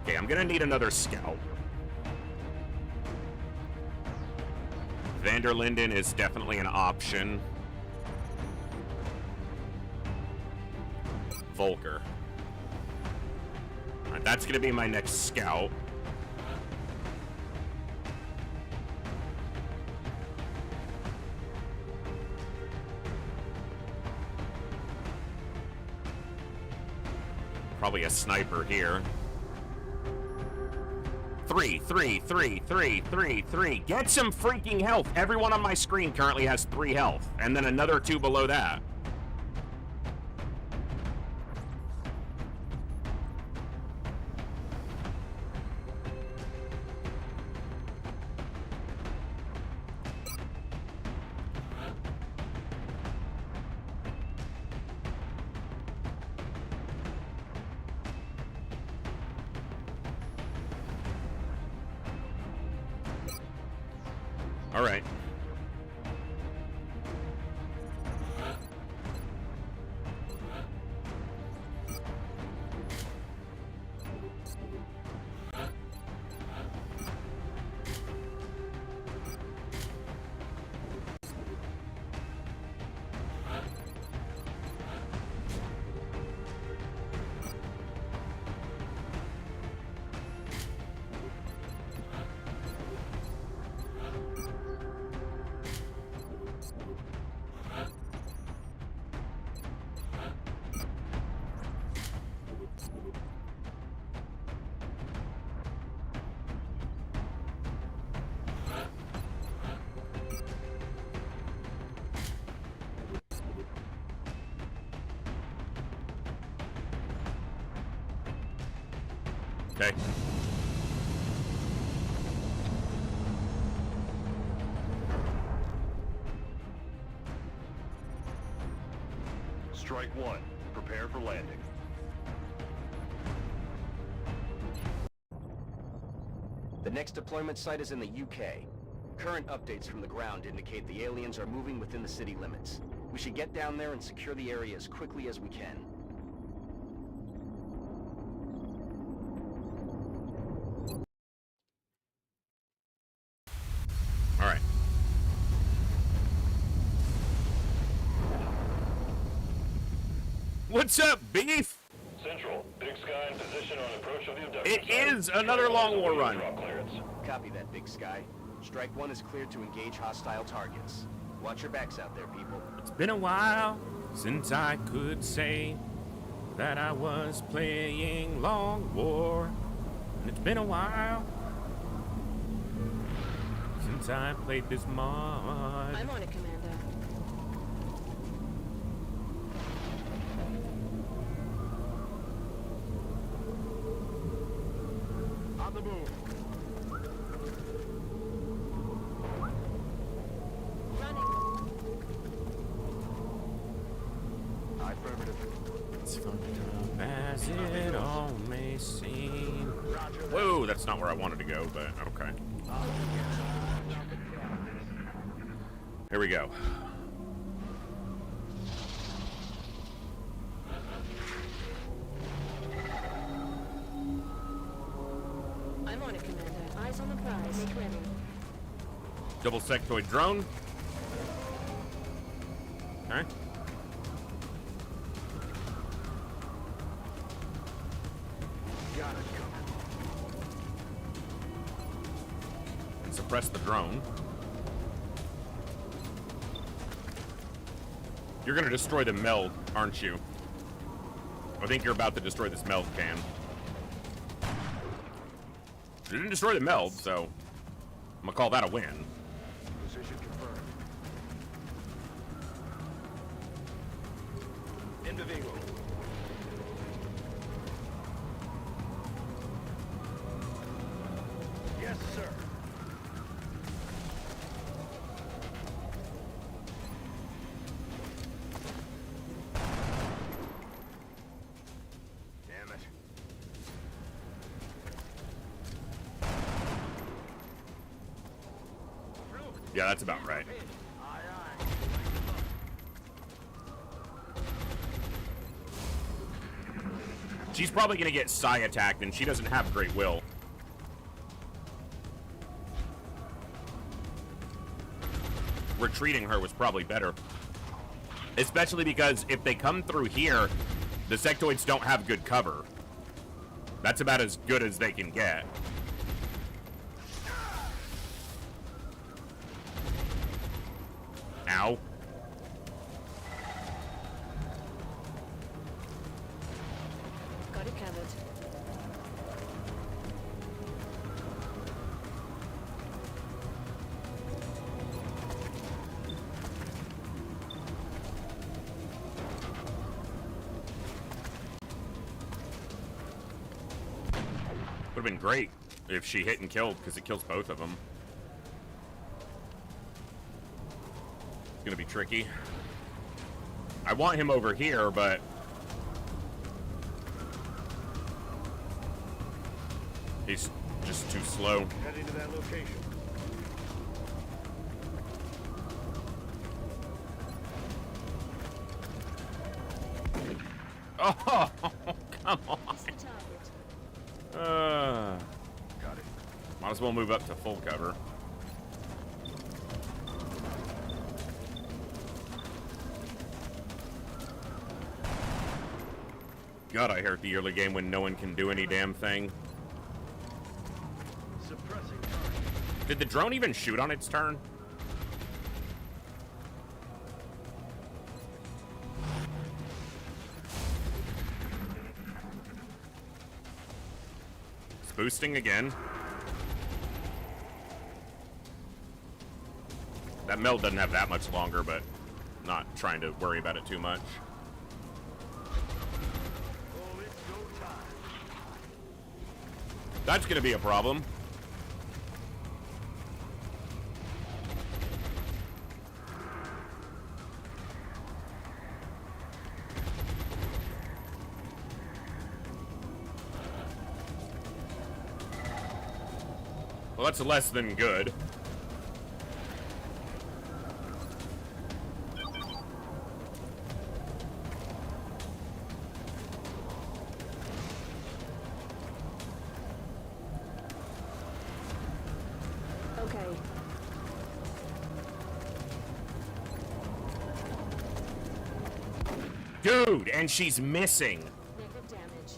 Okay, I'm gonna need another scout. Vander Linden is definitely an option. Volker. Alright, that's gonna be my next scout. Probably a sniper here. 3, 3, 3, 3, 3, 3. Get some freaking health. Everyone on my screen currently has 3 health. And then another 2 below that. All right. Okay. Strike 1. Prepare for landing. The next deployment site is in the UK. Current updates from the ground indicate the aliens are moving within the city limits. We should get down there and secure the area as quickly as we can. All right. What's up, Beef? Central, Big Sky in position on approach of the abduction It site. is another long war run. Drop clearance. Copy that, Big Sky. Strike 1 is cleared to engage hostile targets. Watch your backs out there, people. It's been a while since I could say that I was playing Long War. And it's been a while since I played this mod. I'm on it, Commander. On the move. Affirmative. It's fucked up as it all may seem. Whoa, that's not where I wanted to go, but okay. Here we go. I'm on it, Commander. Eyes on the prize. Make ready. Double sectoid drone. Okay. Got it coming. And suppress the drone. You're gonna destroy the meld, aren't you? I think you're about to destroy this meld can. You didn't destroy the meld, so I'm gonna call that a win. Position confirmed. Individual. Yes, sir. Damn it. Yeah, that's about right. She's probably gonna get Psy attacked, and she doesn't have great will. Retreating her was probably better. Especially because if they come through here, the sectoids don't have good cover. That's about as good as they can get. Ow. Got it covered. Would have been great if she hit and killed, because it kills both of them. It's gonna be tricky. I want him over here, but he's just too slow. Heading to that location. Oh, come on. Got it. Might as well move up to full cover. God, I hate the early game when no one can do any damn thing. Suppressing target. Did the drone even shoot on its turn? It's boosting again. That meld doesn't have that much longer, but not trying to worry about it too much. Oh, it's go time. That's gonna be a problem. Well, that's less than good. Dude, and she's missing. Negative damage.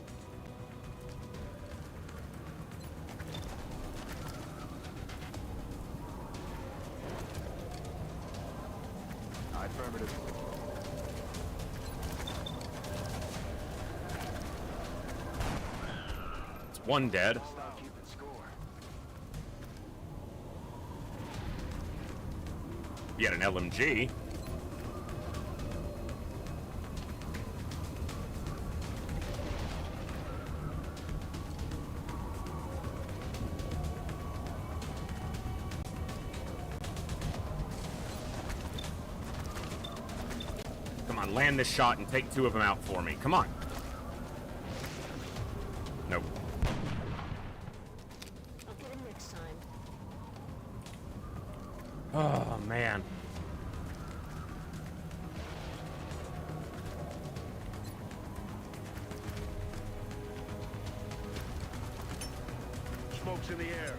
Affirmative. It's one dead. Stop keeping score. You had an LMG. Come on, land this shot and take 2 of them out for me. Come on. Nope. I'll get him next time. Oh, man. Smoke's in the air.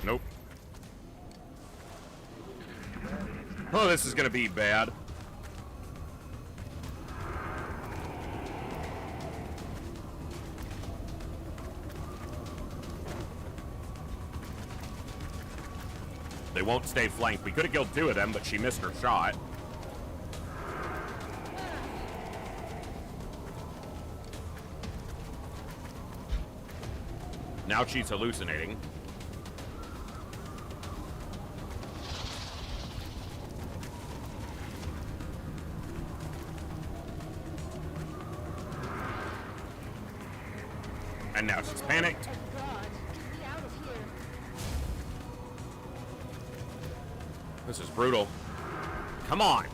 Nope. Oh, this is gonna be bad. They won't stay flanked. We could have killed 2 of them, but she missed her shot. Now she's hallucinating. And now she's panicked. Oh God, get me out of here. This is brutal. Come on.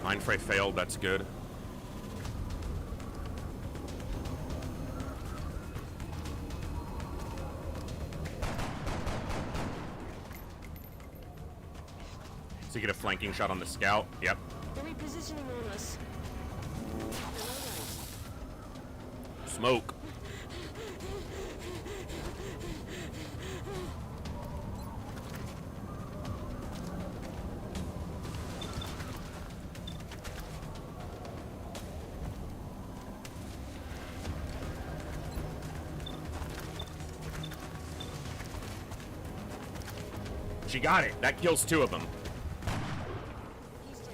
Mind fray failed, that's good. Does he get a flanking shot on the scout? Yep. They're repositioning on us. Smoke. She got it. That kills 2 of them. He's down.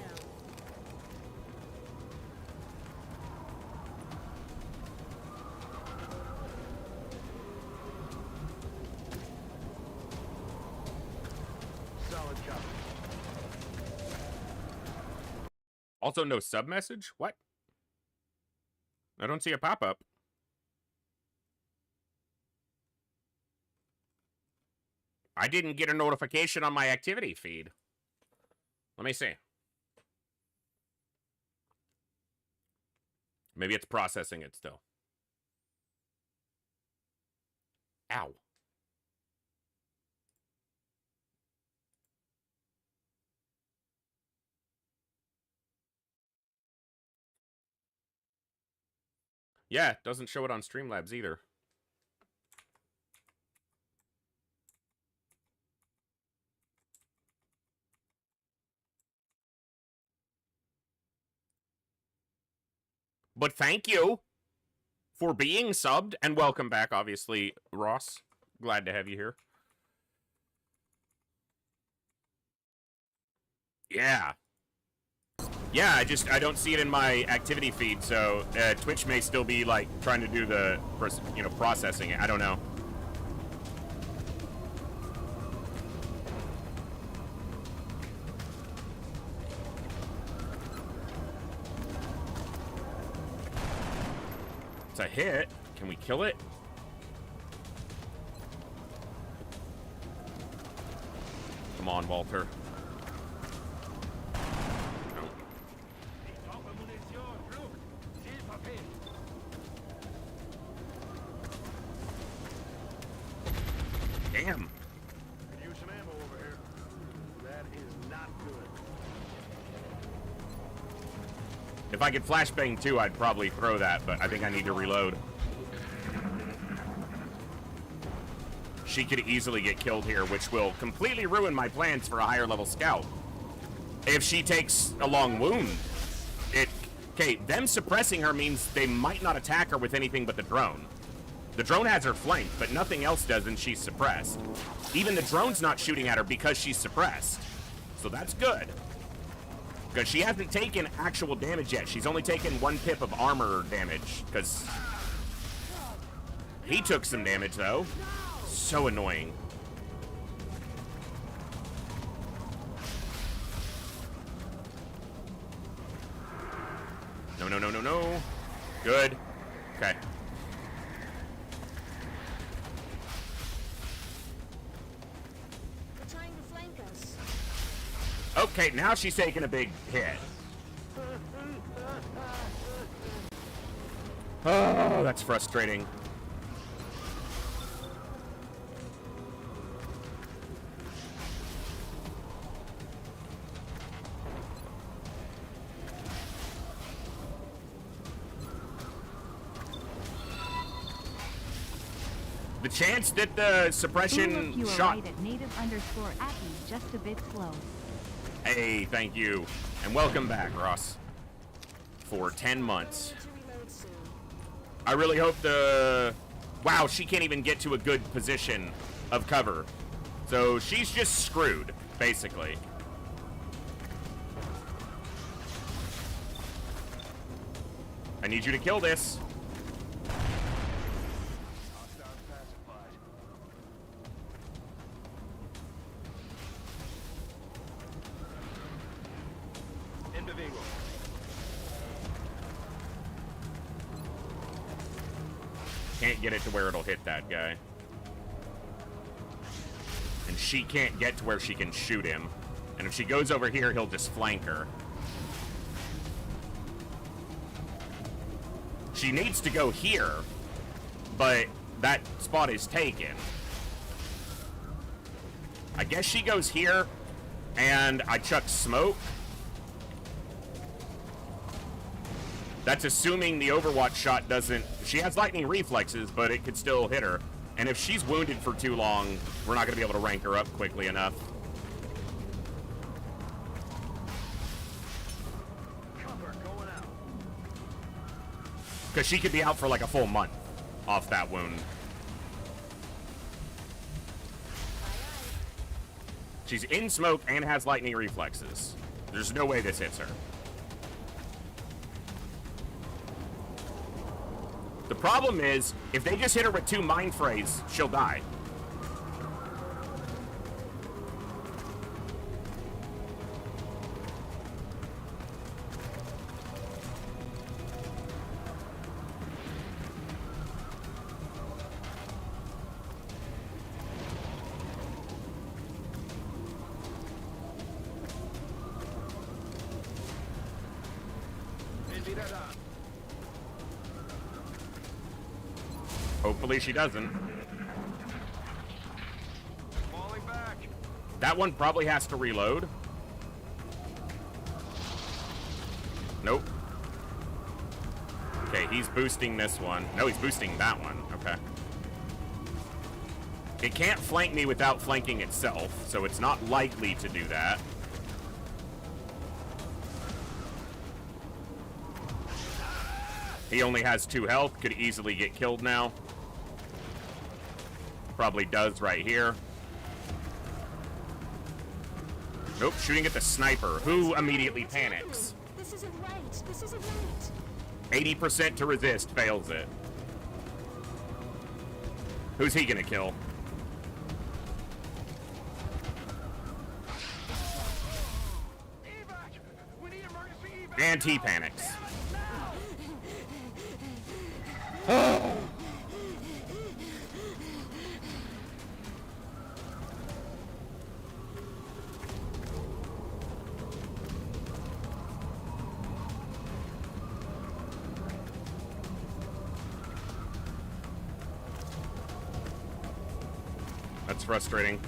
Solid copy. Also, no sub message? What? I don't see a pop up. I didn't get a notification on my activity feed. Let me see. Maybe it's processing it still. Ow. Yeah, it doesn't show it on Streamlabs either. But thank you for being subbed, and welcome back, obviously, Ross. Glad to have you here. Yeah. Yeah, I don't see it in my activity feed, so Twitch may still be, like, trying to do the, processing it. I don't know. It's a hit. Can we kill it? Come on, Walter. No. If I could flashbang too, I'd probably throw that, but I think I need to reload. She could easily get killed here, which will completely ruin my plans for a higher level scout. If she takes a long wound, okay, them suppressing her means they might not attack her with anything but the drone. The drone has her flanked, but nothing else does, and she's suppressed. Even the drone's not shooting at her because she's suppressed. So that's good. Because she hasn't taken actual damage yet. She's only taken 1 pip of armor damage, because he took some damage, though. So annoying. No, no, no, no, no. Good. Okay. They're trying to flank us. Okay, now she's taking a big hit. Oh, that's frustrating. The chance that the suppression you were shot... right at native_Aki, just a bit slow. Hey, thank you. And welcome back, Ross. For 10 months. I really hope the... Wow, she can't even get to a good position of cover. So she's just screwed, basically. I need you to kill this. Can't get it to where it'll hit that guy. And she can't get to where she can shoot him. And if she goes over here, he'll just flank her. She needs to go here, but that spot is taken. I guess she goes here, and I chuck smoke. That's assuming the Overwatch shot doesn't... She has lightning reflexes, but it could still hit her. And if she's wounded for too long, we're not going to be able to rank her up quickly enough. Because she could be out for like a full month off that wound. She's in smoke and has lightning reflexes. There's no way this hits her. The problem is, if they just hit her with 2 mind frays, she'll die. Hopefully she doesn't. Falling back. That one probably has to reload. Nope. Okay, he's boosting this one. No, he's boosting that one. Okay. It can't flank me without flanking itself, so it's not likely to do that. He only has 2 health, could easily get killed now. Probably does right here. Nope, shooting at the sniper, who immediately panics. This isn't right. This isn't right. 80% to resist, fails it. Who's he gonna kill? And he panics. That's frustrating.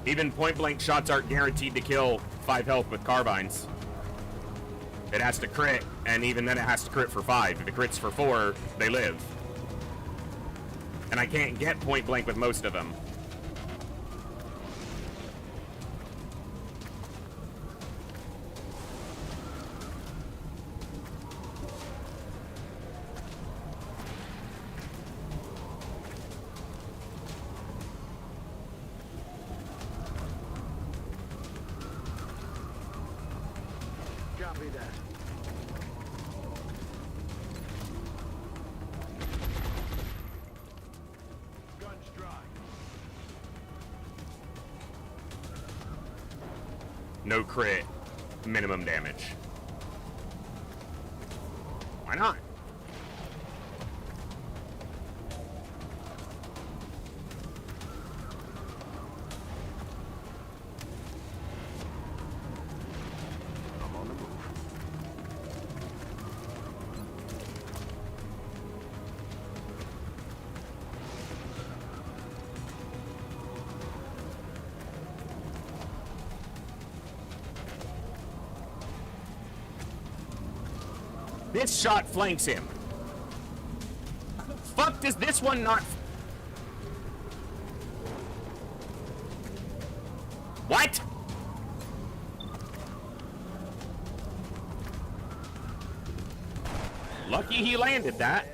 Even point-blank shots aren't guaranteed to kill 5 health with carbines. It has to crit, and even then it has to crit for 5. If it crits for 4, they live. And I can't get point-blank with most of them. Copy that. Guns dry. No crit, minimum damage. Why not? I'm on the move. This shot flanks him. Fuck does this one not... What? Lucky he landed that.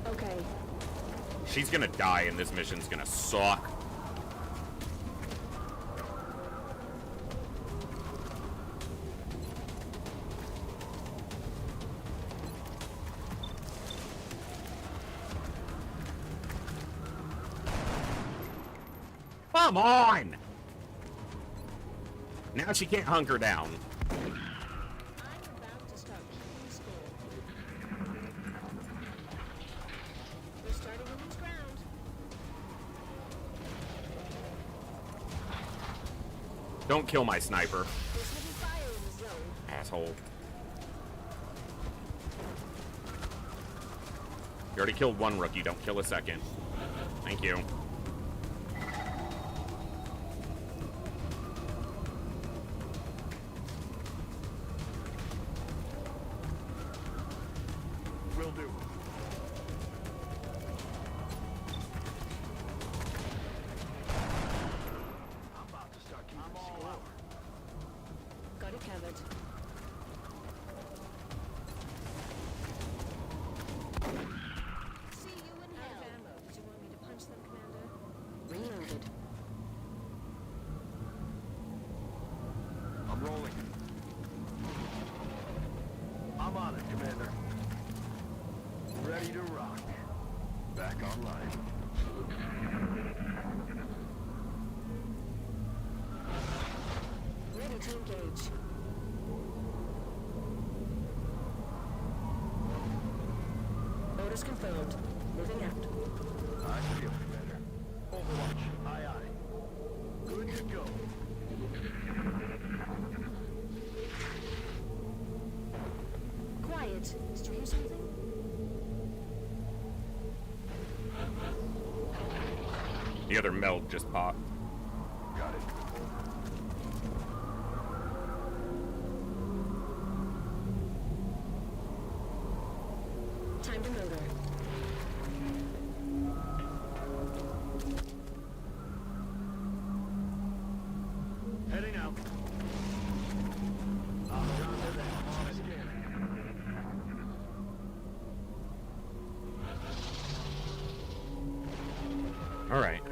Okay. She's gonna die and this mission's gonna suck. Come on! Now she can't hunker down. I'm about to start keeping score. We're starting on loose ground. Don't kill my sniper, There's heavy fire in the zone. asshole. You already killed one rookie, don't kill a second. Thank you. Will do. I'm about to start keeping score. Got it covered. See you in hell. Out of ammo. Did you want me to punch them, Commander? Reloaded. I'm rolling. I'm on it, Commander. Ready to rock. Back online. Ready to engage. Orders confirmed. Moving out. I feel, Commander. Overwatch. Aye, aye. Good to go. Quiet. Did you hear something? The other meld just popped. Got it. Time to motor. Heading out. I'm on to that. On it. All right.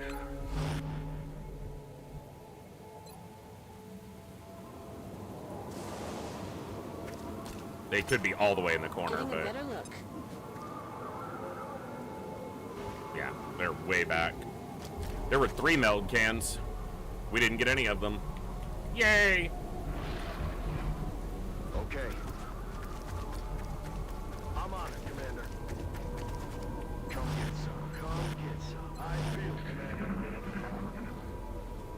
They could be all the way in the corner, Getting a but better look. yeah, they're way back. There were 3 meld cans. We didn't get any of them. Yay! Okay. I'm on it, Commander. Come get some. Come get some. I feel, Commander.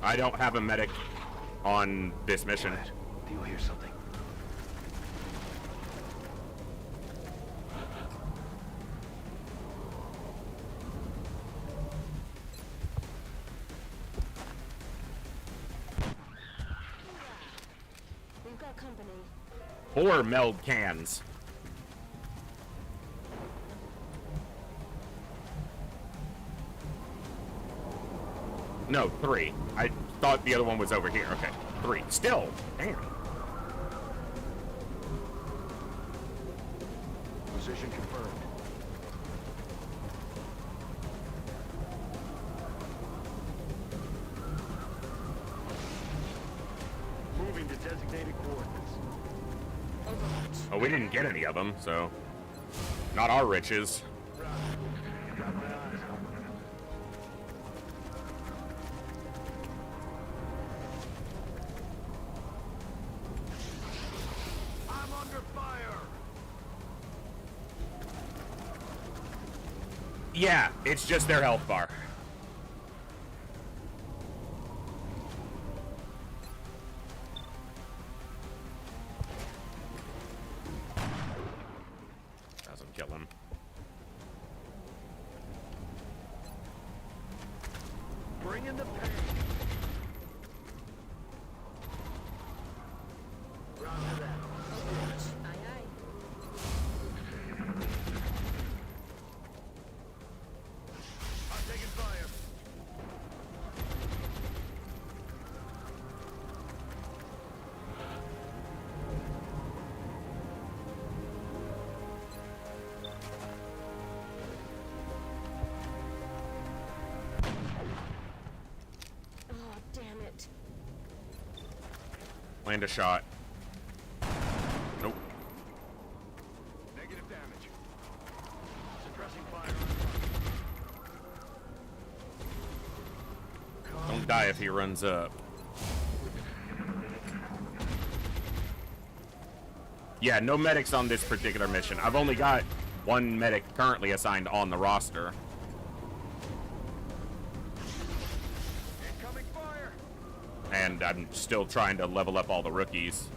I don't have a medic on this mission. Do you hear something? Or meld cans. No, 3. I thought the other one was over here. Okay, 3. Still, damn. Position confirmed. Moving to designated coordinates. Oh, we didn't get any of them, so not our riches. Got my eyes. I'm under fire. Yeah, it's just their health bar. Doesn't kill him. Bring in the pain. Roger that. I'm taking fire. Oh, damn it. Land a shot. Nope. Negative damage. Suppressing fire. Don't die if he runs up. Yeah, no medics on this particular mission. I've only got one medic currently assigned on the roster. Incoming fire. And I'm still trying to level up all the rookies.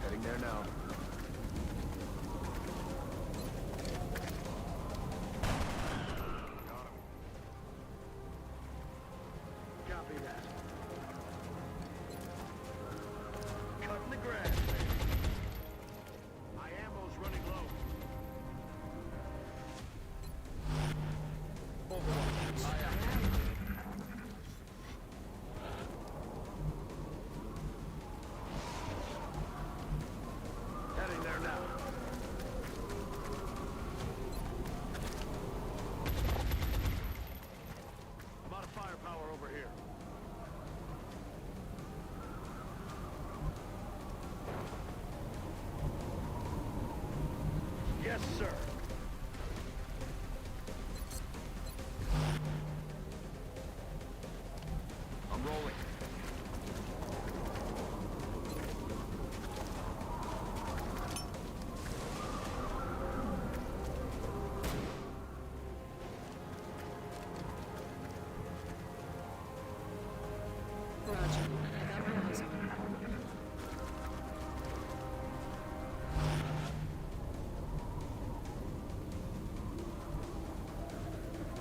Heading there now. Copy that. Cutting the grass. My ammo's running low. Overwatch. Aye, aye. Heading there now. I'm out of firepower over here. Yes, sir. I'm rolling. Roger. I got my eyes on him.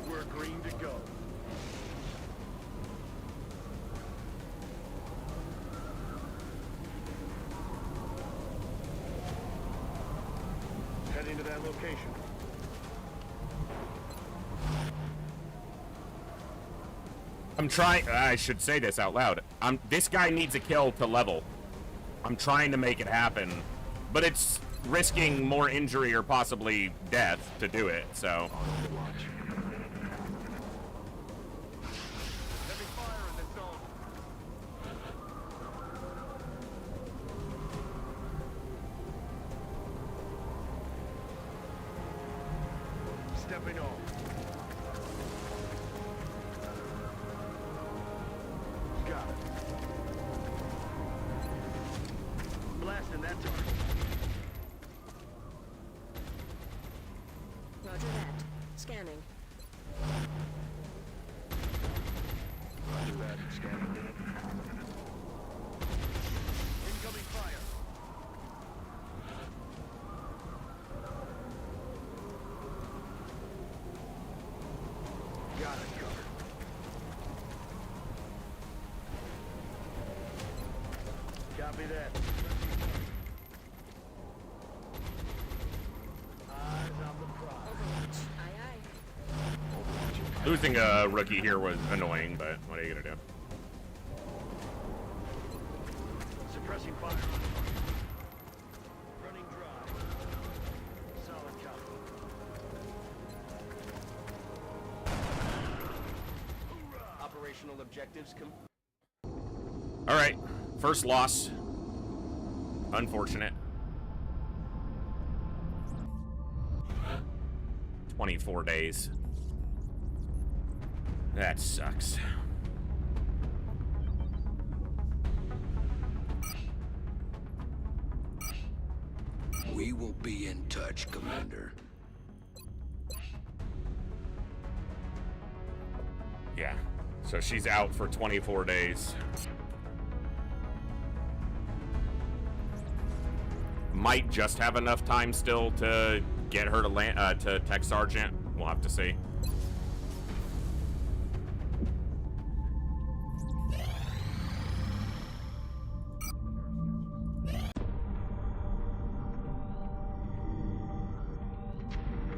We're green to go. Heading to that location. I'm trying. I should say this out loud. This guy needs a kill to level. I'm trying to make it happen, but it's risking more injury or possibly death to do it. So. Overwatch. Heavy fire in this zone. Stepping off. Got it. Blasting that target. Roger that. Scanning. Roger that. Scanning. Incoming fire. Got it covered. Copy that. Losing a rookie here was annoying, but what are you gonna do? Suppressing fire. Running dry. Solid copy. Operational objectives All right, first loss. Unfortunate. 24 days. That sucks. We will be in touch, Commander. Yeah, so she's out for 24 days. Might just have enough time still to get her to land to Tech Sergeant. We'll have to see.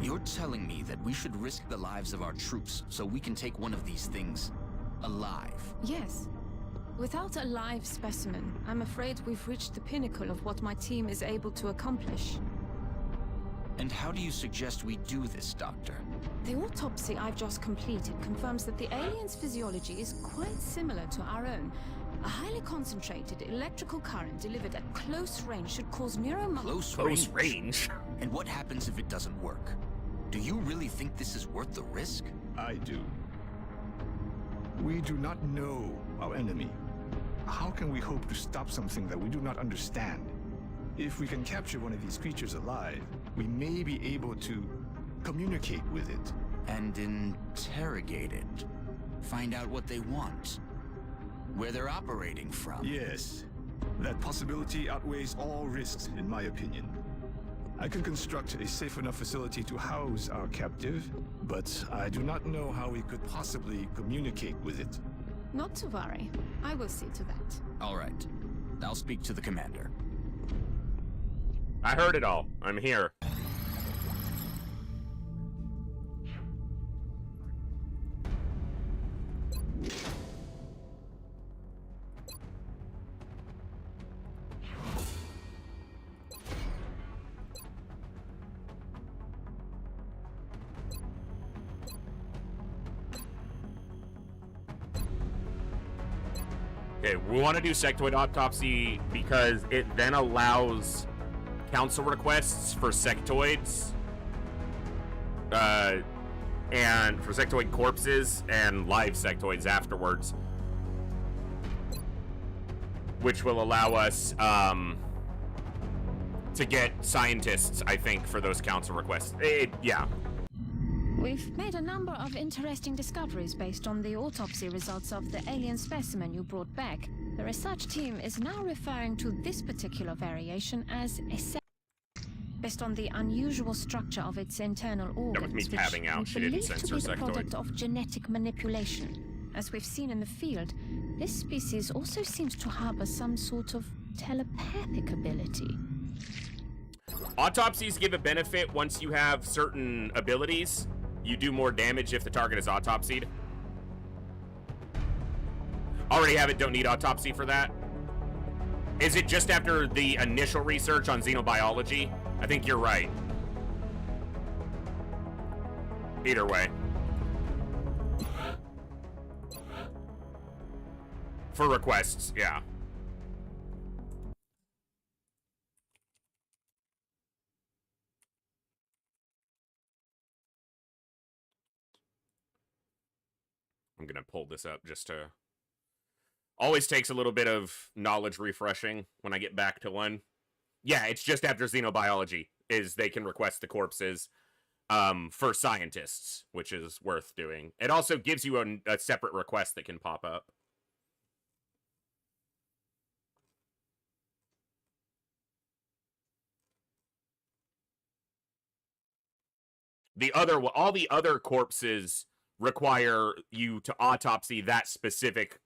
You're telling me that we should risk the lives of our troops so we can take one of these things alive? Yes. Without a live specimen, I'm afraid we've reached the pinnacle of what my team is able to accomplish. And how do you suggest we do this, Doctor? The autopsy I've just completed confirms that the alien's physiology is quite similar to our own. A highly concentrated electrical current delivered at close range should cause Close range? And what happens if it doesn't work? Do you really think this is worth the risk? I do. We do not know our enemy. How can we hope to stop something that we do not understand? If we can capture one of these creatures alive, we may be able to communicate with it. And interrogate it. Find out what they want. Where they're operating from. Yes. That possibility outweighs all risks, in my opinion. I can construct a safe enough facility to house our captive, but I do not know how we could possibly communicate with it. Not to worry. I will see to that. All right. I'll speak to the commander. I heard it all. I'm here. Okay, we want to do sectoid autopsy because it then allows council requests for sectoids, and for sectoid corpses and live sectoids afterwards, which will allow us to get scientists, I think, for those council requests. Yeah. We've made a number of interesting discoveries based on the autopsy results of the alien specimen you brought back. The research team is now referring to this particular variation as a based on the unusual structure of its internal organs, That was me tabbing out. which She we didn't believe to censor be the sectoid. product of genetic manipulation. As we've seen in the field, this species also seems to harbor some sort of telepathic ability. Autopsies give a benefit once you have certain abilities. You do more damage if the target is autopsied. Already have it, don't need autopsy for that. Is it just after the initial research on xenobiology? I think you're right. Either way. For requests, yeah. I'm gonna pull this up just to... Always takes a little bit of knowledge refreshing when I get back to one. Yeah, it's just after xenobiology is they can request the corpses for scientists, which is worth doing. It also gives you a separate request that can pop up. All the other corpses require you to autopsy that specific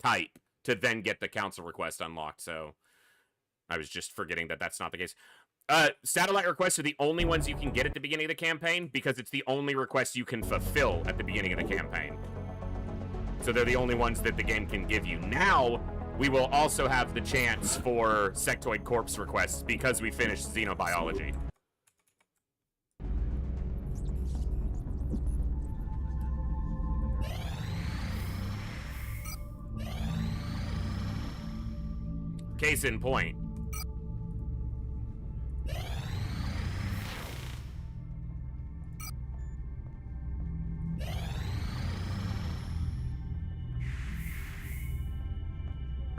type to then get the council request unlocked, so I was just forgetting that that's not the case. Satellite requests are the only ones you can get at the beginning of the campaign because it's the only request you can fulfill at the beginning of the campaign. So they're the only ones that the game can give you. Now, we will also have the chance for sectoid corpse requests because we finished xenobiology. Case in point.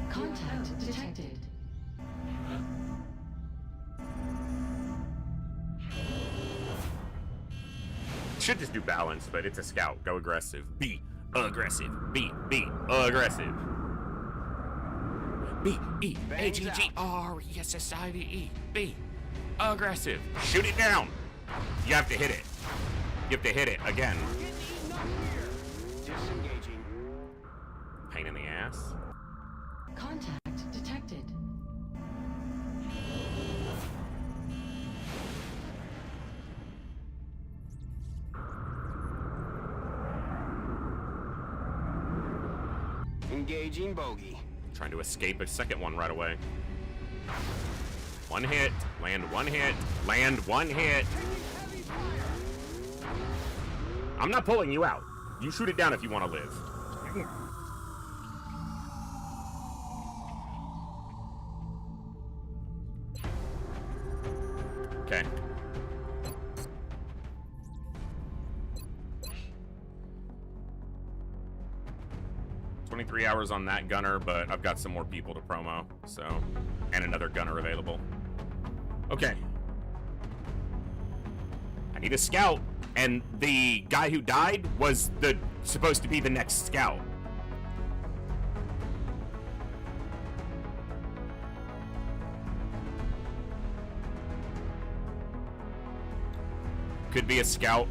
Contact detected. Should just do balance, but it's a scout. Go aggressive. Be aggressive. Be aggressive. B-E-A-G-G-R-E-S-S-I-V-E. Be aggressive. Shoot it down. You have to hit it. You have to hit it again. Disengaging. Pain in the ass. Contact detected. Engaging bogey. Trying to escape a second one right away. One hit. Land one hit. Land one hit. I'm not pulling you out. You shoot it down if you want to live. Okay. $23 hours on that gunner, but I've got some more people to promo, so, and another gunner available. Okay. I need a scout, and the guy who died was supposed to be the next scout. Could be a scout.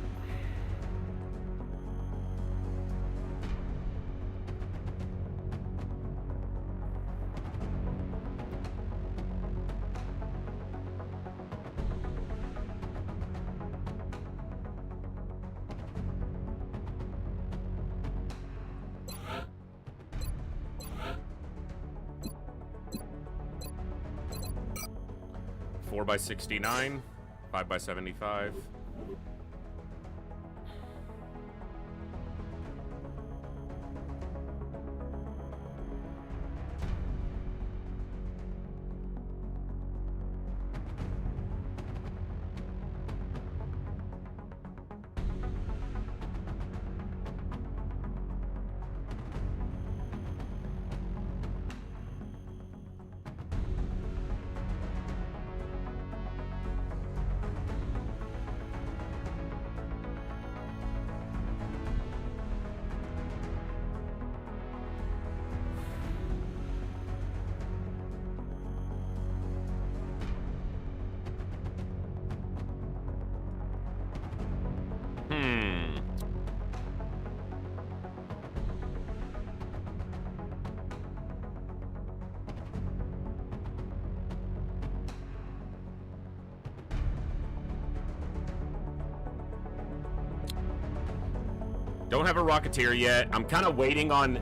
By 69, 5 by 75. Don't have a Rocketeer yet. I'm kind of waiting on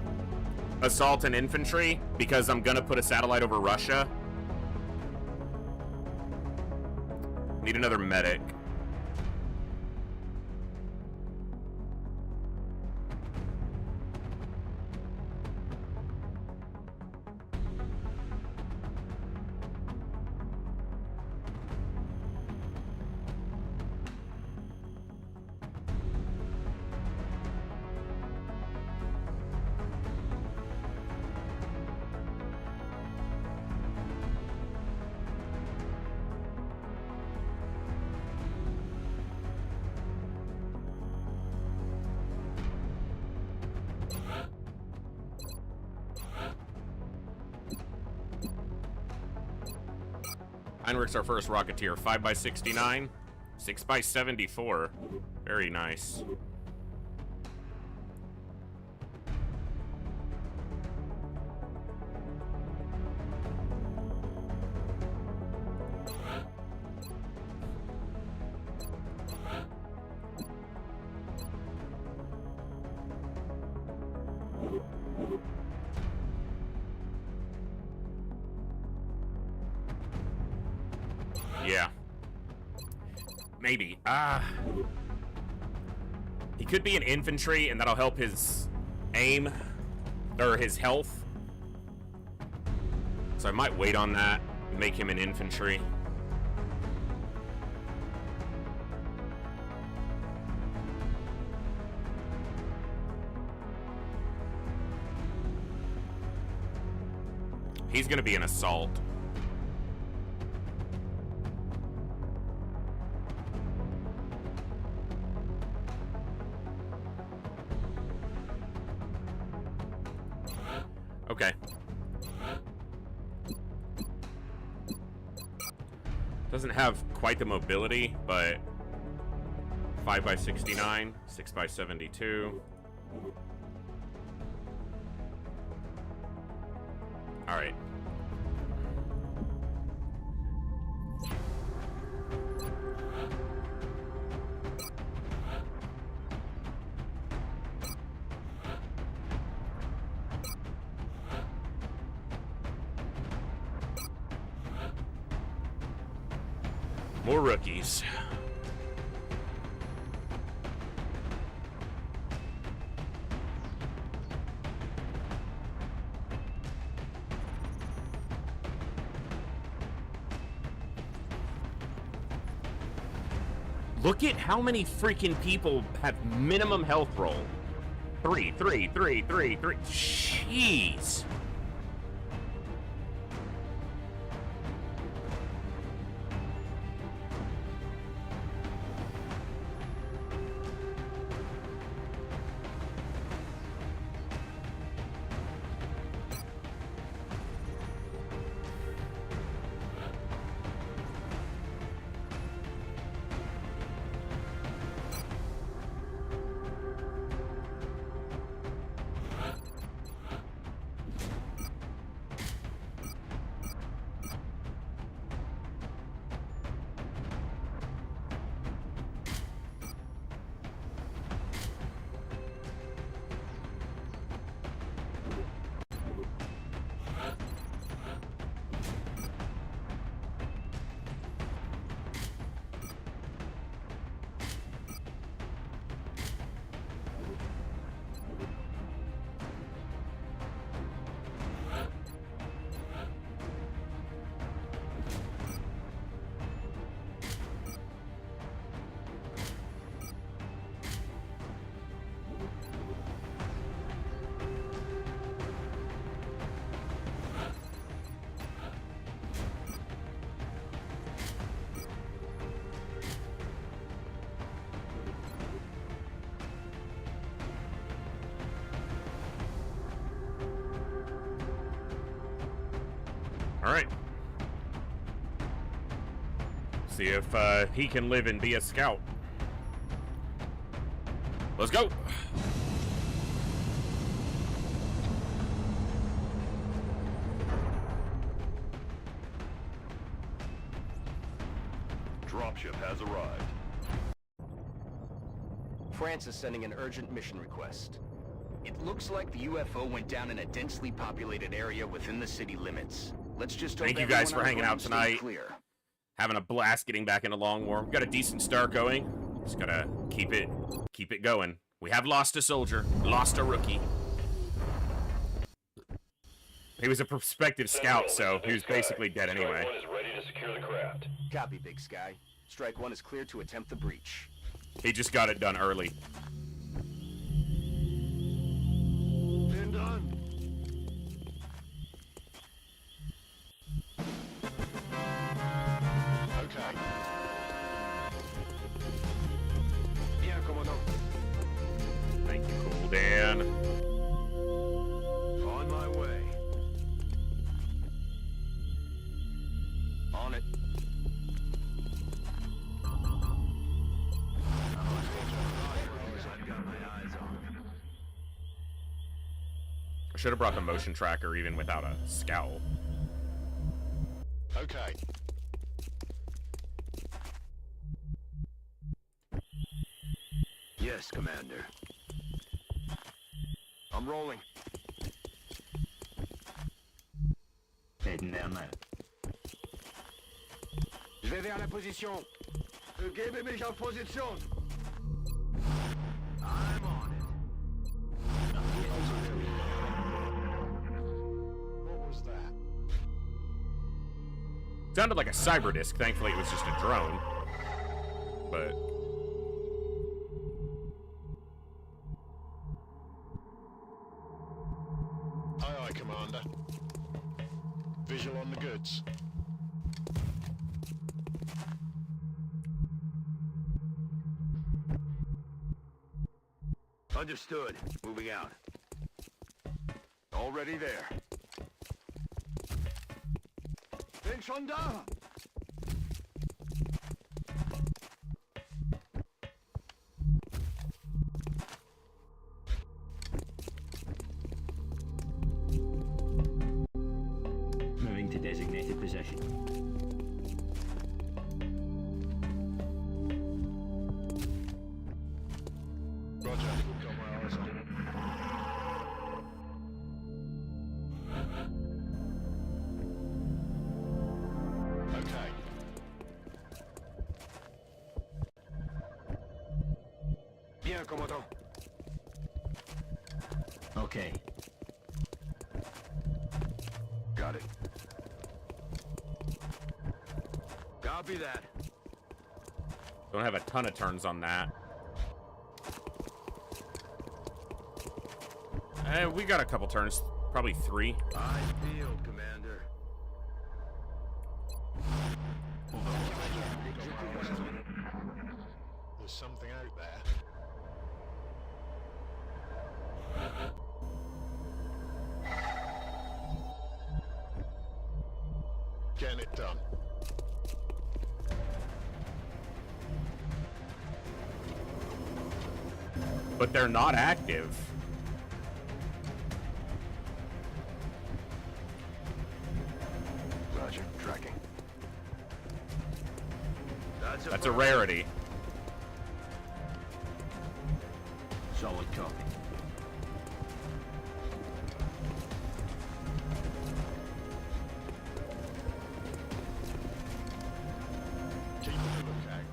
assault and infantry because I'm gonna put a satellite over Russia. Need another medic. Heinrich's our first Rocketeer. 5 by 69, 6 by 74. Very nice. Yeah. Maybe. He could be an infantry, and that'll help his aim, or his health. So I might wait on that, and make him an infantry. He's gonna be an assault. Okay. Doesn't have quite the mobility, but 5x69, 6x72. All right. More rookies. Look at how many freaking people have minimum health roll. 3, 3, 3, 3, 3. Jeez. All right. See if he can live and be a scout. Let's go. Dropship has arrived. France is sending an urgent mission request. It looks like the UFO went down in a densely populated area within the city limits. Let's just hope Thank you guys everyone for on hanging out ground stays tonight. Clear. Having a blast getting back into Long War. We've got a decent start going. Just gotta keep it going. We have lost a soldier, lost a rookie. He was a prospective scout, so he was basically dead anyway. Strike 1 is ready to secure the craft. Copy, Big Sky. Strike 1 is clear to attempt the breach. He just got it done early. Been done. Okay. Bien, commandant. Thank you, Cool Dan. On my way. On it. I've got my eyes on. I should have brought the motion tracker even without a scowl. Okay. Yes, Commander. I'm rolling. Heading down there. Je vais vers la position. Gebe mich auf Position. I'm on it. What was that? Sounded like a cyber disc. Thankfully, it was just a drone. But Aye, aye, Commander. Visual on the goods. Understood. Moving out. Already there. Bin schon da. Moving to designated position. Roger, got my eyes on. Okay. Bien, commandant. Okay. Got it. Copy that. don't have a ton of turns on that. We got a couple turns. Probably 3. I feel, Commander. There's something out there. Getting it done. But they're not active. Roger, tracking. That's a rarity. Solid copy. Keep a lookout.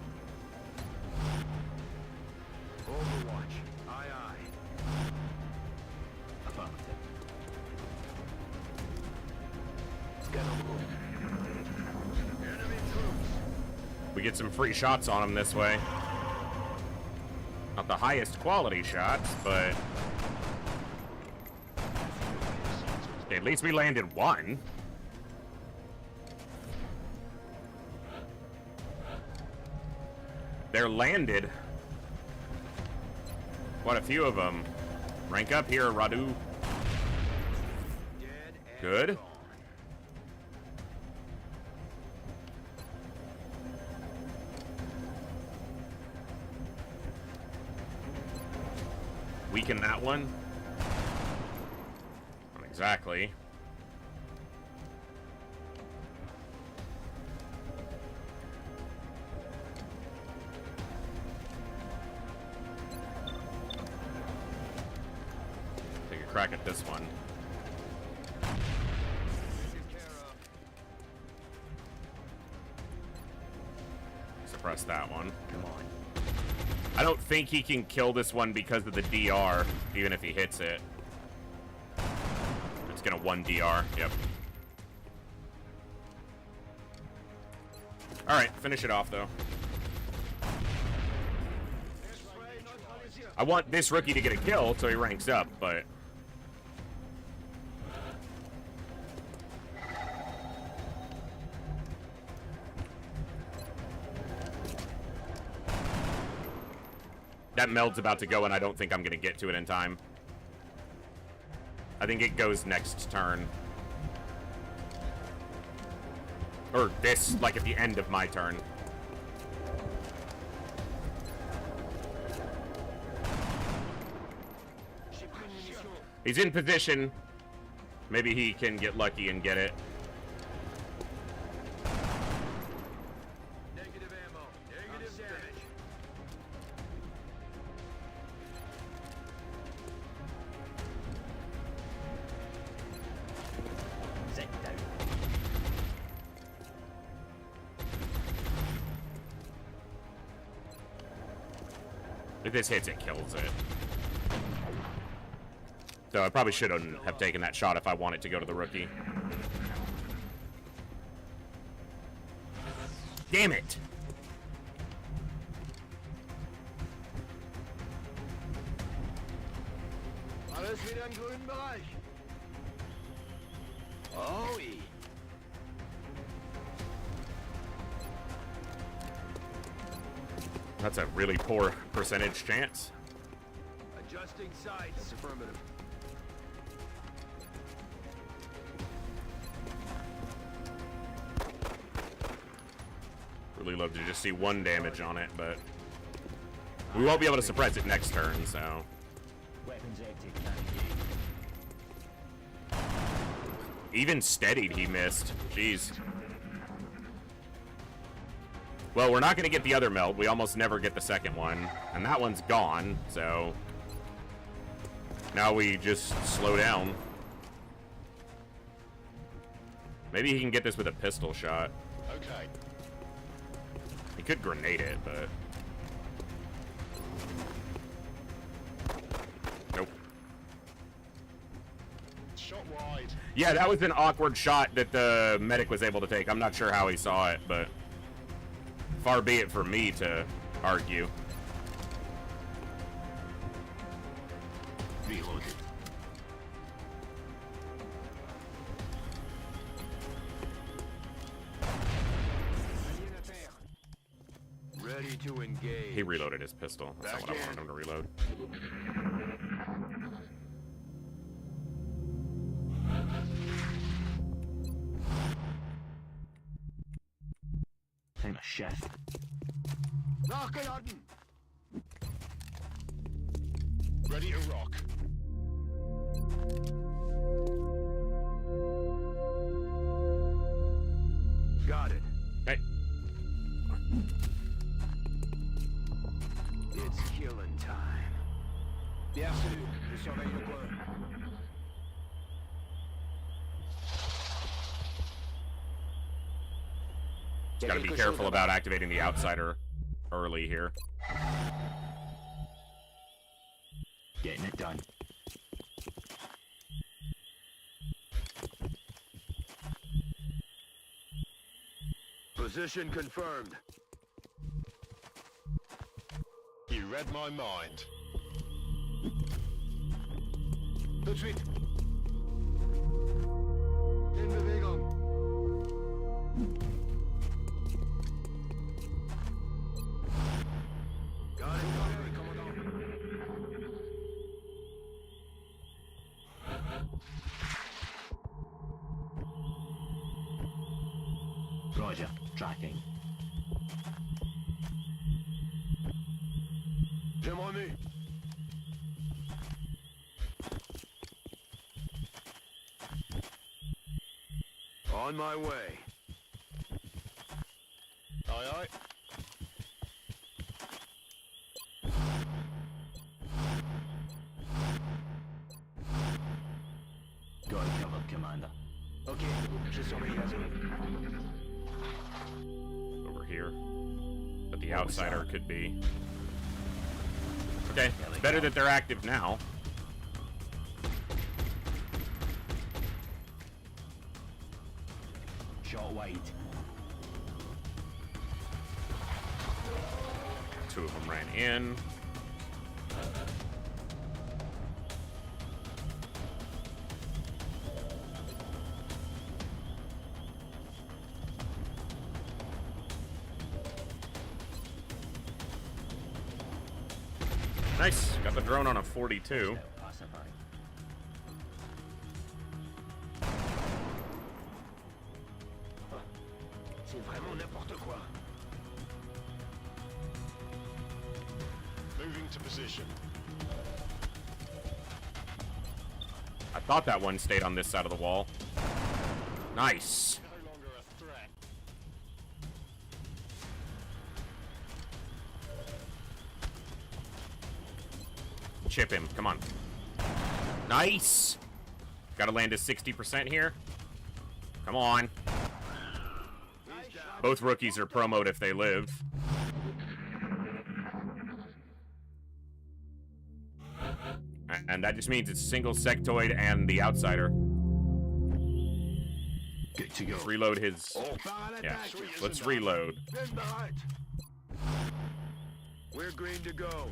Overwatch. Aye, aye. Affirmative. Let's get on the move. Enemy troops. We get some free shots on them this way. Not the highest quality shots, but at least we landed one. They're landed. Quite a few of them. Rank up here, Radu. Good. Weaken that one. Not exactly. Take a crack at this one. Suppress that one. Come on. I don't think he can kill this one because of the DR, even if he hits it. It's gonna 1 DR, yep. Alright, finish it off though. I want this rookie to get a kill so he ranks up, but that meld's about to go, and I don't think I'm going to get to it in time. I think it goes next turn. Or this, like at the end of my turn. He's in position. Maybe he can get lucky and get it. Negative ammo. Negative damage. Set down. If this hits, it kills it. So I probably shouldn't have taken that shot if I wanted to go to the rookie. Damn it! Alles wieder im grünen Bereich. Oh, yeah. That's a really poor percentage chance. Adjusting sights. That's affirmative. Really love to just see 1 damage on it, but we won't be able to suppress it next turn, so. Weapons active. Even steadied, he missed. Jeez. Well, we're not going to get the other melt. We almost never get the second one. And that one's gone, so now we just slow down. Maybe he can get this with a pistol shot. Okay. He could grenade it, but nope. Shot wide. Yeah, that was an awkward shot that the medic was able to take. I'm not sure how he saw it, but far be it for me to argue. Reloaded. Ready to engage. He reloaded his pistol. That's not what I wanted him to reload. Time to shift. Nachgeladen. Ready to rock. Got it. Hey. It's killing time. Bien sûr, je surveille le coin. Got to be careful about activating the outsider early here. Getting it done. Position confirmed. You read my mind. Tout de suite. In Bewegung. Got it, Commandant. Roger. Tracking. Je me remue. On my way. Aye, aye. Got it covered, Commander. Ok, je surveille la zone. Over here. But the outsider could be. Okay, it's better that they're active now. Shot wide. Two of them ran in. Nice. Got the drone on a 42. C'est vraiment n'importe quoi. Moving to position. I thought that one stayed on this side of the wall. Nice. No longer a threat. Chip him. Come on. Nice. Gotta land a 60% here. Come on. Both rookies are promoted if they live. fine. That just means it's a single sectoid and the outsider. Good to go. Let's reload his... Yeah, let's reload. We're green to go.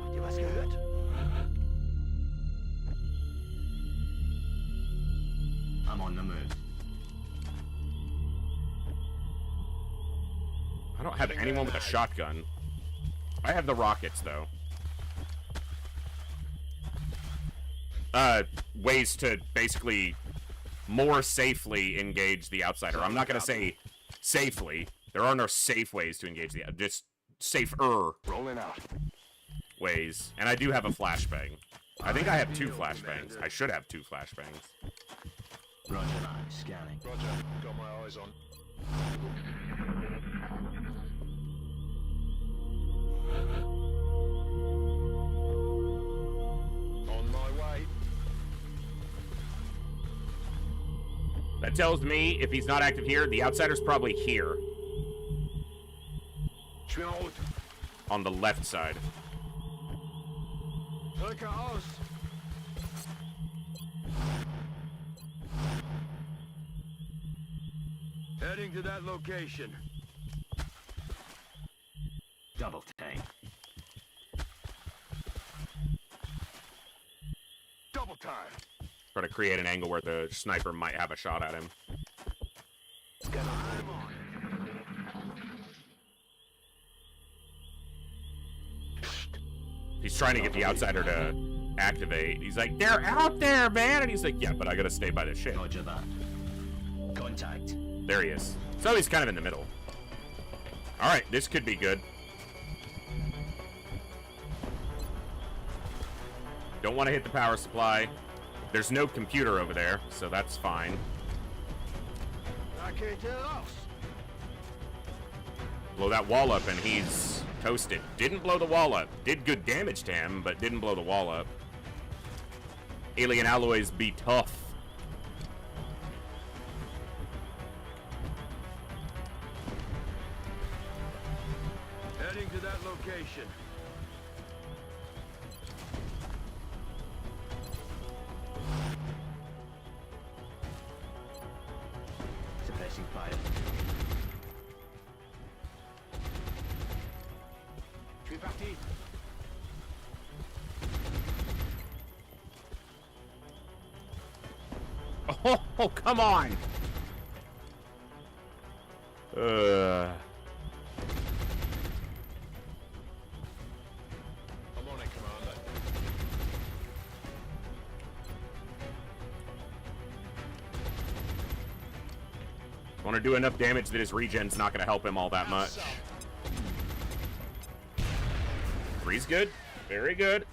Habt ihr was gehört? I'm on the move. I don't have anyone with a shotgun. I have the rockets, though. Ways to basically more safely engage the outsider. I'm not gonna say safely. There are no safe ways to engage the... Just safer Rolling out. ways. And I do have a flashbang. I think I have 2 flashbangs. I should have 2 flashbangs. Roger that. Scanning. Roger. Got my eyes on. On my way. That tells me if he's not active here, the outsider's probably here. Je suis en route. On the left side. Rückeraus. Heading to that location. Double tank. Double time. Try to create an angle where the sniper might have a shot at him. He's trying to get the outsider to activate. He's like, they're out there, man! And he's like, yeah, but I gotta stay by the ship. Roger that. Contact. There he is. So he's kind of in the middle. Alright, this could be good. Don't want to hit the power supply. There's no computer over there, so that's fine. Blow that wall up and he's toasted. Didn't blow the wall up. Did good damage to him, but didn't blow the wall up. Alien alloys be tough. Heading to that location. Suppressing fire. Je suis parti. Oh, come on! I'm on it, Commander. Want to do enough damage that his regen's not going to help him all that much. 3's good. Very good.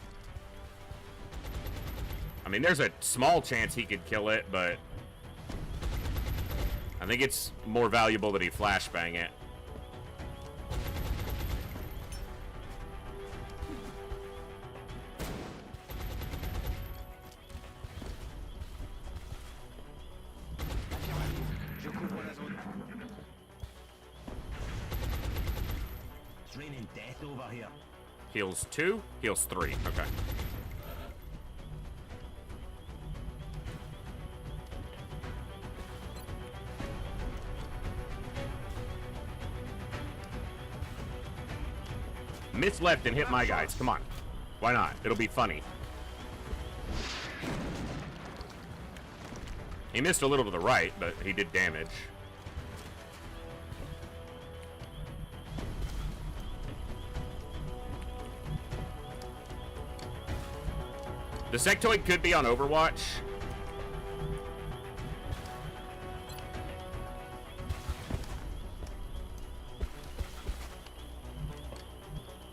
I mean, there's a small chance he could kill it, but I think it's more valuable that he flashbang it. Je couvre la zone. It's raining death over here. Heals 2, heals 3. Okay. Miss left and hit my guys. Come on. Why not? It'll be funny. He missed a little to the right, but he did damage. The sectoid could be on Overwatch.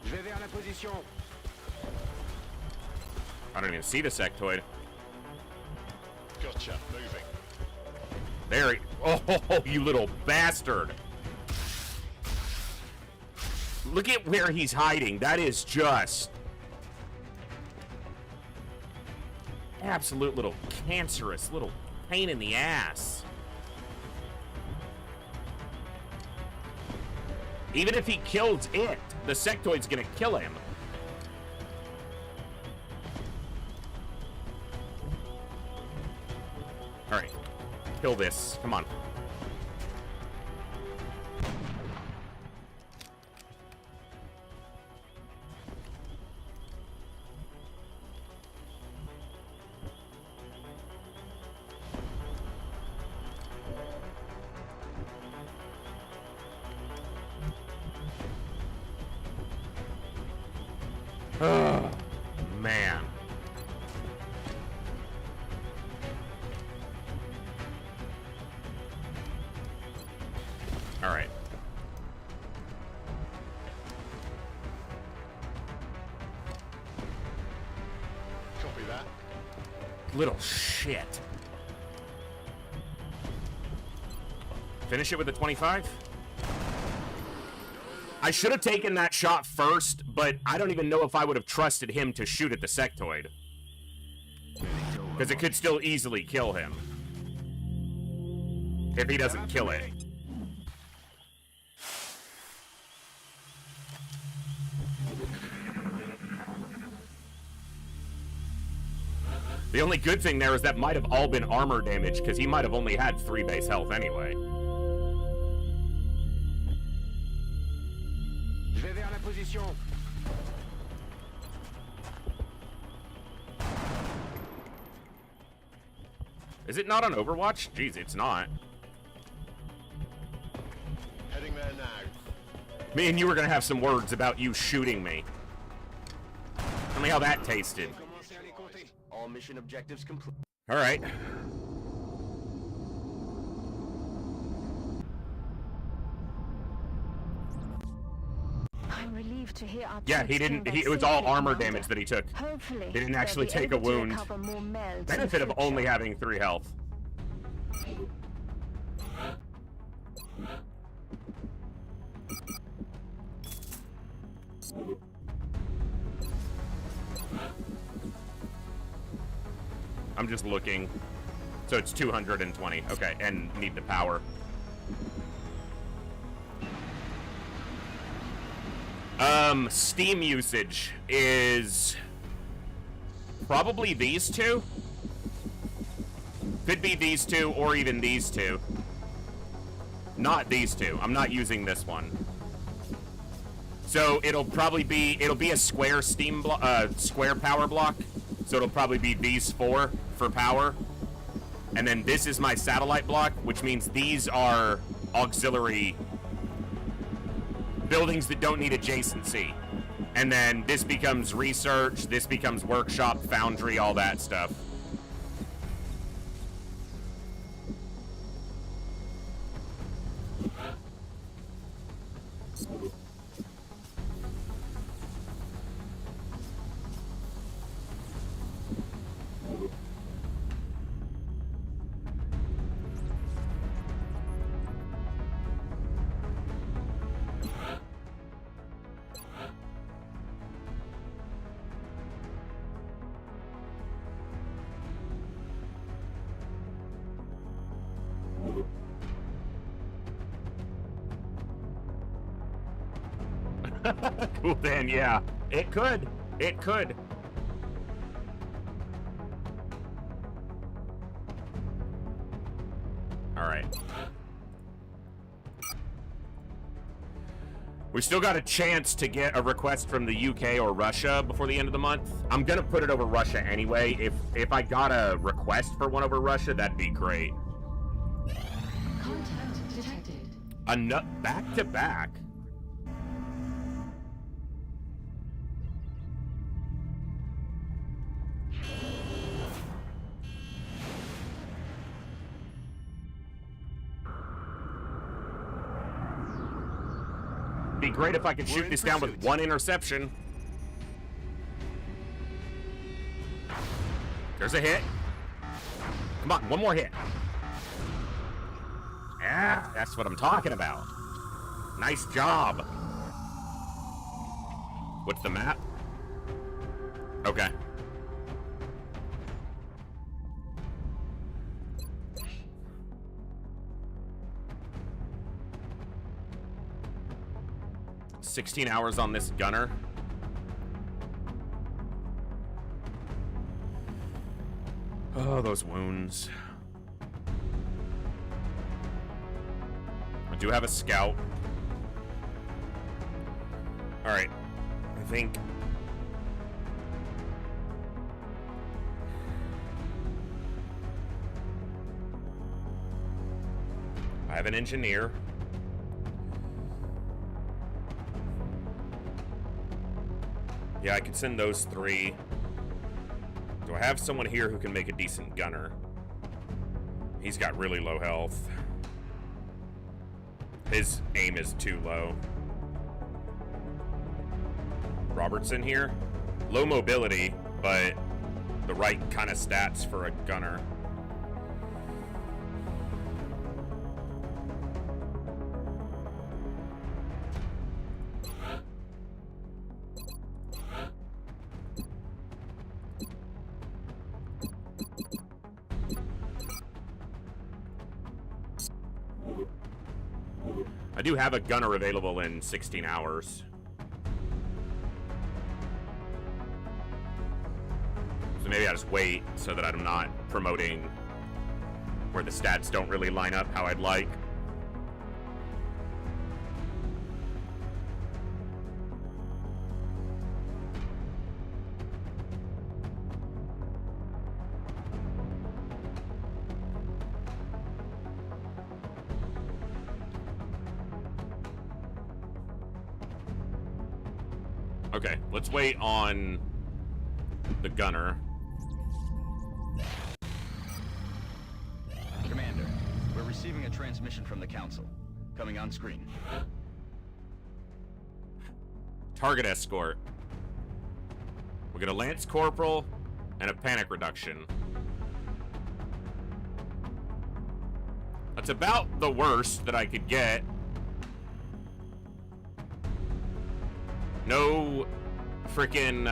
Je vais vers la position. I don't even see the sectoid. Gotcha. Moving. There he... Oh, you little bastard. Look at where he's hiding. That is just... absolute little cancerous little pain in the ass. Even if he kills it, the sectoid's gonna kill him. Alright. Kill this. Come on. Oh, man. All right. Copy that. Little shit. Finish it with a 25? I should have taken that shot first, but I don't even know if I would have trusted him to shoot at the sectoid. Because it could still easily kill him. If he doesn't kill it. The only good thing there is that might have all been armor damage, because he might have only had 3 base health anyway. Je vais vers la position. Is it not on Overwatch? Jeez, it's not. Heading there now. Me and you were gonna have some words about you shooting me. Tell me how that tasted. All mission objectives complete. All right. I'm relieved to hear our Yeah, he didn't. It was all armor damage that he took. Hopefully, He didn't actually they'll be take a able to wound. recover more melds in the Benefit of future. only having 3 health. I'm just looking. So it's 220. Okay, and need the power. Steam usage is probably these two. Could be these two or even these two. Not these two. I'm not using this one. So it'll be a square steam square power block. So it'll probably be these 4 for power. And then this is my satellite block, which means these are auxiliary buildings that don't need adjacency. And then this becomes research, this becomes workshop, foundry, all that stuff. Cool, then, yeah. It could. It could. All right. We still got a chance to get a request from the UK or Russia before the end of the month. I'm gonna put it over Russia anyway. If I got a request for one over Russia, that'd be great. Contact detected. A nut back to back. Be great if I could shoot this down with 1 interception. There's a hit. Come on, 1 more hit. Yeah, that's what I'm talking about. Nice job. What's the map? Okay. 16 hours on this gunner. Oh, those wounds. I do have a scout. Alright. I think... I have an engineer. Yeah, I could send those 3. Do I have someone here who can make a decent gunner? He's got really low health. His aim is too low. Robertson here? Low mobility, but the right kind of stats for a gunner. I do have a gunner available in 16 hours. So maybe I just wait so that I'm not promoting where the stats don't really line up how I'd like. Okay, let's wait on the gunner. Commander, we're receiving a transmission from the Council. Coming on screen. Target escort. We get a Lance Corporal and a panic reduction. That's about the worst that I could get. No freaking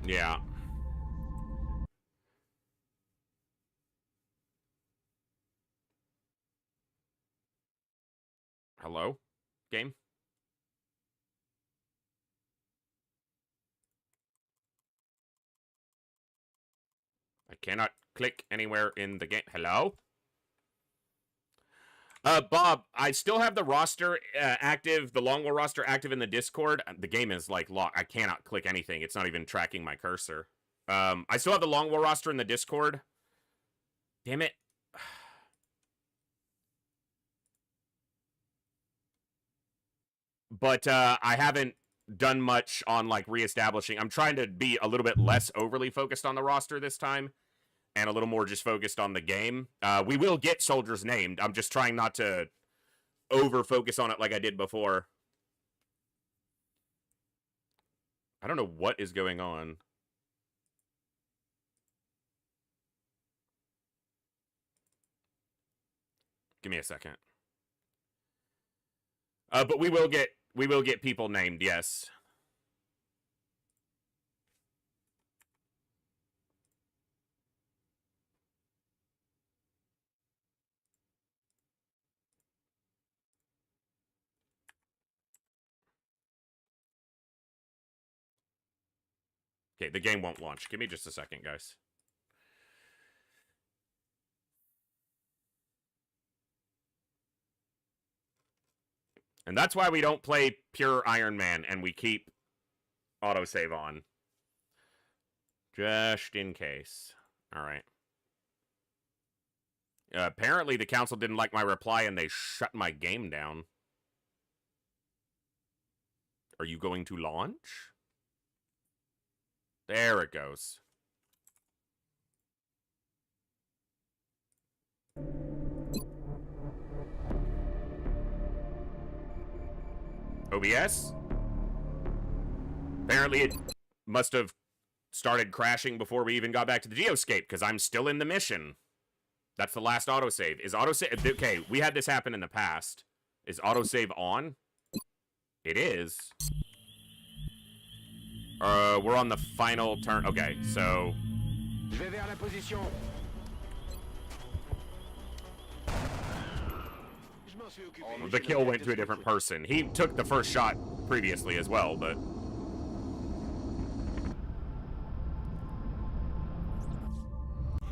yeah. Hello? Game? I cannot click anywhere in the game. Hello? Bob, I still have the roster active, the Long War roster active in the Discord. The game is, like, locked. I cannot click anything. It's not even tracking my cursor. I still have the Long War roster in the Discord. Damn it. But, I haven't done much on, like, reestablishing. I'm trying to be a little bit less overly focused on the roster this time. And a little more just focused on the game. We will get soldiers named. I'm just trying not to over-focus on it like I did before. I don't know what is going on. Give me a second. But we will get people named, yes. Okay, the game won't launch. Give me just a second, guys. And that's why we don't play pure Iron Man and we keep autosave on. Just in case. Alright. Apparently the council didn't like my reply and they shut my game down. Are you going to launch? There it goes. OBS? Apparently it must have started crashing before we even got back to the Geoscape, because I'm still in the mission. That's the last autosave. Is autosave... Okay, we had this happen in the past. Is autosave on? It is. We're on the final turn. Okay, so... The kill went to a different person. He took the first shot previously as well, but...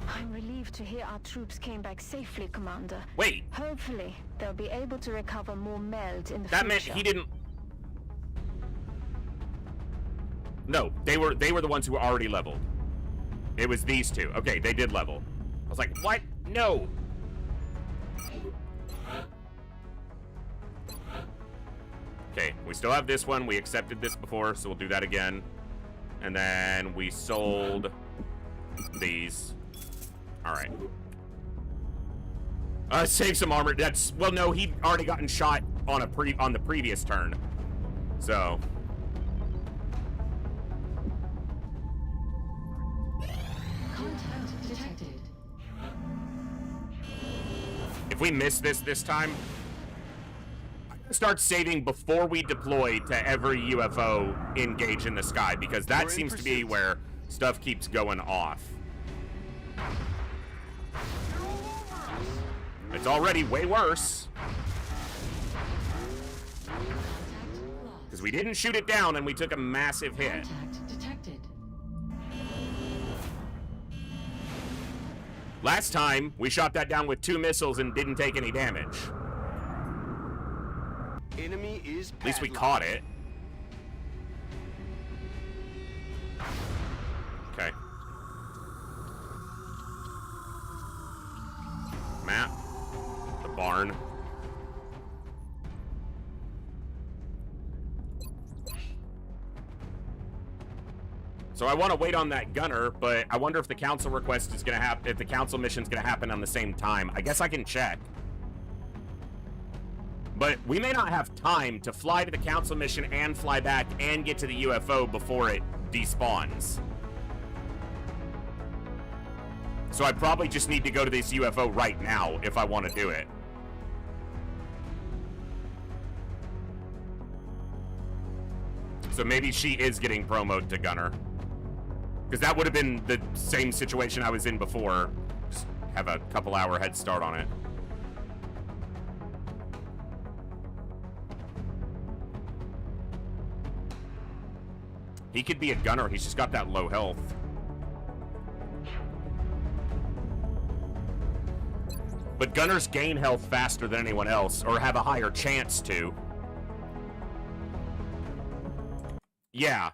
I'm relieved to hear our troops came back safely, Commander. Wait. Hopefully, they'll be able to recover more meld in the That future. meant he didn't... No, they were the ones who were already leveled. It was these two. Okay, they did level. I was like, what? No! Okay, we still have this one. We accepted this before, so we'll do that again. And then we sold these. Alright. Save some armor. That's... Well, no, he'd already gotten shot on the previous turn. So... Contact detected. If we miss this time, start saving before we deploy to every UFO engage in the sky, because that seems to be where stuff keeps going off. It's already way worse. Because we didn't shoot it down and we took a massive hit. Contact detected. Last time, we shot that down with 2 missiles and didn't take any damage. Enemy is At least we caught it. Okay. Map. The barn. So I want to wait on that gunner, but I wonder if the council request is going to happen, if the council mission is going to happen on the same time. I guess I can check. But we may not have time to fly to the council mission and fly back and get to the UFO before it despawns. So I probably just need to go to this UFO right now if I want to do it. So maybe she is getting promoted to gunner. Because that would have been the same situation I was in before. Just have a couple hour head start on it. He could be a gunner, he's just got that low health. But gunners gain health faster than anyone else, or have a higher chance to. Yeah.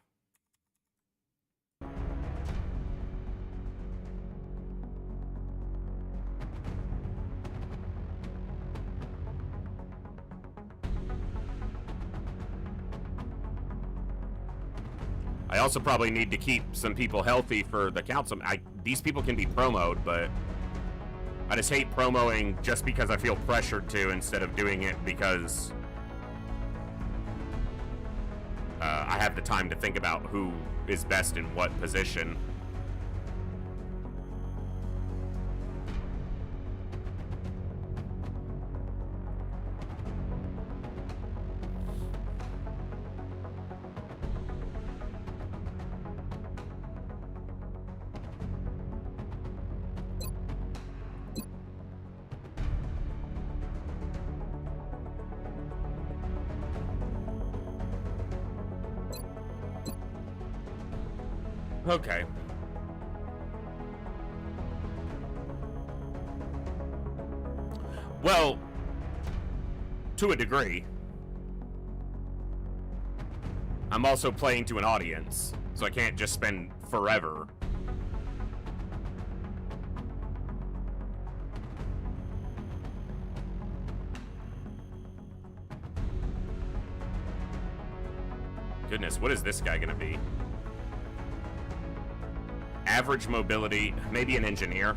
I also probably need to keep some people healthy for the council. These people can be promoted, but I just hate promoting just because I feel pressured to instead of doing it because I have the time to think about who is best in what position. Okay. Well, to a degree. I'm also playing to an audience, so I can't just spend forever. Goodness, what is this guy gonna be? Average mobility, maybe an engineer.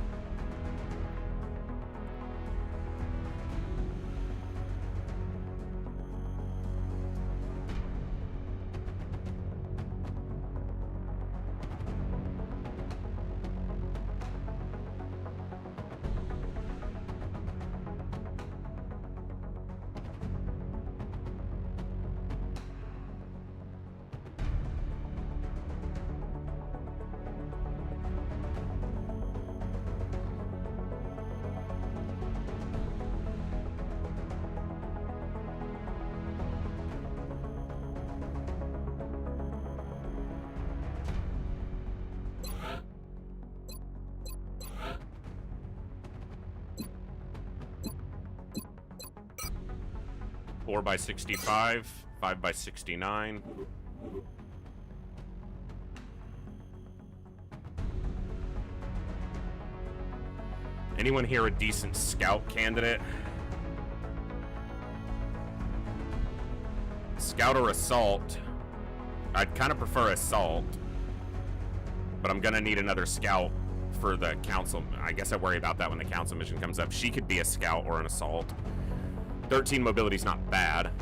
4x65, 5x69. Anyone here a decent scout candidate? Scout or assault? I'd kind of prefer assault, but I'm gonna need another scout for the council. I guess I worry about that when the council mission comes up. She could be a scout or an assault. 13 mobility's not bad.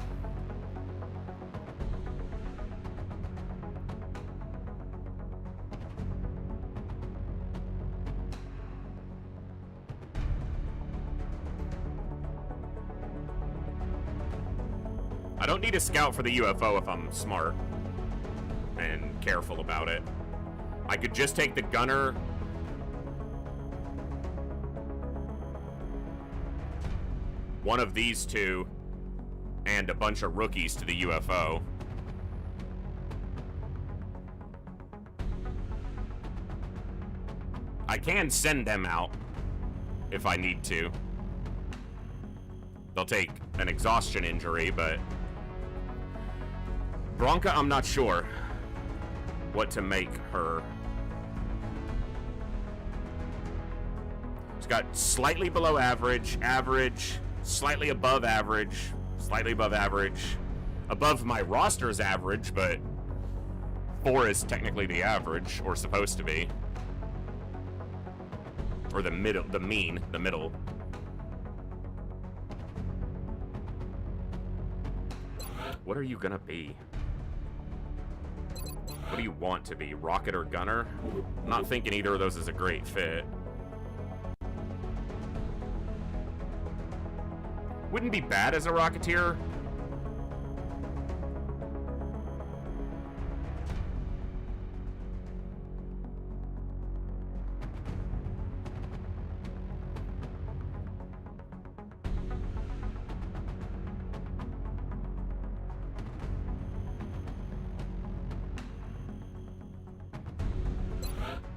I don't need a scout for the UFO if I'm smart and careful about it. I could just take the gunner. One of these two and a bunch of rookies to the UFO. I can send them out if I need to. They'll take an exhaustion injury, but Bronca, I'm not sure what to make her. She's got slightly below average, average, slightly above average, slightly above average, above my roster's average, but 4 is technically the average, or supposed to be. Or the middle, the mean, the middle. What are you gonna be? What do you want to be? Rocket or gunner? I'm not thinking either of those is a great fit. Wouldn't be bad as a rocketeer.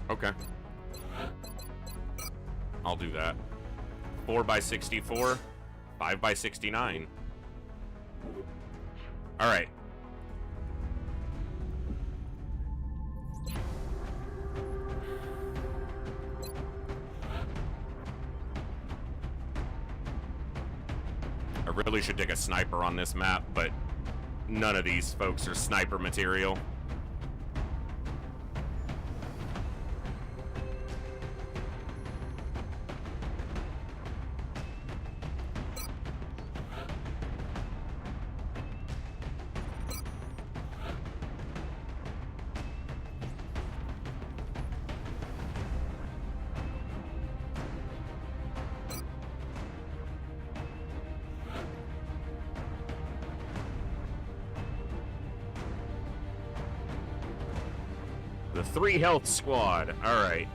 Okay. I'll do that. 4x64, 5x69. All right. I really should take a sniper on this map, but none of these folks are sniper material. The 3 health squad. All right.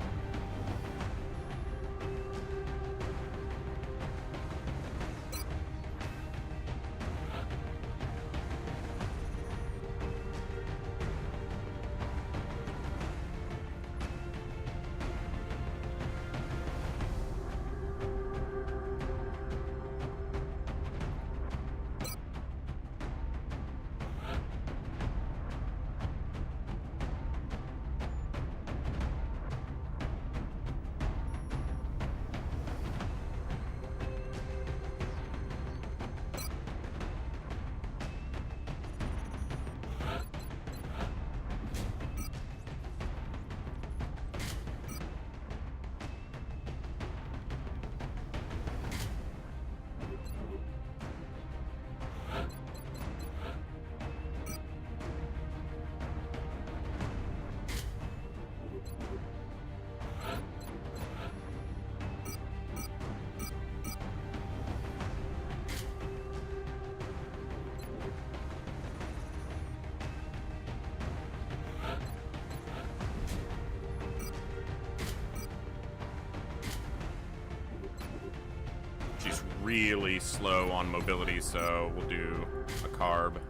She's really slow on mobility, so we'll do a carb.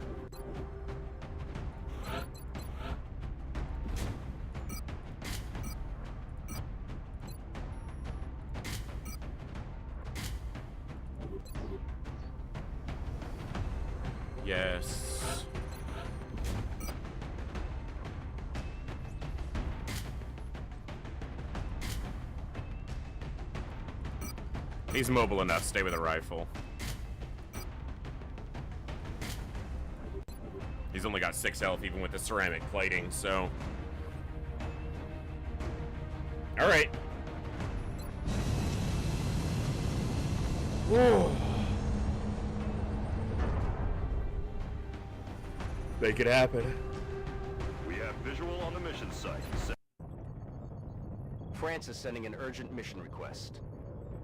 Yes. He's mobile enough. Stay with a rifle. He's only got 6 health, even with the ceramic plating, so... Alright. Whoa. Make it happen. We have visual on the mission site. France is sending an urgent mission request.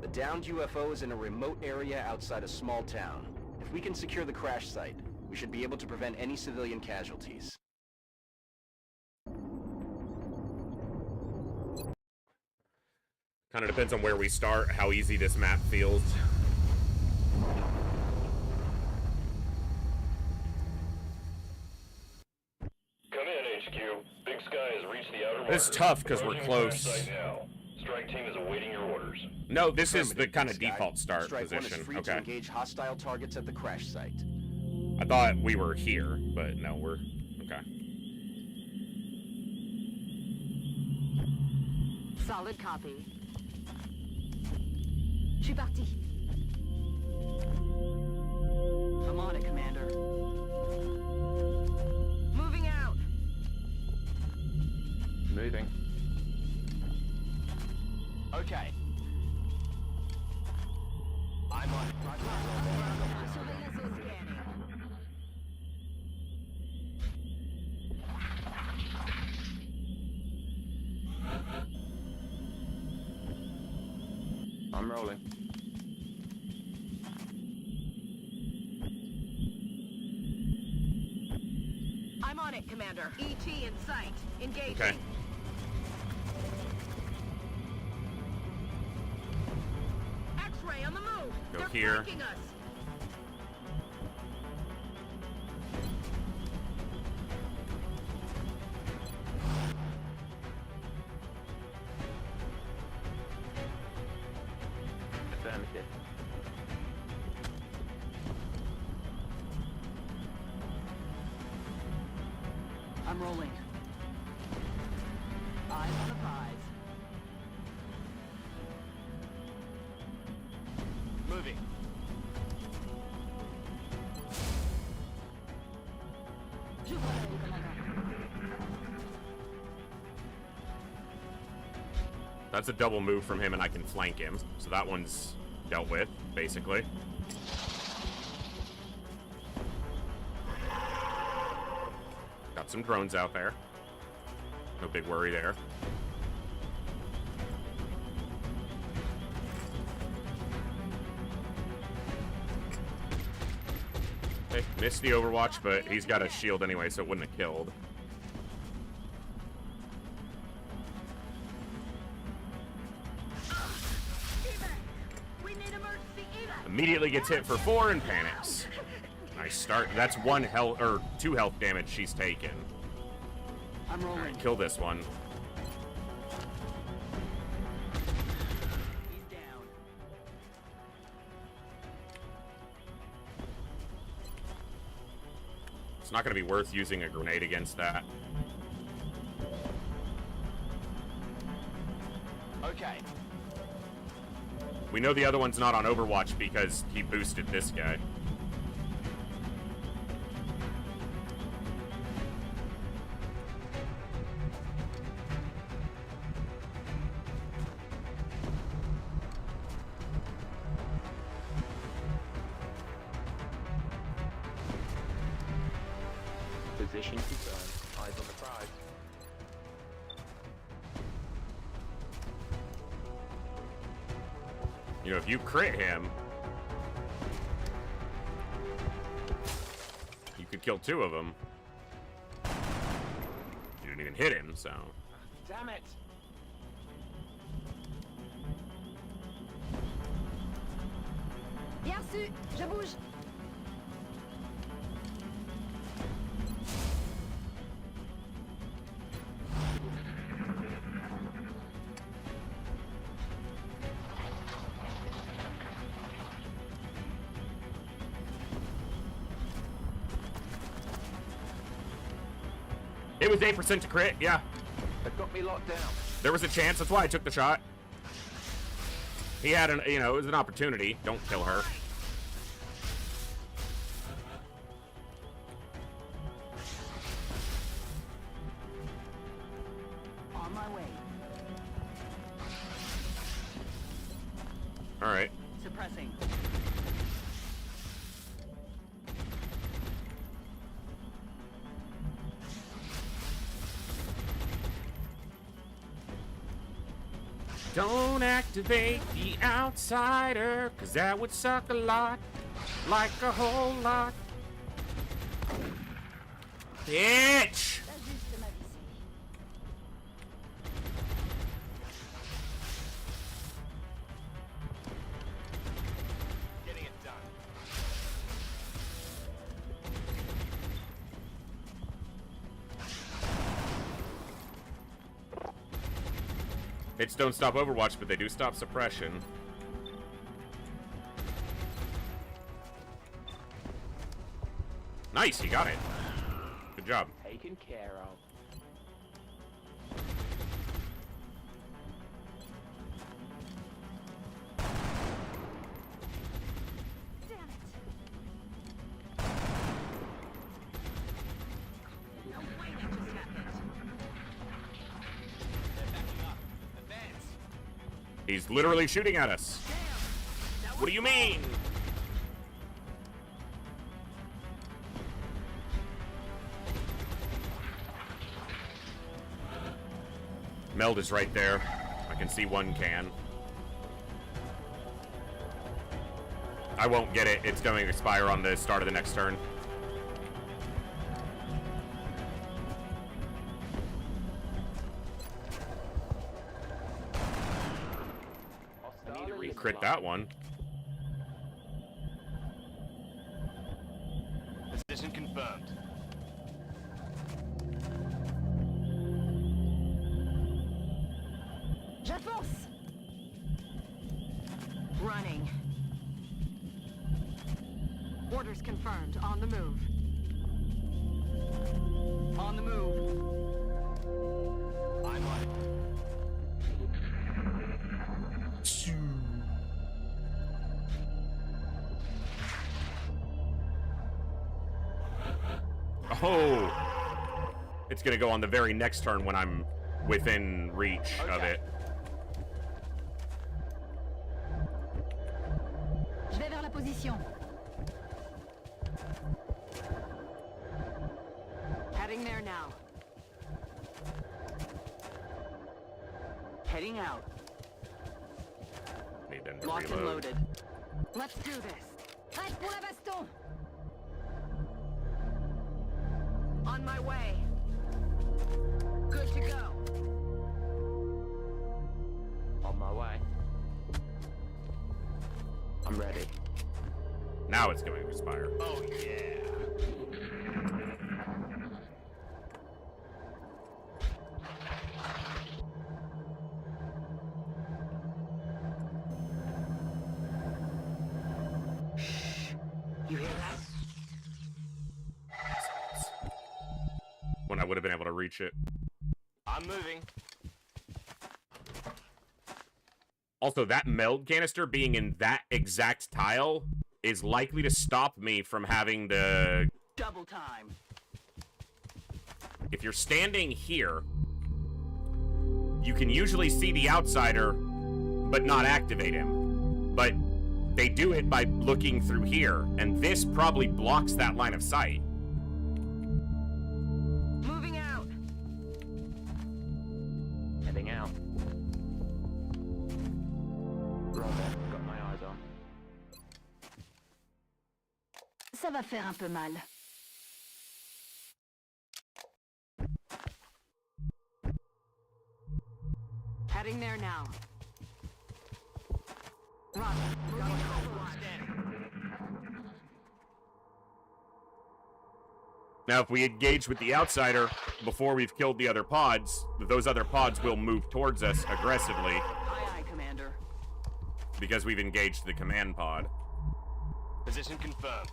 The downed UFO is in a remote area outside a small town. If we can secure the crash site, we should be able to prevent any civilian casualties. Kind of depends on where we start, how easy this map feels. Come in, HQ. Big Sky has reached the outer It's marker. tough because we're Approaching close. crash site now. Strike team is awaiting your orders. No, this is the kind of Sky. default start Strike One position. is free to Okay. engage hostile targets at the crash site. I thought we were here, but no, we're... Okay. Solid copy. Je suis parti. I'm on it, Commander. Moving out. Moving. Okay. I'm on it. Surveillance zone scanning. I'm rolling. I'm on it, Commander. ET in sight. Engaging. Okay. X-ray on the move. Go They're here. flanking us. Affirmative. I'm rolling. Eyes on the prize. Moving. J'ouvre l'œil, commandant. That's a double move from him, and I can flank him. So that one's dealt with, basically. Got some drones out there. No big worry there. Okay, missed the Overwatch, but he's got a shield anyway, so it wouldn't have killed. We need emergency evac. Immediately gets hit for 4 and panics. Nice start. That's 1 health or 2 health damage she's taken. I'm rolling. Alright, kill this one. He's down. It's not going to be worth using a grenade against that. Okay. We know the other one's not on Overwatch because he boosted this guy. Position confirmed. Eyes on the prize. You know, if you crit him, you could kill 2 of them. You didn't even hit him, so... Damn it. Bien reçu. Je bouge. It was 8% to crit, yeah. They've got me locked down. There was a chance, that's why I took the shot. He had an, you know, it was an opportunity. Don't kill her. On my way. All right. Suppressing. Don't activate the outsider, cause that would suck a lot. Like a whole lot. Bitch! Getting it done. Hits don't stop Overwatch, but they do stop suppression. Nice, you got it. Good job. Taken care of. He's literally shooting at us. What do you mean? Meld is right there. I can see one can. I won't get it. It's going to expire on the start of the next turn. I need to re-crit that one. Position confirmed. J'avance. Running. Orders confirmed. On the move. On the move. I'm on it. Oh! It's gonna go on the very next turn when I'm within reach of it. Je vais vers la position. Heading there now. Heading out. Need them to Locked and reload. loaded. Let's do this. Prête pour la baston. On my way. Good to go. On my way. I'm ready. Now it's going to expire. Oh, yeah. You hear that? When I would have been able to reach it. I'm moving. Also, that meld canister being in that exact tile is likely to stop me from having to... Double time. If you're standing here, you can usually see the outsider, but not activate him. But they do it by looking through here, and this probably blocks that line of sight. Moving out. Heading out. Roger. Got my eyes on. Ça va faire un peu mal. Heading there now. Roger. Moving forward. Now, if we engage with the outsider before we've killed the other pods, those other pods will move towards us aggressively. Aye, aye, Commander. Because we've engaged the command pod. Position confirmed.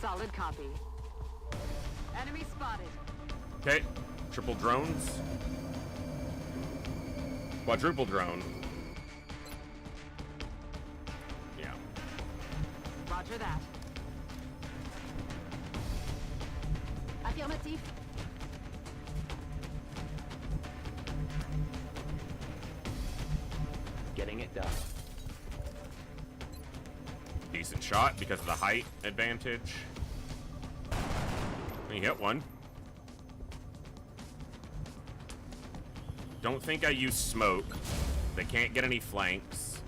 Solid copy. Enemy spotted. Okay. Triple drones. Quadruple drone. Yeah. Roger that. Affirmatif. Getting it done. Decent shot because of the height advantage. He hit one. Don't think I use smoke. They can't get any flanks.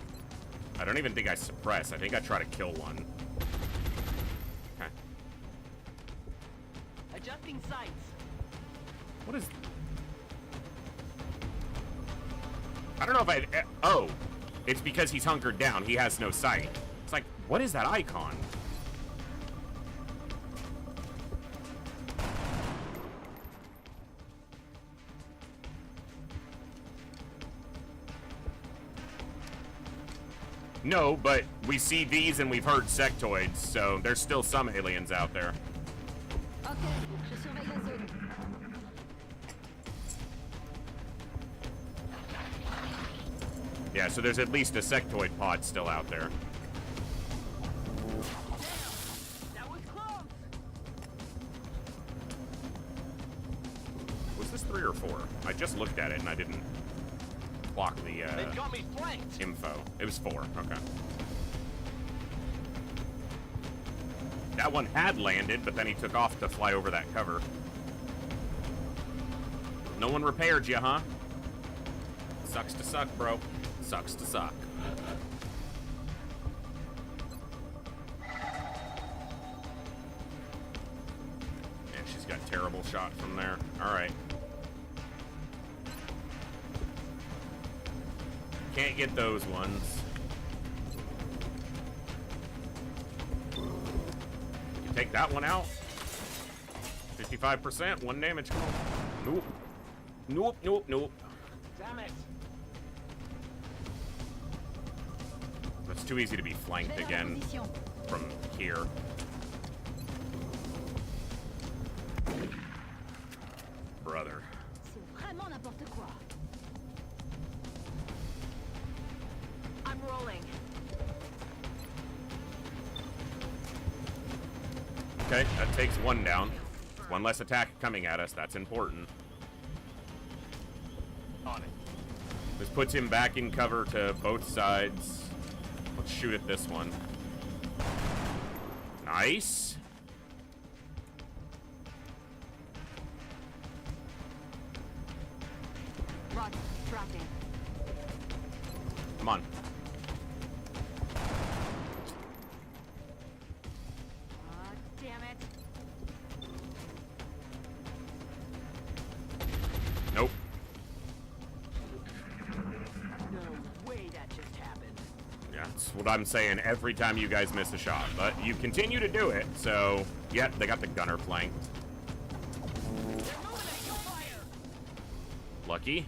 I don't even think I suppress. I think I try to kill one. Okay. Adjusting sights. What is... I don't know if I... Oh. It's because he's hunkered down. He has no sight. It's like, what is that icon? No, but we see these and we've heard sectoids, so there's still some aliens out there. Ok, je surveille la zone. Yeah, so there's at least a sectoid pod still out there. That was close. Was this 3 or 4? I just looked at it and I didn't clock the They've got me flanked. info. It was 4. Okay. That one had landed, but then he took off to fly over that cover. No one repaired you, huh? Sucks to suck, bro. Sucks to suck. And she's got terrible shot from there. All right. Can't get those ones. You take that one out. 55%, 1 damage. Come on. Nope. Nope, nope, nope. Damn it. It's too easy to be flanked again from here. Brother. C'est vraiment n'importe quoi. I'm rolling. Okay, that takes 1 down. 1 less attack coming at us. That's important. On it. This puts him back in cover to both sides. Let's shoot at this one. Nice. Roger. Tracking. Come on. Damn it. Nope. No way that just happened. Yeah, that's what I'm saying every time you guys miss a shot. But you continue to do it, so... Yeah, they got the gunner flanked. Lucky.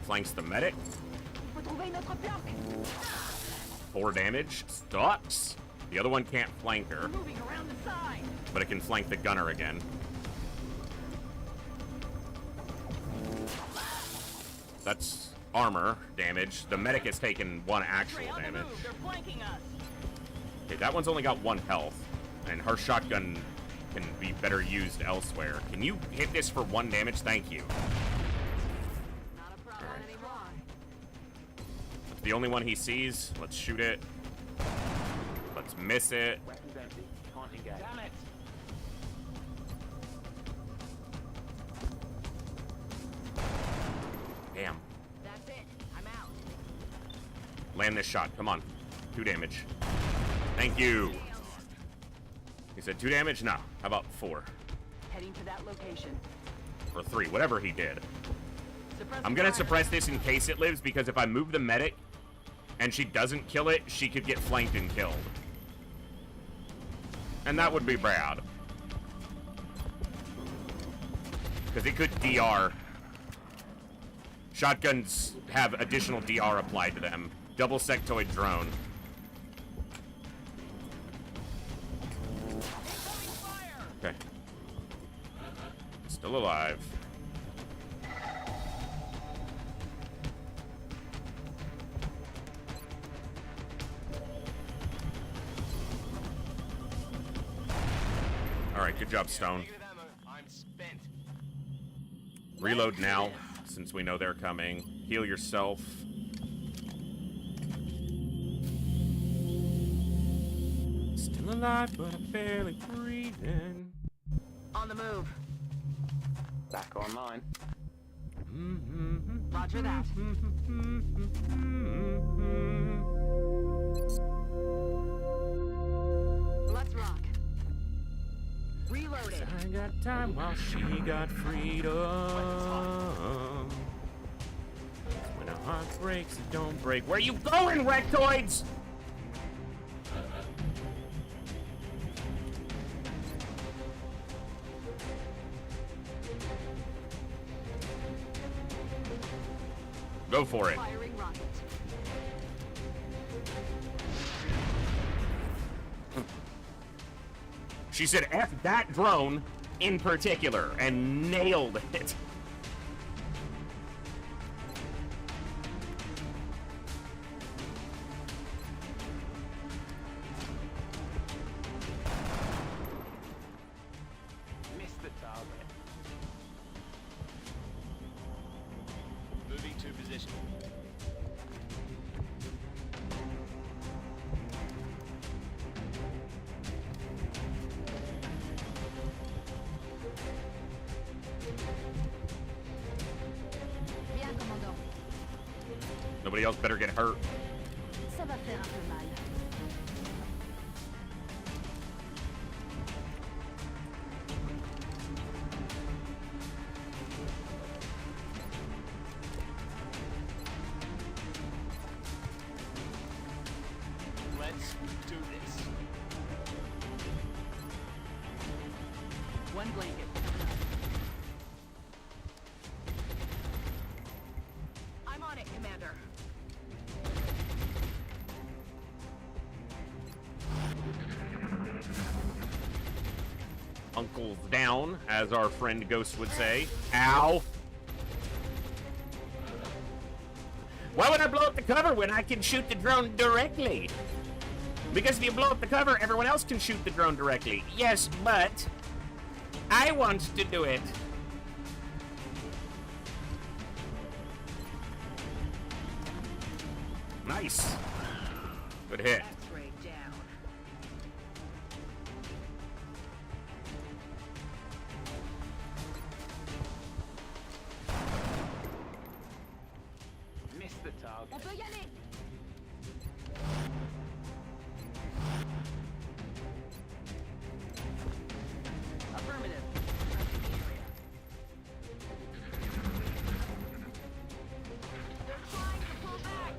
Flanks the medic. Faut trouver une autre flanque. 4 damage. Sucks. The other one can't flank her, Moving around the side. but it can flank the gunner again. That's armor damage. The medic has taken 1 actual On the damage. move. They're flanking us. Okay, that one's only got 1 health, and her shotgun can be better used elsewhere. Can you hit this for 1 damage? Thank you. Not a problem anymore. That's the only one he sees. Let's shoot it. Let's miss it. Weapons empty. Can't engage. Damn it. Damn. That's it. I'm out. Land this shot. Come on. 2 damage. Thank you. He said 2 damage? No. How about 4? Heading to that location. Or 3. Whatever he did. Suppress I'm gonna fire. suppress this in case it lives, because if I move the medic and she doesn't kill it, she could get flanked and killed. And that would be bad. Because it could DR. Shotguns have additional DR applied to them. Double sectoid drone. Still alive. Alright, good job, Stone. Reload now, since we know they're coming. Heal yourself. Still alive, but I'm barely breathing. On the move. Back online. Roger that. Let's rock. Reloading. I got time while she got freedom. When a heart breaks, it don't break. Where you going, rectoids? Go for it. Firing rocket. She said F that drone in particular and nailed it. Missed the target. Moving to position. Bien, commandant. Nobody else better get hurt. Ça va faire un peu mal. Let's do this. One blanket. I'm on it, Commander. Uncle's down, as our friend Ghost would say. Ow. Why would I blow up the cover when I can shoot the drone directly? Because if you blow up the cover, everyone else can shoot the drone directly. Yes, but I want to do it. Nice. Good hit. X-ray down. Missed the target. On peut y aller. Affirmative. They're trying to pull back.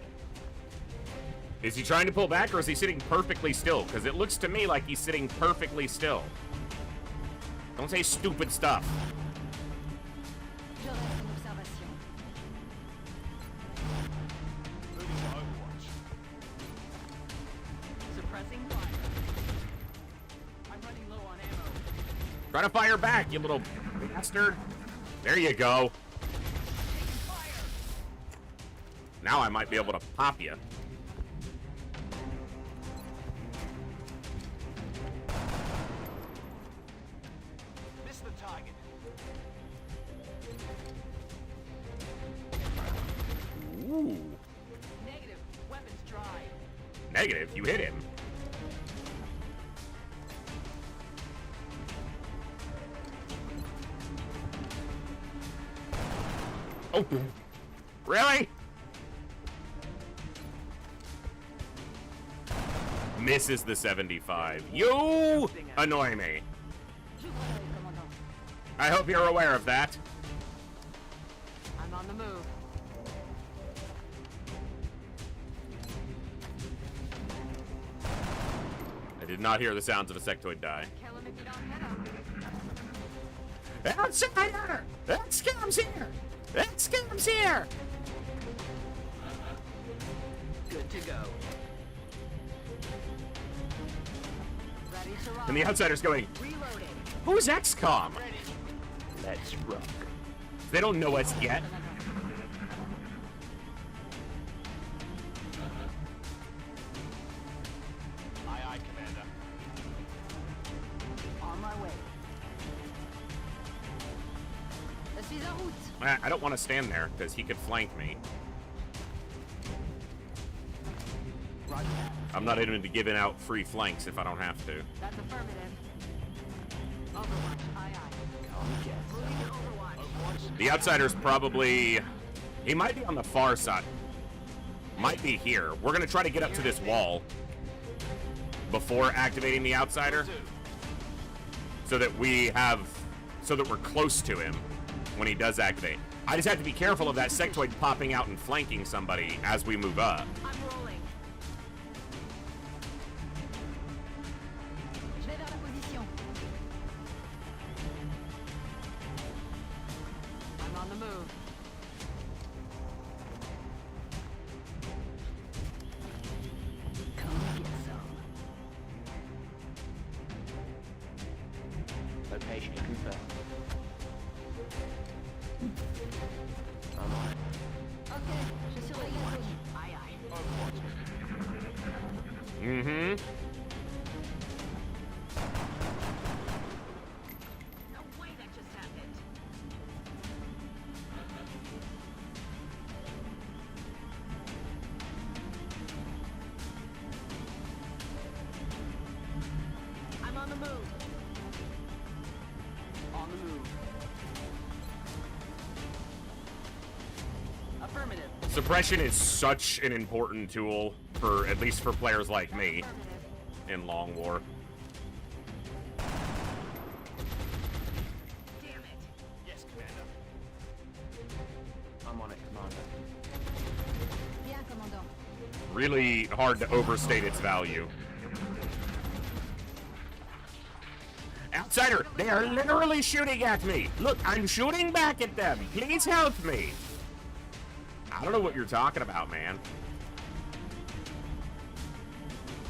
Is he trying to pull back or is he sitting perfectly still? Because it looks to me like he's sitting perfectly still. Don't say stupid stuff. Je reste en observation. Moving to Overwatch. Suppressing fire. I'm running low on ammo. Try to fire back, you little bastard. There you go. Now I might be able to pop you. Missed the target. Ooh. Negative. Weapons dry. Negative, you hit him. Oh, really? Misses the 75. You annoy me. Je vous l'œil, commandant. I hope you're aware of that. I'm on the move. I did not hear the sounds of a sectoid die. Kill him if you don't hit him. Outsider! That scam's here! That scam's here! Good to go. Ready to rock. And the outsider's going, Reloading. who's XCOM? Let's rock. They don't know us yet. Aye, aye, Commander. On my way. Je suis en route. I don't want to stand there because he could flank me. Roger that. I'm not into giving out free flanks if I don't have to. That's affirmative. Overwatch. Aye, aye. Moving to Overwatch. The outsider's probably... He might be on the far side. Might be here. We're going to try to get up to this wall before activating the outsider so that we're close to him when he does activate. I just have to be careful of that sectoid popping out and flanking somebody as we move up. I'm rolling. Je vais vers la position. I'm on the move. Come get some. Location confirmed. I'm on it. Ok, je surveille la zone. Aye, aye. Mm-hmm. No way that just happened. I'm on the move. On the move. Affirmative. Suppression is such an important tool for, at least for players like me, in Long War. Damn it. Yes, Commander. I'm on it, Commander. Bien, commandant. Really hard to overstate its value. Outsider, they are literally shooting at me. Look, I'm shooting back at them. Please help me. I don't know what you're talking about, man.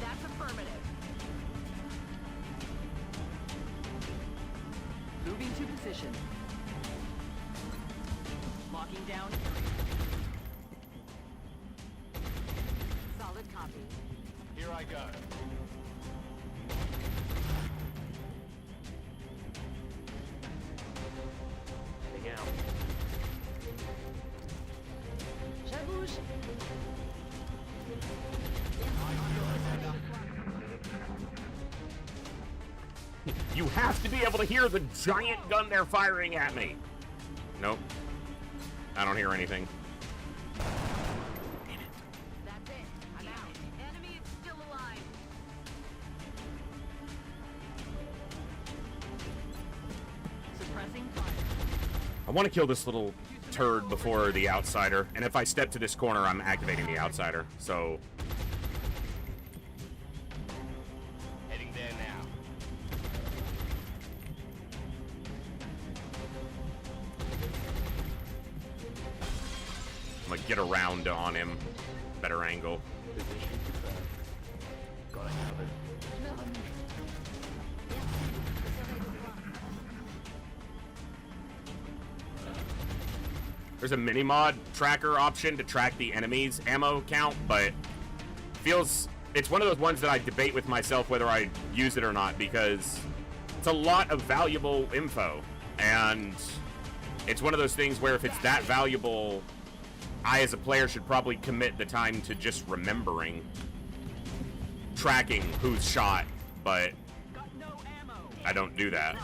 That's affirmative. Moving to position. Locking down. Solid copy. Here I go. Heading out. Je bouge. You have to be able to hear the giant gun they're firing at me. Nope. I don't hear anything. That's it. I'm out. Enemy is still alive. Suppressing fire. I want to kill this little turd before the outsider, and if I step to this corner, I'm activating the outsider. So Heading there now. I'm gonna get around on him. Better angle. Position confirmed. Got it covered. Je me remets. Merci, je surveille le point. There's a mini-mod tracker option to track the enemy's ammo count, but it's one of those ones that I debate with myself whether I use it or not, because it's a lot of valuable info, and it's one of those things where if it's that valuable, I as a player should probably commit the time to just remembering tracking who's shot, but I don't do that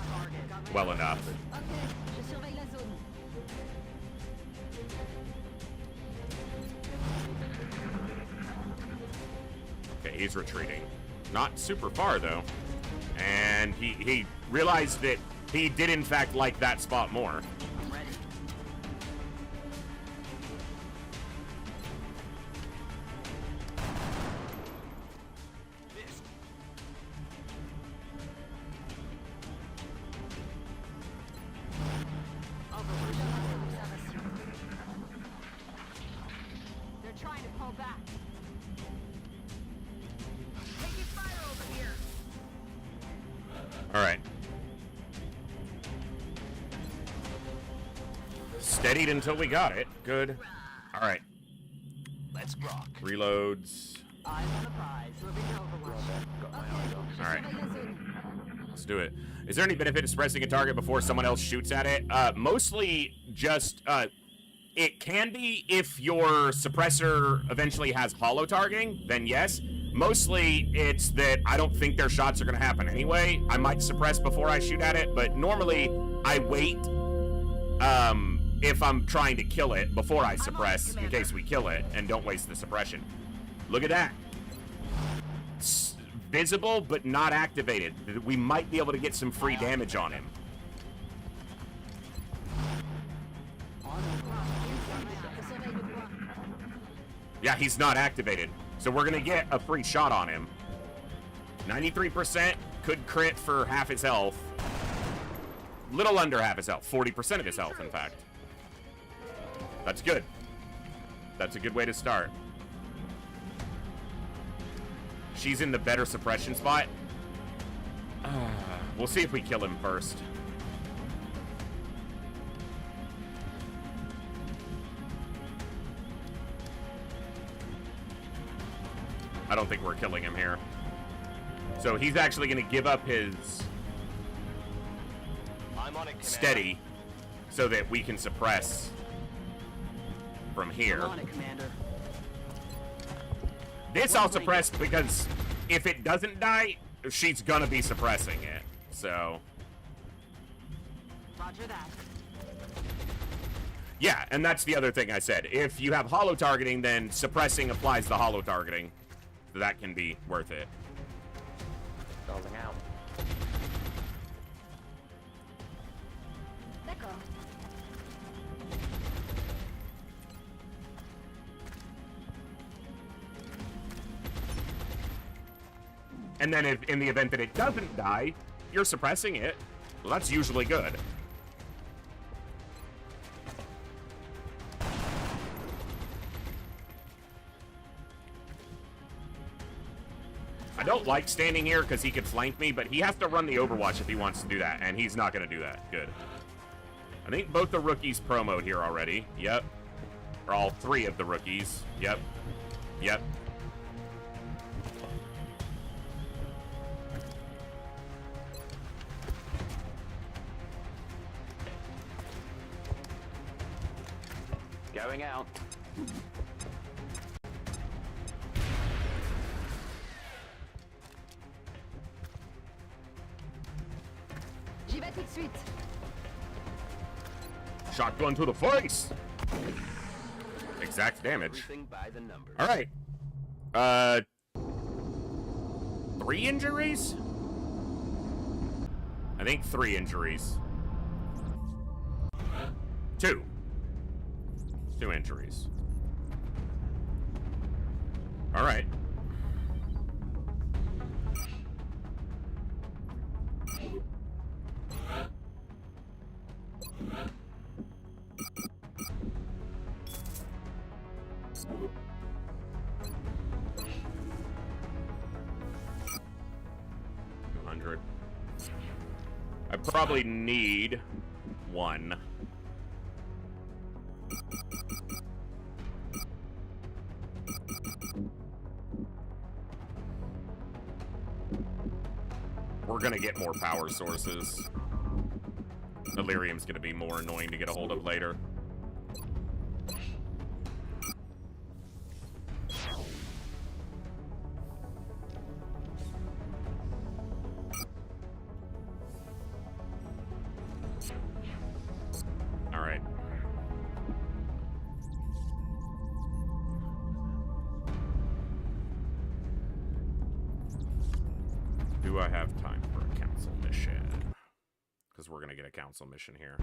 well enough. Ok, je surveille la zone. Okay, he's retreating. Not super far, though. And he realized that he did, in fact, like that spot more. I'm ready. Missed. They're trying to pull back. Taking fire over here. All right. Steadied until we got it. Good. All right. Let's rock. Reloads. Eyes on the prize. Moving to Overwatch. All right. Let's do it. Is there any benefit to suppressing a target before someone else shoots at it? Mostly just, it can be if your suppressor eventually has holo targeting, then yes. Mostly it's that I don't think their shots are going to happen anyway. I might suppress before I shoot at it, but normally I wait, if I'm trying to kill it before I suppress in case we kill it and don't waste the suppression. Look at that. It's visible, but not activated. We might be able to get some free damage on him. Yeah, he's not activated. So we're gonna get a free shot on him. 93% could crit for half his health. Little under half his health. 40% of his health, in fact. That's good. That's a good way to start. She's in the better suppression spot. We'll see if we kill him first. I don't think we're killing him here. So he's actually going to give up his steady so that we can suppress from here. I'm on it, Commander. This I'll suppress because if it doesn't die, she's going to be suppressing it. So. Roger that. Yeah, and that's the other thing I said. If you have holo targeting, then suppressing applies the holo targeting. So that can be worth it. Building out. D'accord. And then if in the event that it doesn't die, you're suppressing it. Well, that's usually good. I don't like standing here because he could flank me, but he has to run the Overwatch if he wants to do that, and he's not going to do that. Good. I think both the rookies promoed here already. Yep. Or all three of the rookies. Yep. Yep. Going out. J'y vais tout de suite. Shotgun to the face. Exact damage. Everything by the numbers. All right. 3 injuries? I think 3 injuries. 2. 2 injuries. All right. I probably need 1. We're gonna get more power sources. Delirium's gonna be more annoying to get a hold of later. All right. Do I have time for a council mission? Because we're going to get a council mission here.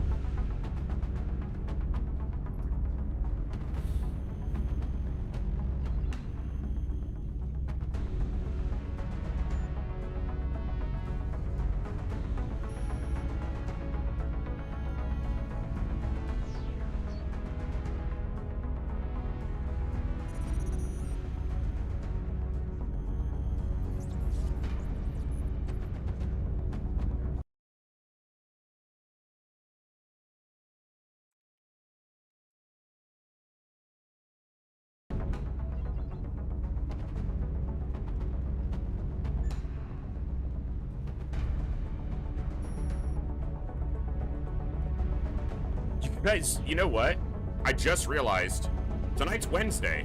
Guys, you know what? I just realized tonight's Wednesday.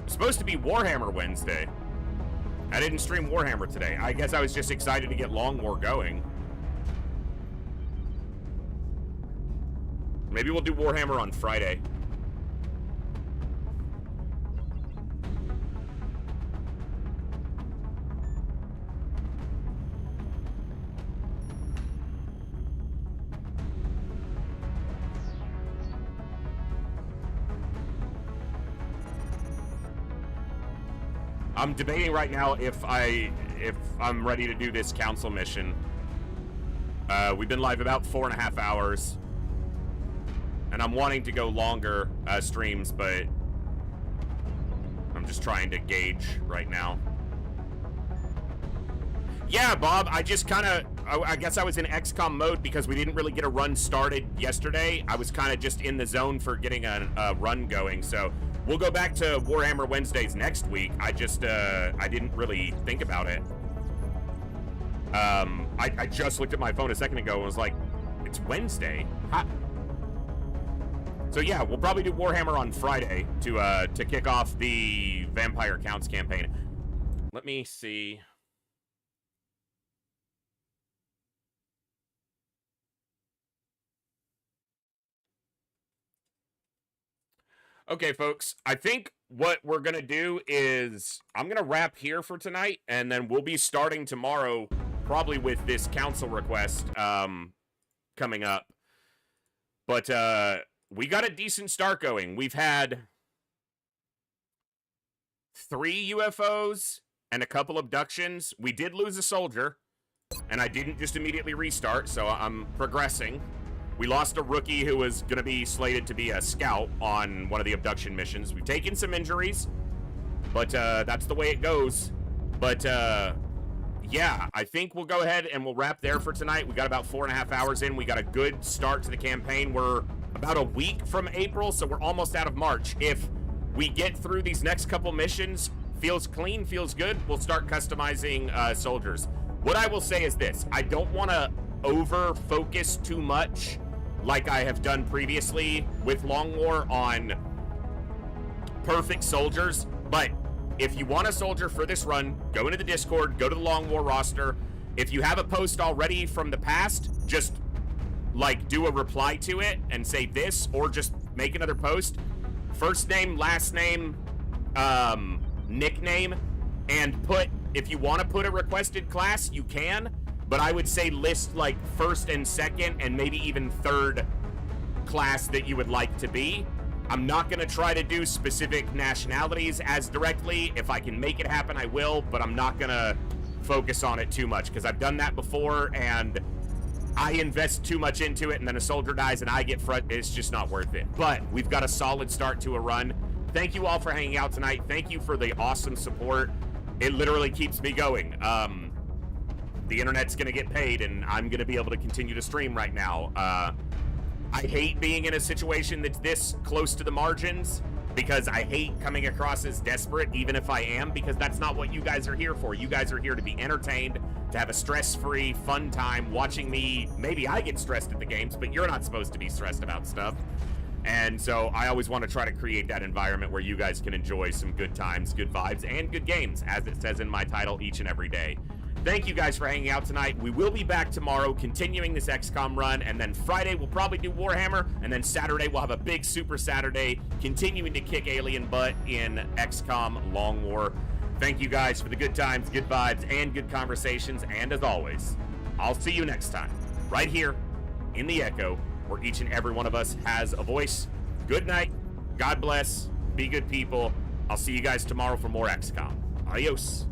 It's supposed to be Warhammer Wednesday. I didn't stream Warhammer today. I guess I was just excited to get Long War going. Maybe we'll do Warhammer on Friday. I'm debating right now if I'm ready to do this council mission. We've been live about 4.5 hours. And I'm wanting to go longer streams, but I'm just trying to gauge right now. Yeah, Bob, I just kind of, I guess I was in XCOM mode because we didn't really get a run started yesterday. I was kind of just in the zone for getting a run going, so we'll go back to Warhammer Wednesdays next week. I just, I didn't really think about it. I just looked at my phone a second ago and was like, it's Wednesday? So yeah, we'll probably do Warhammer on Friday to kick off the Vampire Counts campaign. Let me see. Okay, folks, I think what we're going to do is I'm going to wrap here for tonight, and then we'll be starting tomorrow probably with this council request coming up. But we got a decent start going. We've had 3 UFOs and a couple abductions. We did lose a soldier, and I didn't just immediately restart, so I'm progressing. We lost a rookie who was going to be slated to be a scout on one of the abduction missions. We've taken some injuries, but that's the way it goes. But yeah, I think we'll go ahead and we'll wrap there for tonight. We got about 4.5 hours in. We got a good start to the campaign. We're about a week from April, so we're almost out of March. If we get through these next couple missions, feels clean, feels good, we'll start customizing soldiers. What I will say is this: I don't want to over-focus too much like I have done previously with Long War on perfect soldiers, but if you want a soldier for this run, go into the Discord, go to the Long War roster. If you have a post already from the past, just like do a reply to it and say this, or just make another post. First name, last name, nickname, and put, if you want to put a requested class, you can. But I would say list like first and second and maybe even third class that you would like to be. I'm not going to try to do specific nationalities as directly. If I can make it happen, I will, but I'm not going to focus on it too much because I've done that before and I invest too much into it and then a soldier dies and I get frustrated. It's just not worth it. But we've got a solid start to a run. Thank you all for hanging out tonight. Thank you for the awesome support. It literally keeps me going. The internet's going to get paid, and I'm going to be able to continue to stream right now. I hate being in a situation that's this close to the margins because I hate coming across as desperate, even if I am, because that's not what you guys are here for. You guys are here to be entertained, to have a stress-free, fun time watching me. Maybe I get stressed at the games, but you're not supposed to be stressed about stuff. And so I always want to try to create that environment where you guys can enjoy some good times, good vibes, and good games, as it says in my title, each and every day. Thank you guys for hanging out tonight. We will be back tomorrow continuing this XCOM run, and then Friday we'll probably do Warhammer, and then Saturday we'll have a big Super Saturday continuing to kick alien butt in XCOM Long War. Thank you guys for the good times, good vibes, and good conversations, and as always, I'll see you next time, right here in the Echo, where each and every one of us has a voice. Good night, God bless, be good people. I'll see you guys tomorrow for more XCOM. Adios.